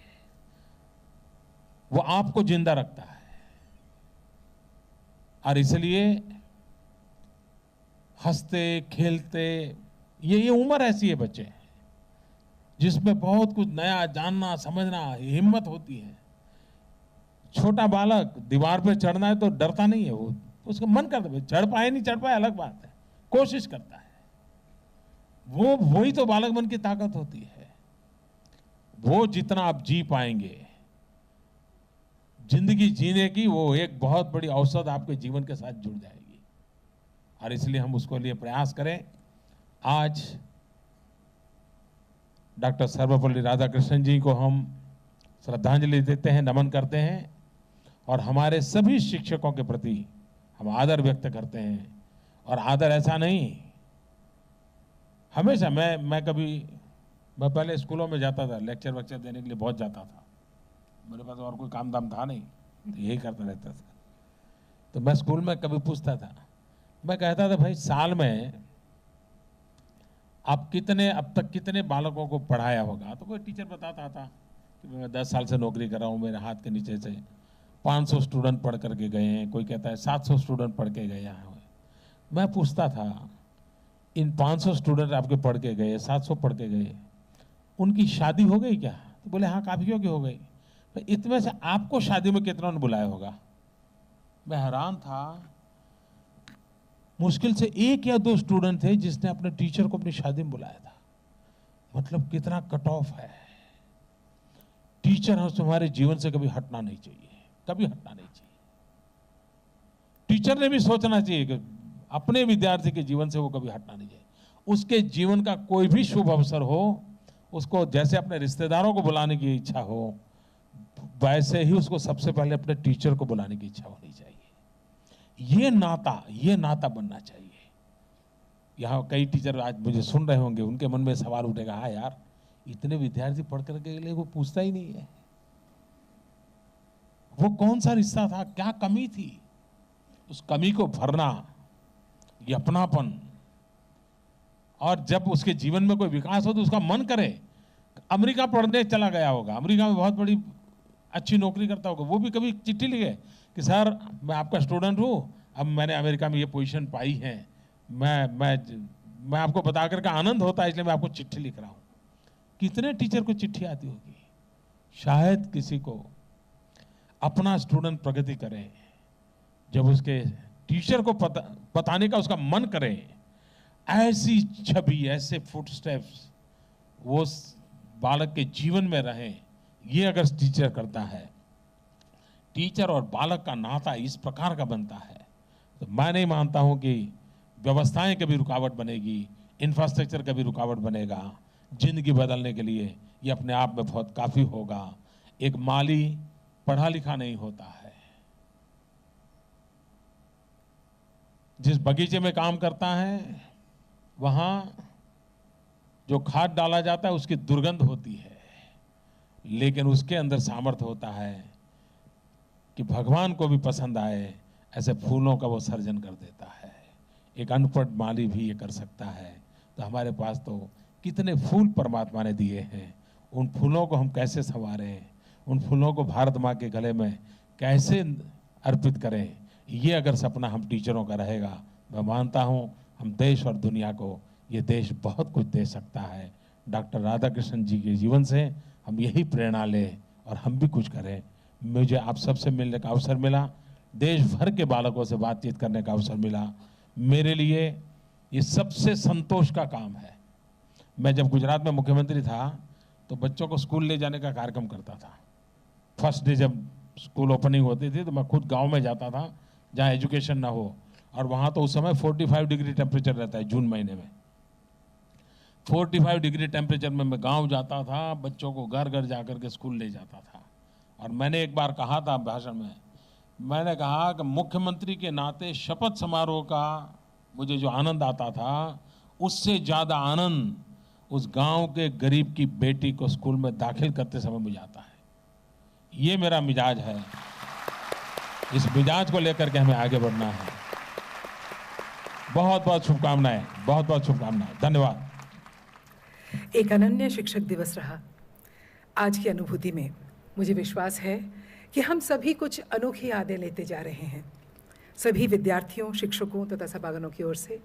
वो आपको जिंदा रखता है और इसलिए हंसते खेलते, ये उम्र ऐसी है बच्चे जिसमें बहुत कुछ नया जानना समझना हिम्मत होती है। छोटा बालक दीवार पे चढ़ना है तो डरता नहीं है, वो उसका मन करता है, चढ़ पाए नहीं चढ़ पाए अलग बात है, कोशिश करता है। वही तो बालक मन की ताकत होती है। वो जितना आप जी पाएंगे जिंदगी जीने की, वो एक बहुत बड़ी औषध आपके जीवन के साथ जुड़ जाएगी और इसलिए हम उसको लिए प्रयास करें। आज डॉक्टर सर्वपल्ली राधाकृष्णन जी को हम श्रद्धांजलि देते हैं, नमन करते हैं और हमारे सभी शिक्षकों के प्रति हम आदर व्यक्त करते हैं। और आदर ऐसा नहीं, हमेशा मैं पहले स्कूलों में जाता था, लेक्चर वेक्चर देने के लिए बहुत जाता था, मेरे पास और कोई काम धाम था नहीं, तो यही करता रहता था। तो मैं स्कूल में कभी पूछता था, मैं कहता था भाई साल में आप अब तक कितने बालकों को पढ़ाया होगा? तो कोई टीचर बताता था कि मैं 10 साल से नौकरी कर रहा हूँ, मेरे हाथ के नीचे से 500 स्टूडेंट पढ़ करके गए हैं, कोई कहता है 700 स्टूडेंट पढ़ के गए हैं। मैं पूछता था, इन 500 स्टूडेंट आपके पढ़ के गए, 700 पढ़ के गए, उनकी शादी हो गई क्या? तो बोले हाँ काफियों की हो गई। तो इतने से आपको शादी में कितना ने बुलाया होगा? मैं हैरान था, मुश्किल से 1 या 2 स्टूडेंट थे जिसने अपने टीचर को अपनी शादी में बुलाया था। मतलब कितना कट ऑफ है। टीचर हमारे जीवन से कभी हटना नहीं चाहिए, कभी हटना नहीं चाहिए। टीचर ने भी सोचना चाहिए कि अपने विद्यार्थी के जीवन से वो कभी हटना नहीं चाहिए। उसके जीवन का कोई भी शुभ अवसर हो, उसको जैसे अपने रिश्तेदारों को बुलाने की इच्छा हो, वैसे ही उसको सबसे पहले अपने टीचर को बुलाने की इच्छा होनी चाहिए। ये नाता बनना चाहिए। यहाँ कई टीचर आज मुझे सुन रहे होंगे, उनके मन में सवाल उठेगा, हाँ यार इतने विद्यार्थी पढ़ करके लिए वो पूछता ही नहीं है, वो कौन सा रिश्ता था, क्या कमी थी? उस कमी को भरना, ये अपनापन। और जब उसके जीवन में कोई विकास हो तो उसका मन करे। अमेरिका पढ़ने चला गया होगा, अमेरिका में बहुत बड़ी अच्छी नौकरी करता होगा, वो भी कभी चिट्ठी लिखे कि सर मैं आपका स्टूडेंट हूँ, अब मैंने अमेरिका में ये पोजीशन पाई है, मैं आपको बता करके आनंद होता है, इसलिए मैं आपको चिट्ठी लिख रहा हूँ। कितने टीचर को चिट्ठी आती होगी? शायद किसी को अपना स्टूडेंट प्रगति करे, जब उसके टीचर को बताने का उसका मन करे, ऐसी छवि, ऐसे फुटस्टेप्स वो बालक के जीवन में रहें। ये अगर टीचर करता है, टीचर और बालक का नाता इस प्रकार का बनता है, तो मैं नहीं मानता हूं कि व्यवस्थाएं कभी रुकावट बनेगी, इंफ्रास्ट्रक्चर कभी रुकावट बनेगा। जिंदगी बदलने के लिए ये अपने आप में बहुत काफी होगा। एक माली पढ़ा लिखा नहीं होता है, जिस बगीचे में काम करता है वहां जो खाद डाला जाता है उसकी दुर्गंध होती है, लेकिन उसके अंदर सामर्थ्य होता है कि भगवान को भी पसंद आए ऐसे फूलों का वो सर्जन कर देता है। एक अनपढ़ माली भी ये कर सकता है। तो हमारे पास तो कितने फूल परमात्मा ने दिए हैं, उन फूलों को हम कैसे संवारें, उन फूलों को भारत माँ के गले में कैसे अर्पित करें, ये अगर सपना हम टीचरों का रहेगा, मैं मानता हूँ हम देश और दुनिया को, ये देश बहुत कुछ दे सकता है। डॉक्टर राधाकृष्णन जी के जीवन से हम यही प्रेरणा लें और हम भी कुछ करें। मुझे आप सबसे मिलने का अवसर मिला, देश भर के बालकों से बातचीत करने का अवसर मिला। मेरे लिए ये सबसे संतोष का काम है। मैं जब गुजरात में मुख्यमंत्री था तो बच्चों को स्कूल ले जाने का कार्यक्रम करता था। फर्स्ट डे जब स्कूल ओपनिंग होती थी तो मैं खुद गांव में जाता था जहां एजुकेशन ना हो, और वहां तो उस समय 45 डिग्री टेम्परेचर रहता है जून महीने में। 45 डिग्री टेम्परेचर में मैं गांव जाता था, बच्चों को घर घर जाकर के स्कूल ले जाता था। और मैंने एक बार कहा था भाषण में, मैंने कहा कि मुख्यमंत्री के नाते शपथ समारोह का मुझे जो आनंद आता था उससे ज़्यादा आनंद उस गांव के गरीब की बेटी को स्कूल में दाखिल करते समय मुझे आता है। ये मेरा मिजाज है, इस मिजाज को लेकर के हमें आगे बढ़ना है। बहुत बहुत शुभकामनाएं, बहुत बहुत शुभकामनाएं। धन्यवाद। एक अनन्य शिक्षक दिवस रहा। आज की अनुभूति में मुझे विश्वास है कि हम सभी कुछ अनोखी यादें लेते जा रहे हैं। सभी विद्यार्थियों, शिक्षकों तथा सभागणों की ओर से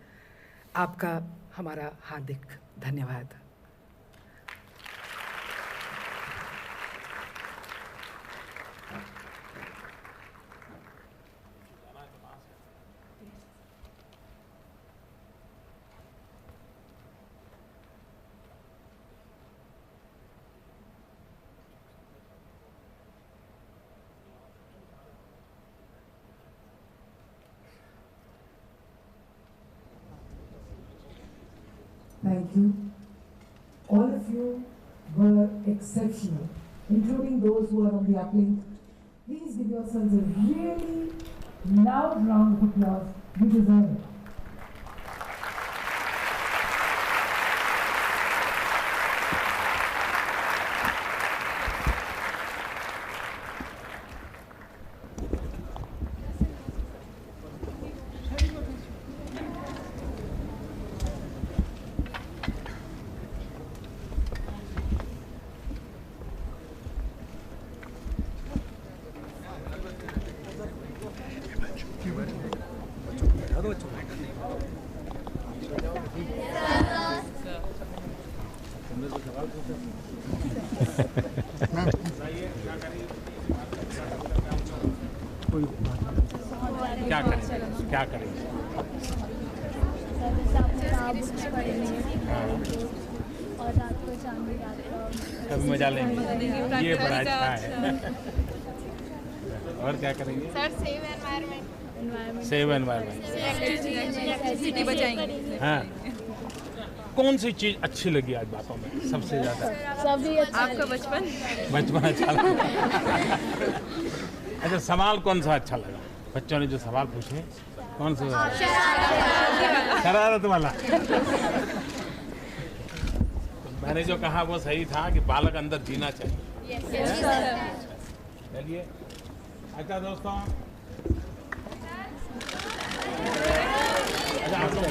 आपका हमारा हार्दिक धन्यवाद। Thank you. All of you were exceptional, including those who are on the uplink. Please give yourselves a really loud round of applause. You deserve it. क्या करेंगे, क्या करेंगे? कभी मजा लेंगे, ये बड़ा अच्छा है। और क्या करेंगे? Sir save environment. Save environment, electricity बचाएंगे। हाँ। कौन सी चीज अच्छी लगी आज बातों में सबसे ज्यादा? सभी अच्छा। आपका बचपन अच्छा लगा। अच्छा, सवाल कौन सा अच्छा लगा? बच्चों ने जो सवाल पूछे कौन सा? शरारत वाला। मैंने जो कहा वो सही था कि बालक अंदर जीना चाहिए। चलिए, अच्छा दोस्तों, अच्छा आप लोग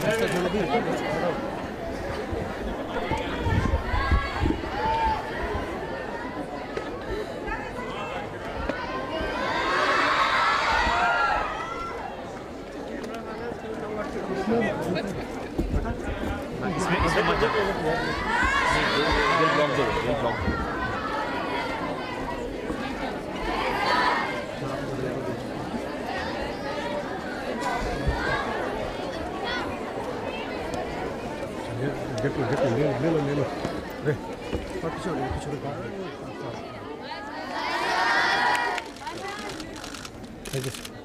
ले लो। छोटे